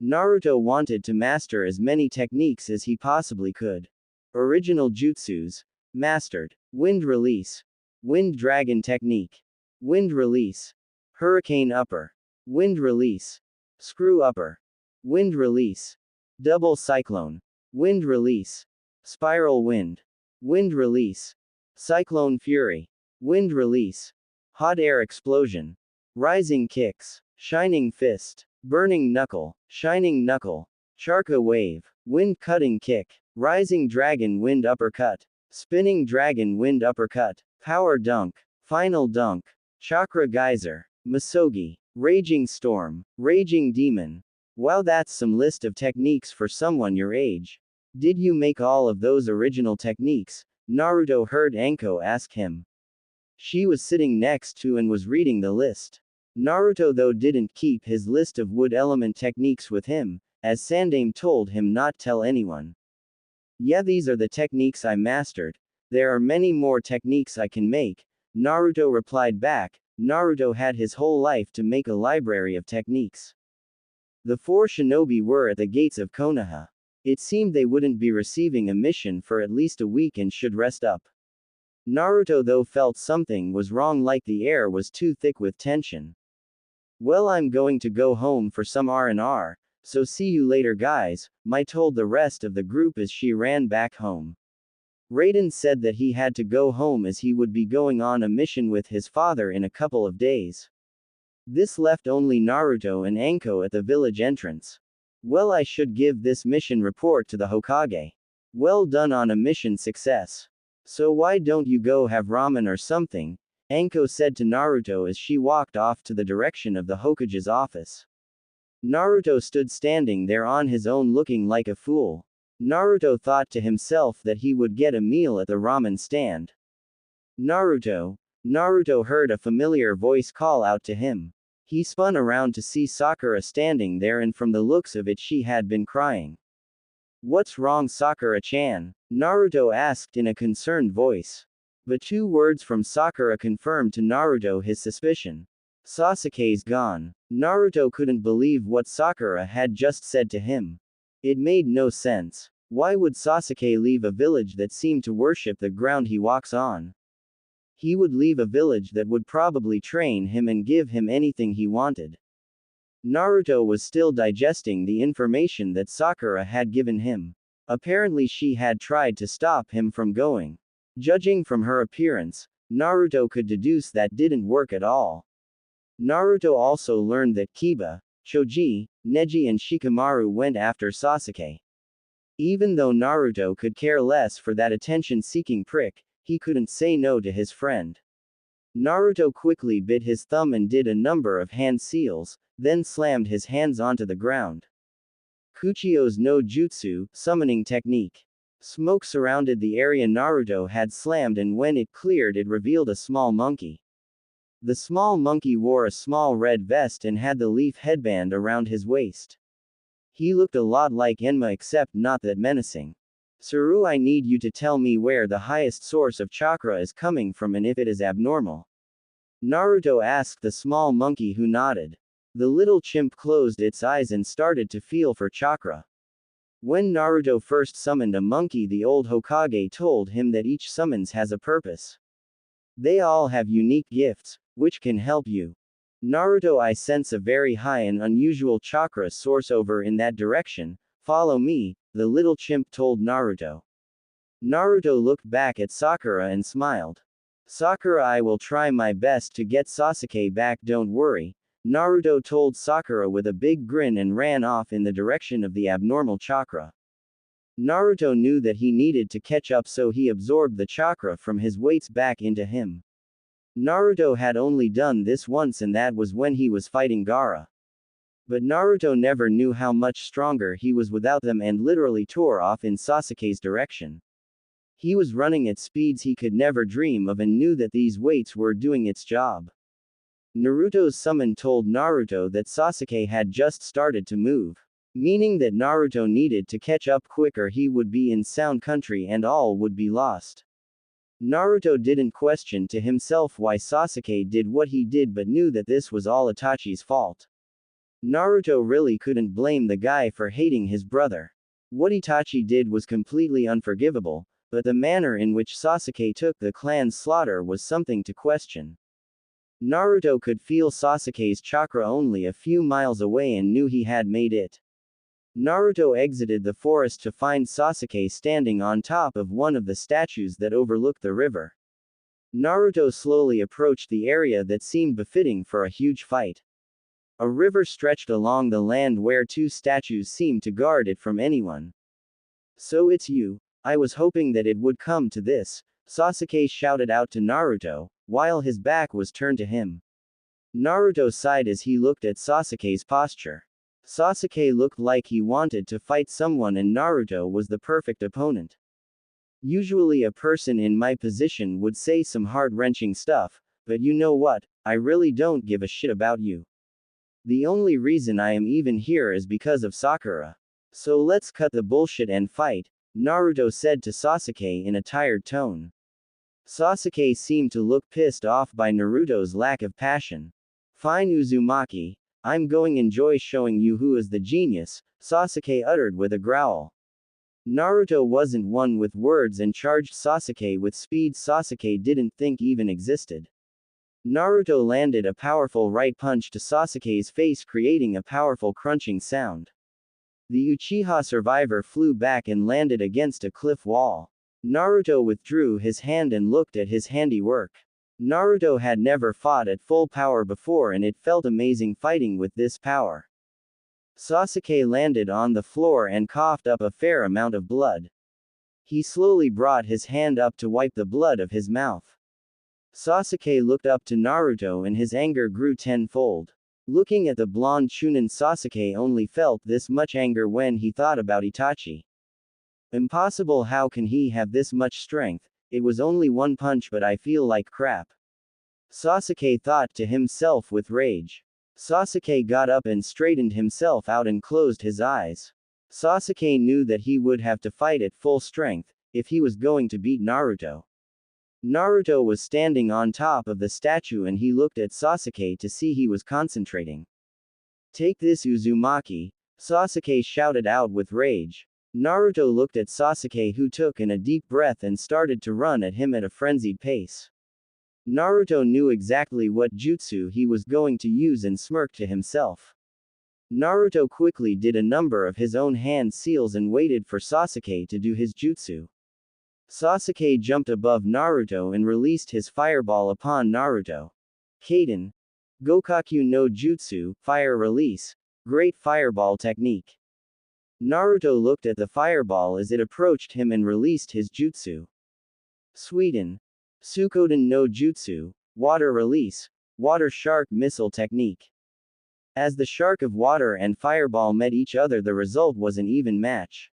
Naruto wanted to master as many techniques as he possibly could. Original jutsus. Mastered. Wind Release. Wind Dragon Technique. Wind Release. Hurricane Upper. Wind Release. Screw Upper. Wind Release. Double Cyclone. Wind Release. Spiral Wind. Wind Release. Cyclone Fury. Wind Release. Hot Air Explosion. Rising Kicks. Shining Fist. Burning Knuckle. Shining Knuckle. Charka Wave. Wind Cutting Kick. Rising Dragon Wind Uppercut. Spinning Dragon Wind Uppercut. Power Dunk. Final Dunk. Chakra Geyser. Masogi. Raging Storm. Raging Demon. Wow, that's some list of techniques for someone your age. Did you make all of those original techniques? Naruto heard Anko ask him. She was sitting next to and was reading the list. Naruto though didn't keep his list of wood element techniques with him, as Sandaime told him not tell anyone. Yeah, these are the techniques I mastered. There are many more techniques I can make, Naruto replied back. Naruto had his whole life to make a library of techniques. The four shinobi were at the gates of Konoha. It seemed they wouldn't be receiving a mission for at least a week and should rest up. Naruto though felt something was wrong, like the air was too thick with tension. Well, I'm going to go home for some R&R, so see you later guys, Mai told the rest of the group as she ran back home. Raiden said that he had to go home as he would be going on a mission with his father in a couple of days. This left only Naruto and Anko at the village entrance. Well, I should give this mission report to the Hokage. Well done on a mission success. So why don't you go have ramen or something? Anko said to Naruto as she walked off to the direction of the Hokage's office. Naruto stood standing there on his own looking like a fool. Naruto thought to himself that he would get a meal at the ramen stand. Naruto. Naruto heard a familiar voice call out to him. He spun around to see Sakura standing there, and from the looks of it she had been crying. What's wrong, Sakura-chan? Naruto asked in a concerned voice. But 2 words from Sakura confirmed to Naruto his suspicion. Sasuke's gone. Naruto couldn't believe what Sakura had just said to him. It made no sense. Why would Sasuke leave a village that seemed to worship the ground he walks on? He would leave a village that would probably train him and give him anything he wanted. Naruto was still digesting the information that Sakura had given him. Apparently she had tried to stop him from going. Judging from her appearance, Naruto could deduce that didn't work at all. Naruto also learned that Kiba, Choji, Neji and Shikamaru went after Sasuke. Even though Naruto could care less for that attention-seeking prick, he couldn't say no to his friend. Naruto quickly bit his thumb and did a number of hand seals, then slammed his hands onto the ground. Kuchio's no jutsu, summoning technique. Smoke surrounded the area Naruto had slammed, and when it cleared it revealed a small monkey. The small monkey wore a small red vest and had the leaf headband around his waist. He looked a lot like Enma except not that menacing. Saru, I need you to tell me where the highest source of chakra is coming from and if it is abnormal. Naruto asked the small monkey, who nodded. The little chimp closed its eyes and started to feel for chakra. When Naruto first summoned a monkey, the old Hokage told him that each summons has a purpose. They all have unique gifts, which can help you. Naruto, I sense a very high and unusual chakra source over in that direction. Follow me, the little chimp told Naruto. Naruto looked back at Sakura and smiled. Sakura, I will try my best to get Sasuke back, don't worry, Naruto told Sakura with a big grin and ran off in the direction of the abnormal chakra. Naruto knew that he needed to catch up, so he absorbed the chakra from his weights back into him. Naruto had only done this once, and that was when he was fighting Gaara. But Naruto never knew how much stronger he was without them and literally tore off in Sasuke's direction. He was running at speeds he could never dream of and knew that these weights were doing its job. Naruto's summon told Naruto that Sasuke had just started to move, meaning that Naruto needed to catch up quicker. He would be in Sound Country and all would be lost. Naruto didn't question to himself why Sasuke did what he did, but knew that this was all Itachi's fault. Naruto really couldn't blame the guy for hating his brother. What Itachi did was completely unforgivable, but the manner in which Sasuke took the clan's slaughter was something to question. Naruto could feel Sasuke's chakra only a few miles away and knew he had made it. Naruto exited the forest to find Sasuke standing on top of one of the statues that overlooked the river. Naruto slowly approached the area that seemed befitting for a huge fight. A river stretched along the land where two statues seemed to guard it from anyone. So it's you. I was hoping that it would come to this, Sasuke shouted out to Naruto, while his back was turned to him. Naruto sighed as he looked at Sasuke's posture. Sasuke looked like he wanted to fight someone, and Naruto was the perfect opponent. Usually a person in my position would say some heart-wrenching stuff, but you know what, I really don't give a shit about you. The only reason I am even here is because of Sakura. So let's cut the bullshit and fight, Naruto said to Sasuke in a tired tone. Sasuke seemed to look pissed off by Naruto's lack of passion. Fine, Uzumaki, I'm going enjoy showing you who is the genius, Sasuke uttered with a growl. Naruto wasn't one with words and charged Sasuke with speed Sasuke didn't think even existed. Naruto landed a powerful right punch to Sasuke's face, creating a powerful crunching sound. The Uchiha survivor flew back and landed against a cliff wall. Naruto withdrew his hand and looked at his handiwork. Naruto had never fought at full power before, and it felt amazing fighting with this power. Sasuke landed on the floor and coughed up a fair amount of blood. He slowly brought his hand up to wipe the blood of his mouth. Sasuke looked up to Naruto and his anger grew tenfold. Looking at the blonde Chunin, Sasuke only felt this much anger when he thought about Itachi. Impossible, how can he have this much strength? It was only one punch, but I feel like crap. Sasuke thought to himself with rage. Sasuke got up and straightened himself out and closed his eyes. Sasuke knew that he would have to fight at full strength, if he was going to beat Naruto. Naruto was standing on top of the statue and he looked at Sasuke to see he was concentrating. Take this Uzumaki, Sasuke shouted out with rage. Naruto looked at Sasuke, who took in a deep breath and started to run at him at a frenzied pace. Naruto knew exactly what jutsu he was going to use and smirked to himself. Naruto quickly did a number of his own hand seals and waited for Sasuke to do his jutsu. Sasuke jumped above Naruto and released his fireball upon Naruto. Kaden. Gokaku no Jutsu, fire release. Great fireball technique. Naruto looked at the fireball as it approached him and released his jutsu. Sweden. Sukoden no Jutsu, water release. Water shark missile technique. As the shark of water and fireball met each other, the result was an even match.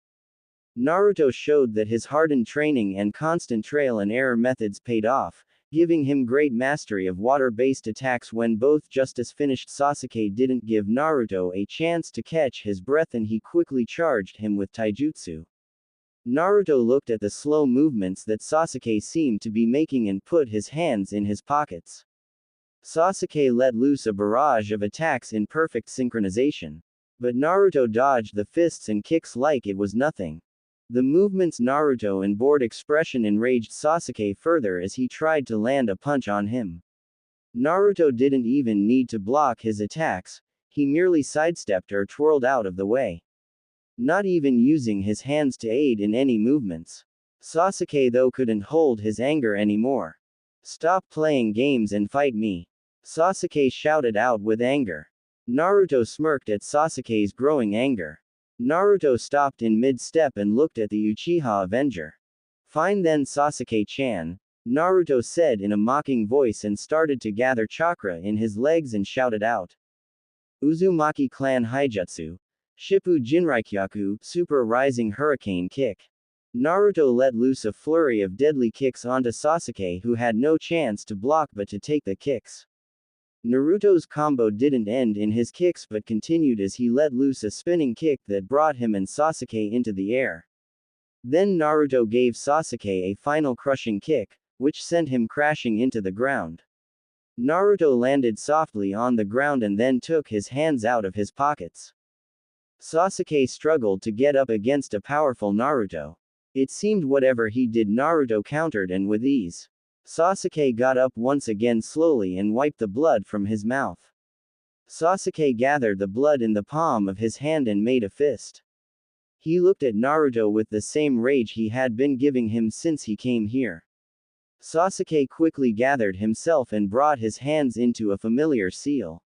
Naruto showed that his hardened training and constant trial and error methods paid off, giving him great mastery of water-based attacks. When both Justice finished, Sasuke didn't give Naruto a chance to catch his breath and he quickly charged him with taijutsu. Naruto looked at the slow movements that Sasuke seemed to be making and put his hands in his pockets. Sasuke let loose a barrage of attacks in perfect synchronization. But Naruto dodged the fists and kicks like it was nothing. The movement's Naruto and bored expression enraged Sasuke further as he tried to land a punch on him. Naruto didn't even need to block his attacks, he merely sidestepped or twirled out of the way. Not even using his hands to aid in any movements. Sasuke though couldn't hold his anger anymore. Stop playing games and fight me. Sasuke shouted out with anger. Naruto smirked at Sasuke's growing anger. Naruto stopped in mid-step and looked at the Uchiha Avenger. Fine then Sasuke-chan, Naruto said in a mocking voice and started to gather chakra in his legs and shouted out. Uzumaki clan Haijutsu. Shippu Jinrikyaku, Super Rising Hurricane Kick. Naruto let loose a flurry of deadly kicks onto Sasuke, who had no chance to block but to take the kicks. Naruto's combo didn't end in his kicks but continued as he let loose a spinning kick that brought him and Sasuke into the air. Then Naruto gave Sasuke a final crushing kick, which sent him crashing into the ground. Naruto landed softly on the ground and then took his hands out of his pockets. Sasuke struggled to get up against a powerful Naruto. It seemed whatever he did Naruto countered and with ease. Sasuke got up once again slowly and wiped the blood from his mouth. Sasuke gathered the blood in the palm of his hand and made a fist. He looked at Naruto with the same rage he had been giving him since he came here. Sasuke quickly gathered himself and brought his hands into a familiar seal.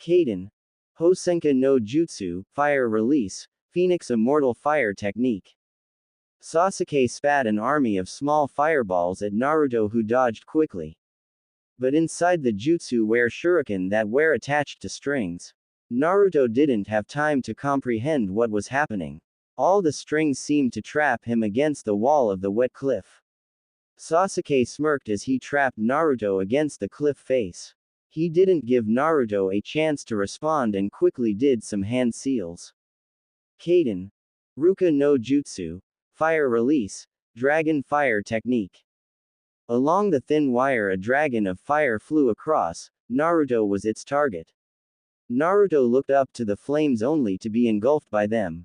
Kaden. Hosenka no Jutsu, fire release, Phoenix Immortal fire technique. Sasuke spat an army of small fireballs at Naruto, who dodged quickly. But inside the jutsu were shuriken that were attached to strings. Naruto didn't have time to comprehend what was happening. All the strings seemed to trap him against the wall of the wet cliff. Sasuke smirked as he trapped Naruto against the cliff face. He didn't give Naruto a chance to respond and quickly did some hand seals. Kaden. Ruka no Jutsu. Fire release, dragon fire technique. Along the thin wire a dragon of fire flew across, Naruto was its target. Naruto looked up to the flames only to be engulfed by them.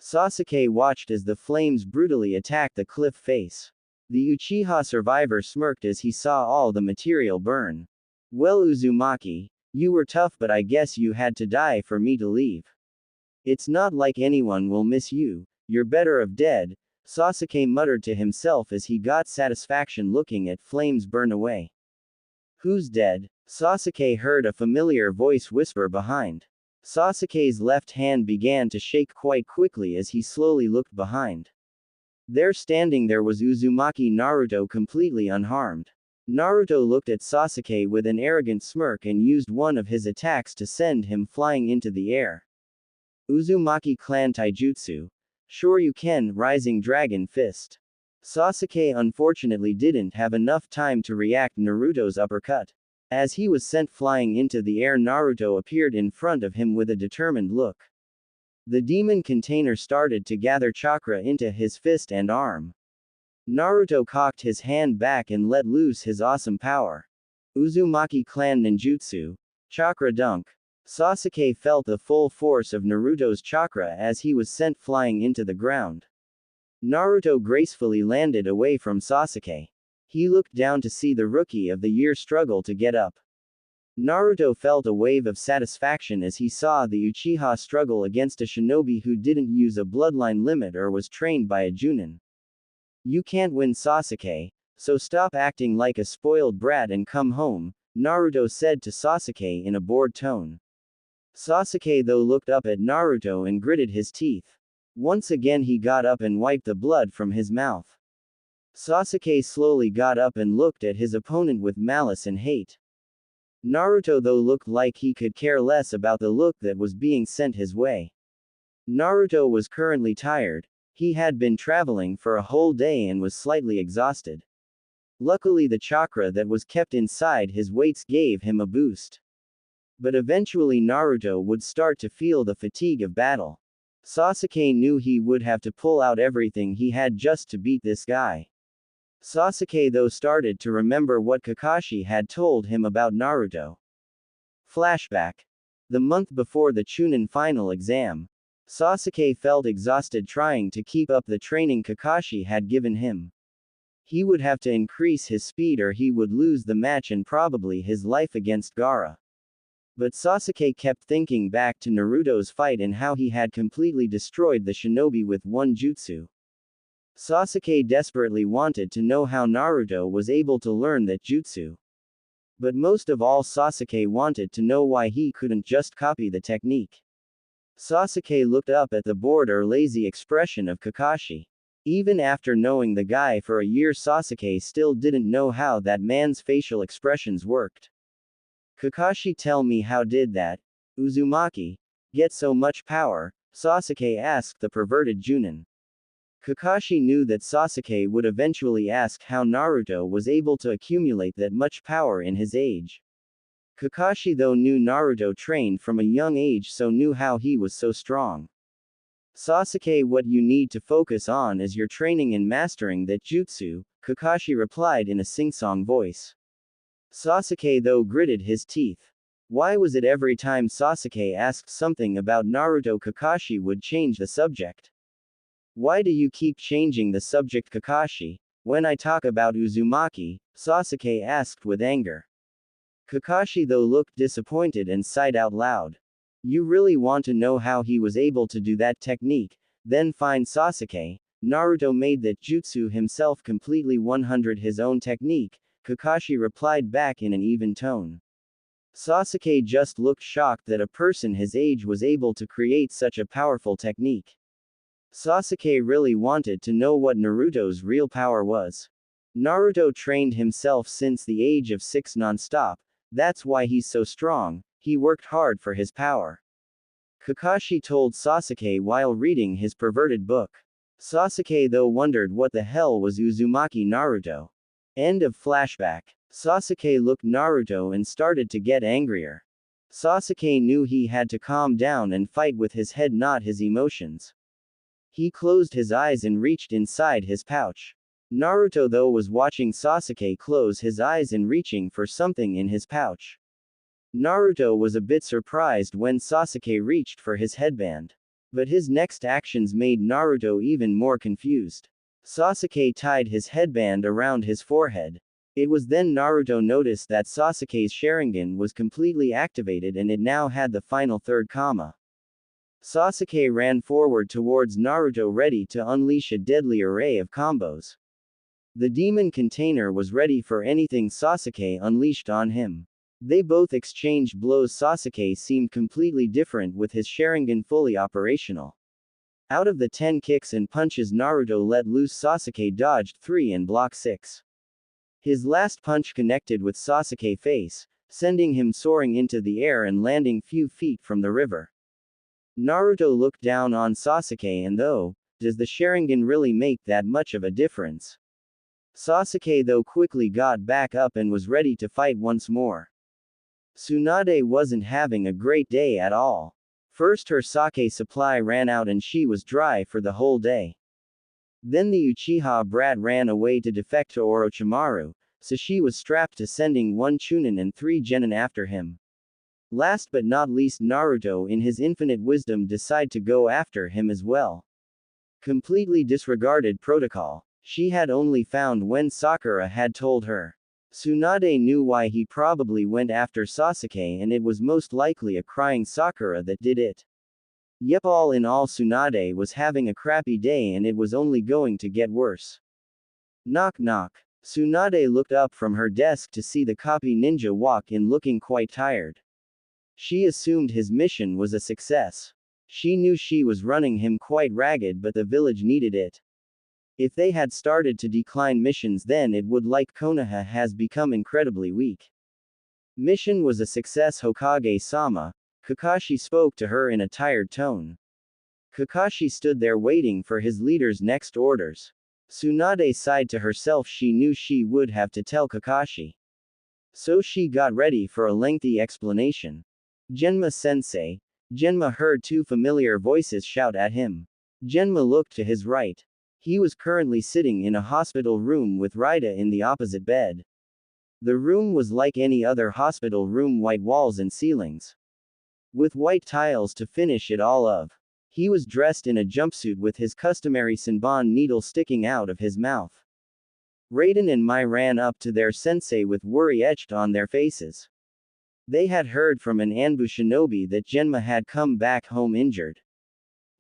Sasuke watched as the flames brutally attacked the cliff face. The Uchiha survivor smirked as he saw all the material burn. Well Uzumaki, you were tough but I guess you had to die for me to leave. It's not like anyone will miss you. You're better off dead, Sasuke muttered to himself as he got satisfaction looking at flames burn away. Who's dead? Sasuke heard a familiar voice whisper behind. Sasuke's left hand began to shake quite quickly as he slowly looked behind. There standing there was Uzumaki Naruto, completely unharmed. Naruto looked at Sasuke with an arrogant smirk and used one of his attacks to send him flying into the air. Uzumaki clan taijutsu. Shoryuken, Rising Dragon Fist. Sasuke unfortunately didn't have enough time to react Naruto's uppercut. As he was sent flying into the air, Naruto appeared in front of him with a determined look. The demon container started to gather chakra into his fist and arm. Naruto cocked his hand back and let loose his awesome power. Uzumaki clan ninjutsu. Chakra dunk. Sasuke felt the full force of Naruto's chakra as he was sent flying into the ground. Naruto gracefully landed away from Sasuke. He looked down to see the Rookie of the Year struggle to get up. Naruto felt a wave of satisfaction as he saw the Uchiha struggle against a shinobi who didn't use a bloodline limit or was trained by a Junin. You can't win, Sasuke, so stop acting like a spoiled brat and come home, Naruto said to Sasuke in a bored tone. Sasuke though looked up at Naruto and gritted his teeth. Once again he got up and wiped the blood from his mouth. Sasuke slowly got up and looked at his opponent with malice and hate. Naruto though looked like he could care less about the look that was being sent his way. Naruto was currently tired. He had been traveling for a whole day and was slightly exhausted. Luckily the chakra that was kept inside his weights gave him a boost. But eventually Naruto would start to feel the fatigue of battle. Sasuke knew he would have to pull out everything he had just to beat this guy. Sasuke though started to remember what Kakashi had told him about Naruto. Flashback. The month before the Chunin final exam. Sasuke felt exhausted trying to keep up the training Kakashi had given him. He would have to increase his speed or he would lose the match and probably his life against Gaara. But Sasuke kept thinking back to Naruto's fight and how he had completely destroyed the shinobi with one jutsu. Sasuke desperately wanted to know how Naruto was able to learn that jutsu. But most of all Sasuke wanted to know why he couldn't just copy the technique. Sasuke looked up at the bored or lazy expression of Kakashi. Even after knowing the guy for a year, Sasuke still didn't know how that man's facial expressions worked. Kakashi, tell me, how did that Uzumaki get so much power? Sasuke asked the perverted Junin. Kakashi knew that Sasuke would eventually ask how Naruto was able to accumulate that much power in his age. Kakashi though knew Naruto trained from a young age, so knew how he was so strong. Sasuke, what you need to focus on is your training and mastering that jutsu, Kakashi replied in a sing-song voice. Sasuke though gritted his teeth. Why was it every time Sasuke asked something about Naruto Kakashi would change the subject? Why do you keep changing the subject, Kakashi? When I talk about Uzumaki, Sasuke asked with anger. Kakashi though looked disappointed and sighed out loud. You really want to know how he was able to do that technique? Then fine, Sasuke. Naruto made that jutsu himself completely 100 his own technique, Kakashi replied back in an even tone. Sasuke just looked shocked that a person his age was able to create such a powerful technique. Sasuke really wanted to know what Naruto's real power was. Naruto trained himself since the age of 6 non-stop, that's why he's so strong, he worked hard for his power. Kakashi told Sasuke while reading his perverted book. Sasuke though wondered what the hell was Uzumaki Naruto. End of flashback. Sasuke looked Naruto and started to get angrier. Sasuke knew he had to calm down and fight with his head, not his emotions. He closed his eyes and reached inside his pouch. Naruto though was watching Sasuke close his eyes and reaching for something in his pouch. Naruto was a bit surprised when Sasuke reached for his headband. But his next actions made Naruto even more confused. Sasuke tied his headband around his forehead. It was then Naruto noticed that Sasuke's Sharingan was completely activated and it now had the final third Kama. Sasuke ran forward towards Naruto ready to unleash a deadly array of combos. The demon container was ready for anything Sasuke unleashed on him. They both exchanged blows. Sasuke seemed completely different with his Sharingan fully operational. Out of the 10 kicks and punches Naruto let loose, Sasuke dodged 3 and blocked 6. His last punch connected with Sasuke's face, sending him soaring into the air and landing few feet from the river. Naruto looked down on Sasuke and though, does the Sharingan really make that much of a difference? Sasuke though quickly got back up and was ready to fight once more. Tsunade wasn't having a great day at all. First her sake supply ran out and she was dry for the whole day. Then the Uchiha brat ran away to defect to Orochimaru, so she was strapped to sending 1 Chunin and 3 genin after him. Last but not least, Naruto in his infinite wisdom decided to go after him as well. Completely disregarded protocol. She had only found when Sakura had told her. Tsunade knew why he probably went after Sasuke, and it was most likely a crying Sakura that did it. Yep, all in all, Tsunade was having a crappy day and it was only going to get worse. Knock knock. Tsunade looked up from her desk to see the copy ninja walk in looking quite tired. She assumed his mission was a success. She knew she was running him quite ragged, but the village needed it. If they had started to decline missions, then it would like Konoha has become incredibly weak. Mission was a success, Hokage-sama. Kakashi spoke to her in a tired tone. Kakashi stood there waiting for his leader's next orders. Tsunade sighed to herself. She knew she would have to tell Kakashi. So she got ready for a lengthy explanation. Genma-sensei. Genma heard 2 familiar voices shout at him. Genma looked to his right. He was currently sitting in a hospital room with Raida in the opposite bed. The room was like any other hospital room, white walls and ceilings, with white tiles to finish it all of. He was dressed in a jumpsuit with his customary Senbon needle sticking out of his mouth. Raiden and Mai ran up to their sensei with worry etched on their faces. They had heard from an Anbu shinobi that Genma had come back home injured.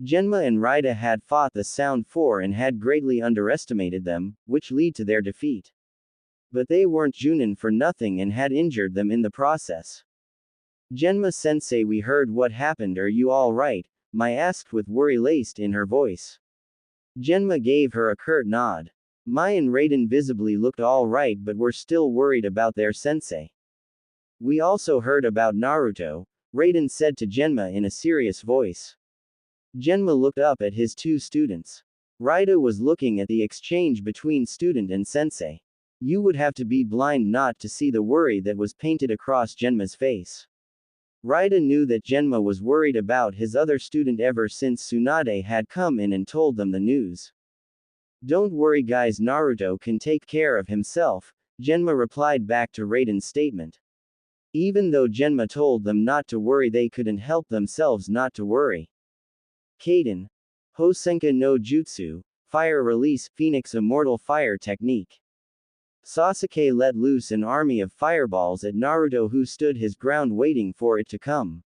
Genma and Raida had fought the Sound Four and had greatly underestimated them, which led to their defeat. But they weren't Junin for nothing and had injured them in the process. Genma-sensei, we heard what happened. Are you all right? Mai asked with worry laced in her voice. Genma gave her a curt nod. Mai and Raiden visibly looked all right but were still worried about their sensei. We also heard about Naruto, Raiden said to Genma in a serious voice. Genma looked up at his 2 students. Raida was looking at the exchange between student and sensei. You would have to be blind not to see the worry that was painted across Genma's face. Raida knew that Genma was worried about his other student ever since Tsunade had come in and told them the news. Don't worry guys, Naruto can take care of himself, Genma replied back to Raiden's statement. Even though Genma told them not to worry, they couldn't help themselves not to worry. Kaden. Hosenka no Jutsu, Fire Release, Phoenix Immortal Fire Technique. Sasuke let loose an army of fireballs at Naruto, who stood his ground waiting for it to come.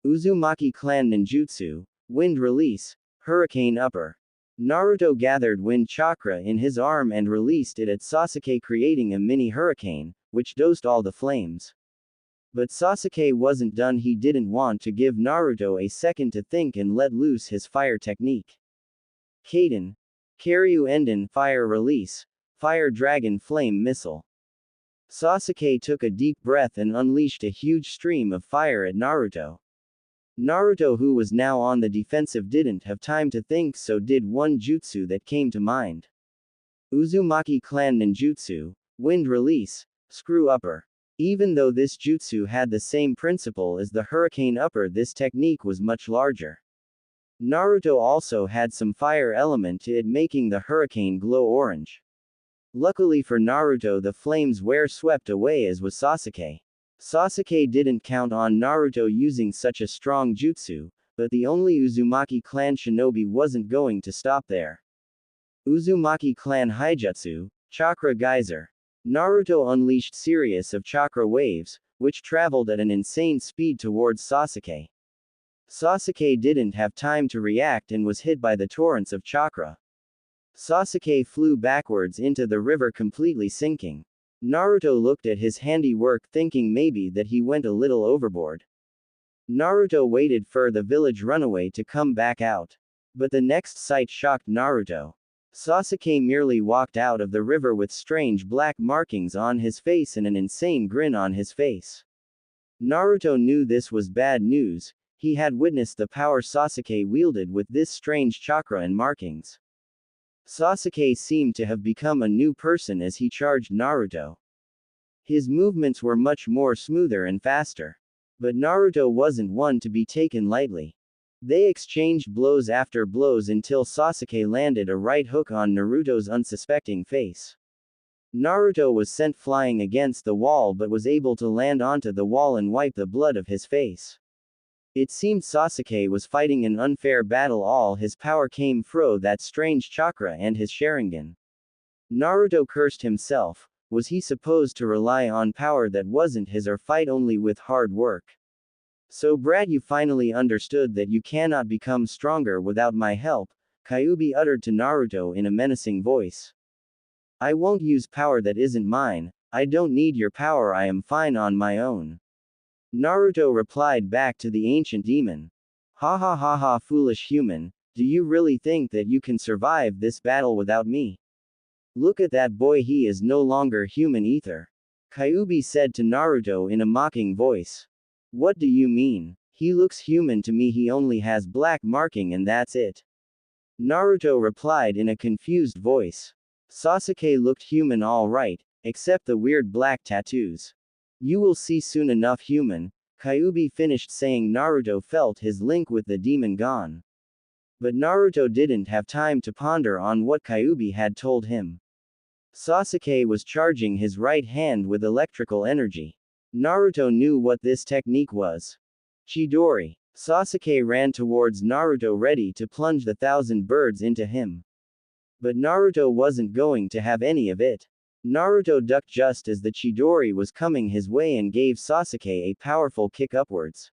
Uzumaki Clan Ninjutsu, Wind Release, Hurricane Upper. Naruto gathered wind chakra in his arm and released it at Sasuke, creating a mini hurricane, which dosed all the flames. But Sasuke wasn't done. He didn't want to give Naruto a second to think and let loose his fire technique. Kaden. Karyu Enden Fire Release, Fire Dragon Flame Missile. Sasuke took a deep breath and unleashed a huge stream of fire at Naruto. Naruto, who was now on the defensive, didn't have time to think, so did one jutsu that came to mind. Uzumaki Clan Ninjutsu, Wind Release, Screw Upper. Even though this jutsu had the same principle as the Hurricane Upper, this technique was much larger. Naruto also had some fire element to it, making the hurricane glow orange. Luckily for Naruto, the flames were swept away, as was Sasuke. Sasuke didn't count on Naruto using such a strong jutsu, but the only Uzumaki clan shinobi wasn't going to stop there. Uzumaki clan Haijutsu, Chakra Geyser. Naruto unleashed series of chakra waves, which traveled at an insane speed towards Sasuke. Sasuke didn't have time to react and was hit by the torrents of chakra. Sasuke flew backwards into the river, completely sinking. Naruto looked at his handiwork, thinking maybe that he went a little overboard. Naruto waited for the village runaway to come back out. But the next sight shocked Naruto. Sasuke merely walked out of the river with strange black markings on his face and an insane grin on his face. Naruto knew this was bad news. He had witnessed the power Sasuke wielded with this strange chakra and markings. Sasuke seemed to have become a new person as he charged Naruto. His movements were much more smoother and faster. But Naruto wasn't one to be taken lightly. They exchanged blows after blows until Sasuke landed a right hook on Naruto's unsuspecting face. Naruto was sent flying against the wall but was able to land onto the wall and wipe the blood of his face. It seemed Sasuke was fighting an unfair battle. All his power came from that strange chakra and his Sharingan. Naruto cursed himself. Was he supposed to rely on power that wasn't his or fight only with hard work? So brat, you finally understood that you cannot become stronger without my help, Kyuubi uttered to Naruto in a menacing voice. I won't use power that isn't mine. I don't need your power, I am fine on my own. Naruto replied back to the ancient demon. Ha ha ha ha, foolish human, do you really think that you can survive this battle without me? Look at that boy, he is no longer human either. Kyuubi said to Naruto in a mocking voice. What do you mean? He looks human to me, he only has black marking and that's it. Naruto replied in a confused voice. Sasuke looked human all right, except the weird black tattoos. You will see soon enough, human. Kyuubi finished saying. Naruto felt his link with the demon gone. But Naruto didn't have time to ponder on what Kyuubi had told him. Sasuke was charging his right hand with electrical energy. Naruto knew what this technique was. Chidori. Sasuke ran towards Naruto ready to plunge the 1,000 birds into him. But Naruto wasn't going to have any of it. Naruto ducked just as the Chidori was coming his way and gave Sasuke a powerful kick upwards.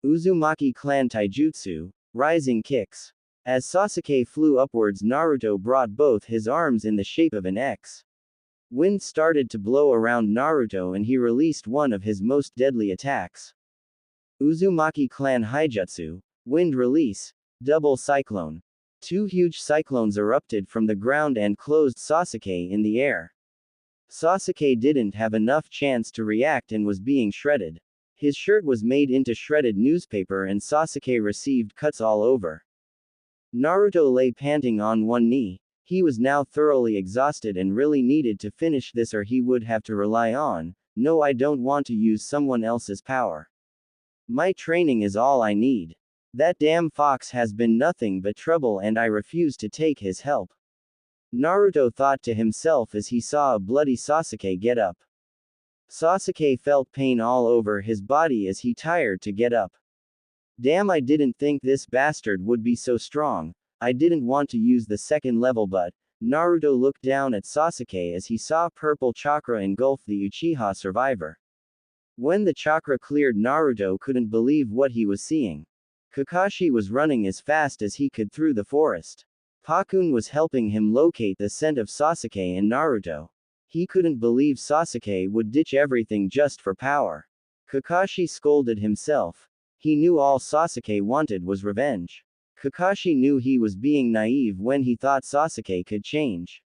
Uzumaki clan taijutsu, rising kicks. As Sasuke flew upwards, Naruto brought both his arms in the shape of an X. Wind started to blow around Naruto and he released one of his most deadly attacks. Uzumaki clan Haijutsu, wind release, double cyclone. Two huge cyclones erupted from the ground and closed Sasuke in the air. Sasuke didn't have enough chance to react and was being shredded. His shirt was made into shredded newspaper and Sasuke received cuts all over. Naruto lay panting on one knee. He was now thoroughly exhausted and really needed to finish this or he would have to rely on, no, I don't want to use someone else's power. My training is all I need. That damn fox has been nothing but trouble and I refuse to take his help. Naruto thought to himself as he saw a bloody Sasuke get up. Sasuke felt pain all over his body as he tired to get up. Damn, I didn't think this bastard would be so strong. I didn't want to use the second level, but Naruto looked down at Sasuke as he saw purple chakra engulf the Uchiha survivor. When the chakra cleared, Naruto couldn't believe what he was seeing. Kakashi was running as fast as he could through the forest. Pakun was helping him locate the scent of Sasuke and Naruto. He couldn't believe Sasuke would ditch everything just for power. Kakashi scolded himself. He knew all Sasuke wanted was revenge. Kakashi knew he was being naive when he thought Sasuke could change.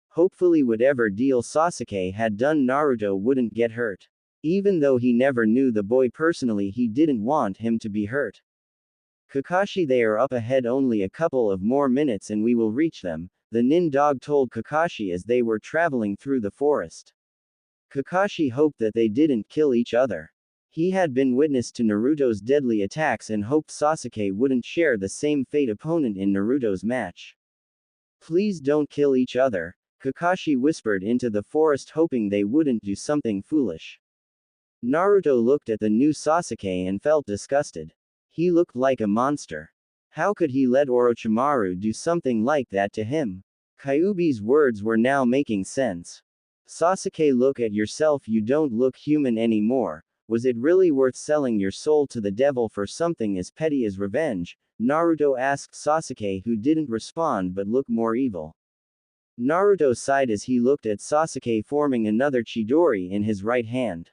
Hopefully whatever deal Sasuke had done, Naruto wouldn't get hurt. Even though he never knew the boy personally, he didn't want him to be hurt. Kakashi, they are up ahead, only a couple of more minutes and we will reach them, the nin dog told Kakashi as they were traveling through the forest. Kakashi hoped that they didn't kill each other. He had been witness to Naruto's deadly attacks and hoped Sasuke wouldn't share the same fate opponent in Naruto's match. Please don't kill each other, Kakashi whispered into the forest, hoping they wouldn't do something foolish. Naruto looked at the new Sasuke and felt disgusted. He looked like a monster. How could he let Orochimaru do something like that to him? Kyuubi's words were now making sense. Sasuke, look at yourself, you don't look human anymore. Was it really worth selling your soul to the devil for something as petty as revenge? Naruto asked Sasuke, who didn't respond but looked more evil. Naruto sighed as he looked at Sasuke forming another Chidori in his right hand.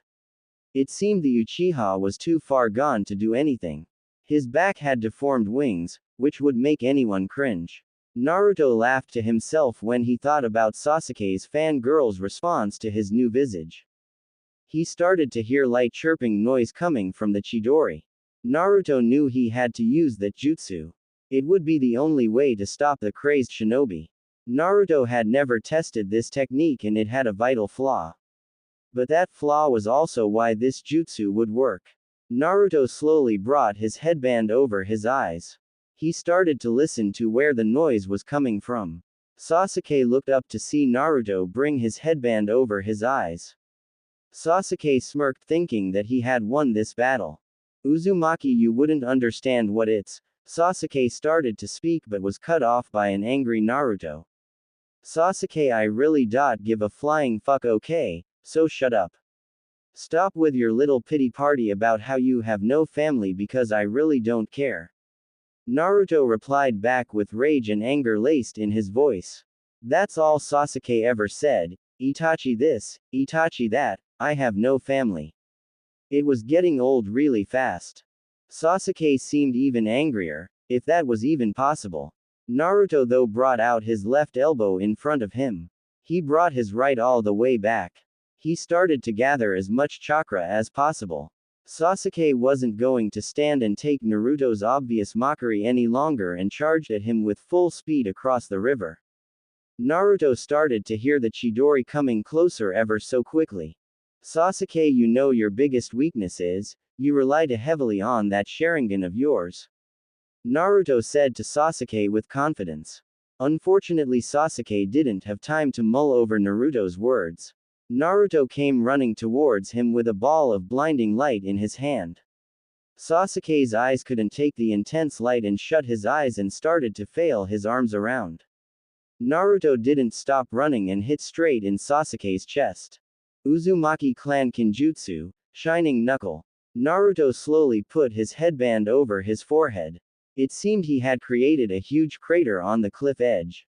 It seemed the Uchiha was too far gone to do anything. His back had deformed wings, which would make anyone cringe. Naruto laughed to himself when he thought about Sasuke's fangirl's response to his new visage. He started to hear light chirping noise coming from the Chidori. Naruto knew he had to use that jutsu. It would be the only way to stop the crazed shinobi. Naruto had never tested this technique and it had a vital flaw. But that flaw was also why this jutsu would work. Naruto slowly brought his headband over his eyes. He started to listen to where the noise was coming from. Sasuke looked up to see Naruto bring his headband over his eyes. Sasuke smirked, thinking that he had won this battle. Uzumaki, you wouldn't understand what it's. Sasuke started to speak but was cut off by an angry Naruto. Sasuke, I really give a flying fuck, okay, so shut up. Stop with your little pity party about how you have no family because I really don't care. Naruto replied back with rage and anger laced in his voice. That's all Sasuke ever said, Itachi this, Itachi that, I have no family. It was getting old really fast. Sasuke seemed even angrier, if that was even possible. Naruto though brought out his left elbow in front of him. He brought his right all the way back. He started to gather as much chakra as possible. Sasuke wasn't going to stand and take Naruto's obvious mockery any longer and charged at him with full speed across the river. Naruto started to hear the Chidori coming closer ever so quickly. Sasuke, you know your biggest weakness is, you rely too heavily on that Sharingan of yours. Naruto said to Sasuke with confidence. Unfortunately, Sasuke didn't have time to mull over Naruto's words. Naruto came running towards him with a ball of blinding light in his hand. Sasuke's eyes couldn't take the intense light and shut his eyes and started to flail his arms around. Naruto didn't stop running and hit straight in Sasuke's chest. Uzumaki clan Kinjutsu, Shining Knuckle. Naruto slowly put his headband over his forehead. It seemed he had created a huge crater on the cliff edge.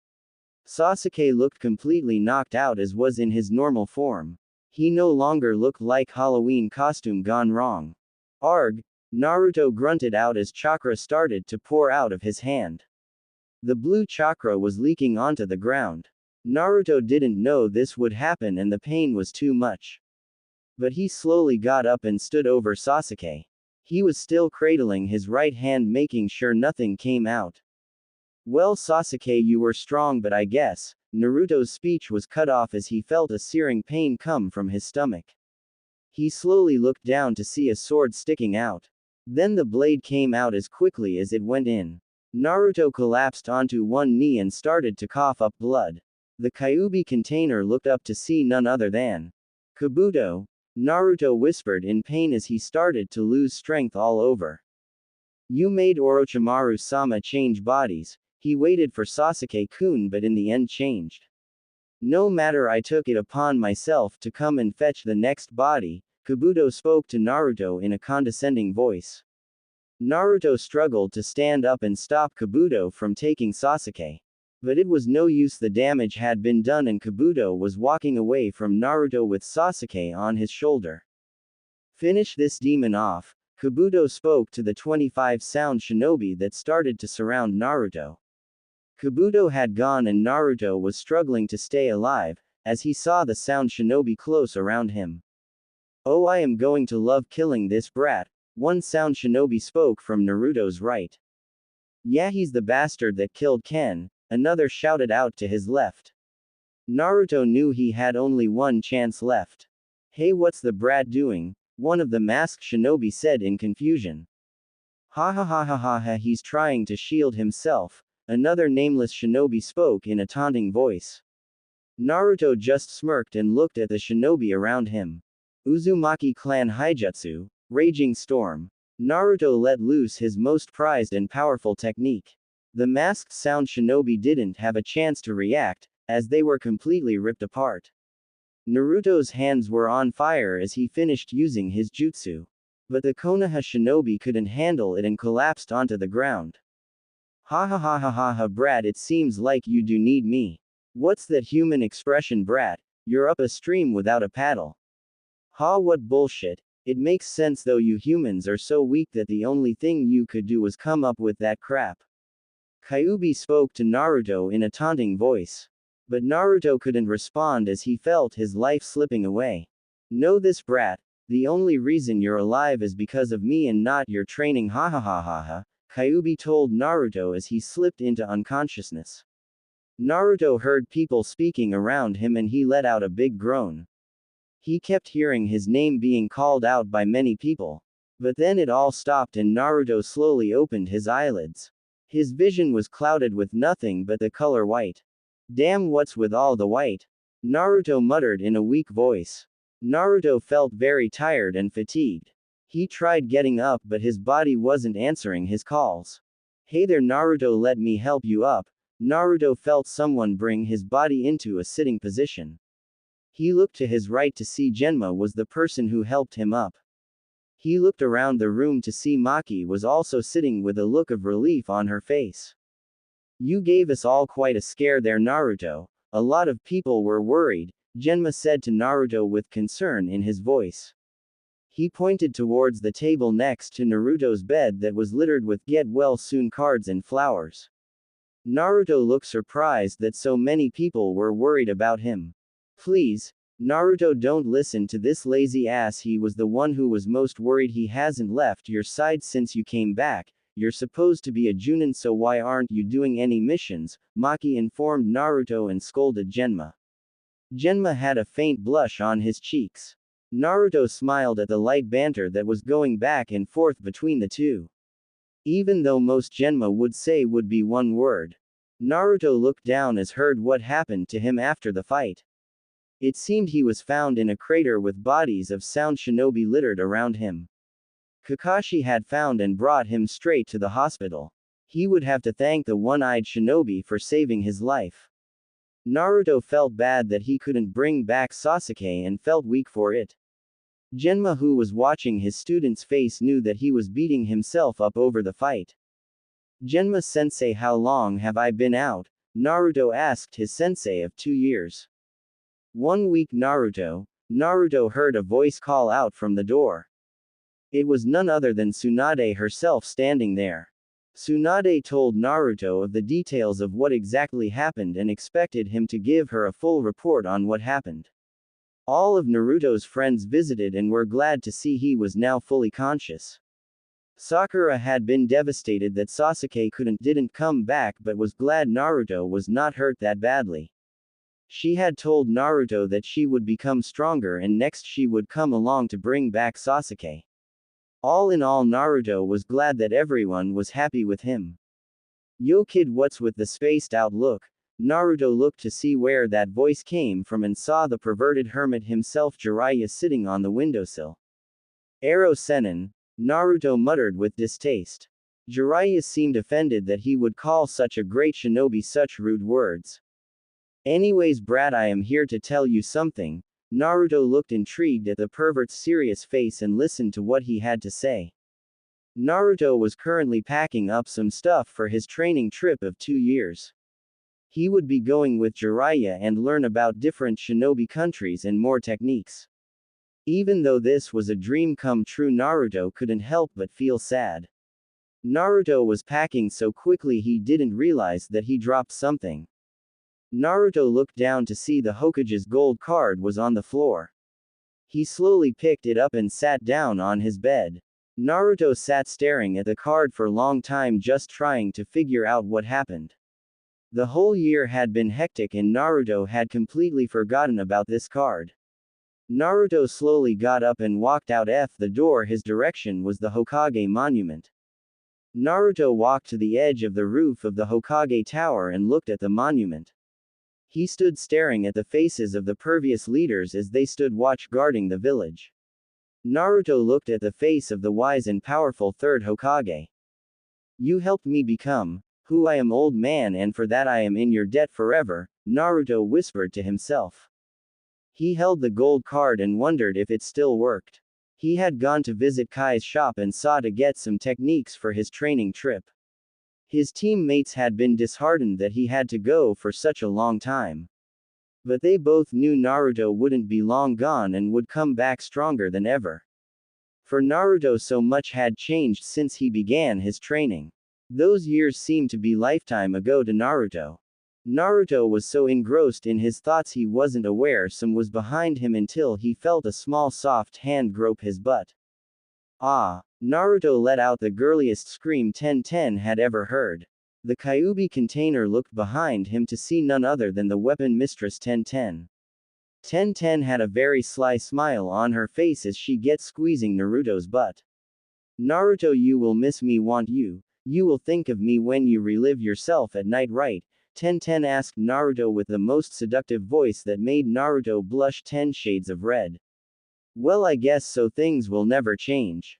Sasuke looked completely knocked out as was in his normal form. He no longer looked like Halloween costume gone wrong. Arg! Naruto grunted out as chakra started to pour out of his hand. The blue chakra was leaking onto the ground. Naruto didn't know this would happen and the pain was too much. But he slowly got up and stood over Sasuke. He was still cradling his right hand, making sure nothing came out. Well, Sasuke, you were strong, but I guess. Naruto's speech was cut off as he felt a searing pain come from his stomach. He slowly looked down to see a sword sticking out. Then the blade came out as quickly as it went in. Naruto collapsed onto one knee and started to cough up blood. The Kyuubi container looked up to see none other than Kabuto. Naruto whispered in pain as he started to lose strength all over. You made Orochimaru-sama change bodies. He waited for Sasuke-kun but in the end changed. No matter, I took it upon myself to come and fetch the next body, Kabuto spoke to Naruto in a condescending voice. Naruto struggled to stand up and stop Kabuto from taking Sasuke. But it was no use, the damage had been done and Kabuto was walking away from Naruto with Sasuke on his shoulder. Finish this demon off, Kabuto spoke to the 25 sound shinobi that started to surround Naruto. Kabuto had gone and Naruto was struggling to stay alive, as he saw the sound shinobi close around him. Oh, I am going to love killing this brat, one sound shinobi spoke from Naruto's right. Yeah, he's the bastard that killed Ken, another shouted out to his left. Naruto knew he had only one chance left. Hey, what's the brat doing? One of the masked shinobi said in confusion. Ha ha ha ha ha ha, he's trying to shield himself, another nameless shinobi spoke in a taunting voice. Naruto just smirked and looked at the shinobi around him. Uzumaki clan Haijutsu, Raging Storm. Naruto let loose his most prized and powerful technique. The masked sound shinobi didn't have a chance to react, as they were completely ripped apart. Naruto's hands were on fire as he finished using his jutsu. But the Konoha shinobi couldn't handle it and collapsed onto the ground. Ha ha ha ha ha ha, brat, it seems like you do need me. What's that human expression, brat? You're up a stream without a paddle. Ha, what bullshit. It makes sense though, you humans are so weak that the only thing you could do was come up with that crap. Kyuubi spoke to Naruto in a taunting voice. But Naruto couldn't respond as he felt his life slipping away. Know this, brat, the only reason you're alive is because of me and not your training, ha ha ha ha ha, Kyuubi told Naruto as he slipped into unconsciousness. Naruto heard people speaking around him and he let out a big groan. He kept hearing his name being called out by many people. But then it all stopped and Naruto slowly opened his eyelids. His vision was clouded with nothing but the color white. Damn, what's with all the white? Naruto muttered in a weak voice. Naruto felt very tired and fatigued. He tried getting up but his body wasn't answering his calls. Hey there Naruto, let me help you up. Naruto felt someone bring his body into a sitting position. He looked to his right to see Genma was the person who helped him up. He looked around the room to see Maki was also sitting with a look of relief on her face. You gave us all quite a scare there Naruto. A lot of people were worried, Genma said to Naruto with concern in his voice. He pointed towards the table next to Naruto's bed that was littered with get well soon cards and flowers. Naruto looked surprised that so many people were worried about him. Please, Naruto, don't listen to this lazy ass. He was the one who was most worried. He hasn't left your side since you came back. You're supposed to be a Junin, so why aren't you doing any missions? Maki informed Naruto and scolded Genma. Genma had a faint blush on his cheeks. Naruto smiled at the light banter that was going back and forth between the two. Even though most Genma would say would be one word. Naruto looked down as heard what happened to him after the fight. It seemed he was found in a crater with bodies of sound shinobi littered around him. Kakashi had found and brought him straight to the hospital. He would have to thank the one-eyed shinobi for saving his life. Naruto felt bad that he couldn't bring back Sasuke and felt weak for it. Genma, who was watching his student's face, knew that he was beating himself up over the fight. Genma-sensei, how long have I been out? Naruto asked his sensei of 2 years. 1 week Naruto. Naruto heard a voice call out from the door. It was none other than Tsunade herself standing there. Tsunade told Naruto of the details of what exactly happened and expected him to give her a full report on what happened. All of Naruto's friends visited and were glad to see he was now fully conscious. Sakura had been devastated that Sasuke didn't come back but was glad Naruto was not hurt that badly. She had told Naruto that she would become stronger and next she would come along to bring back Sasuke. All in all, Naruto was glad that everyone was happy with him. Yo kid, what's with the spaced out look? Naruto looked to see where that voice came from and saw the perverted hermit himself, Jiraiya, sitting on the windowsill. Ero Sennin, Naruto muttered with distaste. Jiraiya seemed offended that he would call such a great shinobi such rude words. Anyways brat, I am here to tell you something. Naruto looked intrigued at the pervert's serious face and listened to what he had to say. Naruto was currently packing up some stuff for his training trip of 2 years. He would be going with Jiraiya and learn about different shinobi countries and more techniques. Even though this was a dream come true, Naruto couldn't help but feel sad. Naruto was packing so quickly he didn't realize that he dropped something. Naruto looked down to see the Hokage's gold card was on the floor. He slowly picked it up and sat down on his bed. Naruto sat staring at the card for a long time, just trying to figure out what happened. The whole year had been hectic and Naruto had completely forgotten about this card. Naruto slowly got up and walked out the door. His direction was the Hokage monument. Naruto walked to the edge of the roof of the Hokage tower and looked at the monument. He stood staring at the faces of the previous leaders as they stood watch guarding the village. Naruto looked at the face of the wise and powerful third Hokage. You helped me become who I am, old man, and for that I am in your debt forever, Naruto whispered to himself. He held the gold card and wondered if it still worked. He had gone to visit Kai's shop and saw to get some techniques for his training trip. His teammates had been disheartened that he had to go for such a long time. But they both knew Naruto wouldn't be long gone and would come back stronger than ever. For Naruto, so much had changed since he began his training. Those years seemed to be lifetime ago to Naruto. Naruto was so engrossed in his thoughts he wasn't aware some was behind him until he felt a small soft hand grope his butt. Ah! Naruto let out the girliest scream Tenten had ever heard. The Kyuubi container looked behind him to see none other than the weapon mistress Tenten. Tenten had a very sly smile on her face as she gets squeezing Naruto's butt. Naruto, you will miss me, want you. You will think of me when you relive yourself at night, right? Tenten asked Naruto with the most seductive voice that made Naruto blush 10 shades of red. Well, I guess so, things will never change.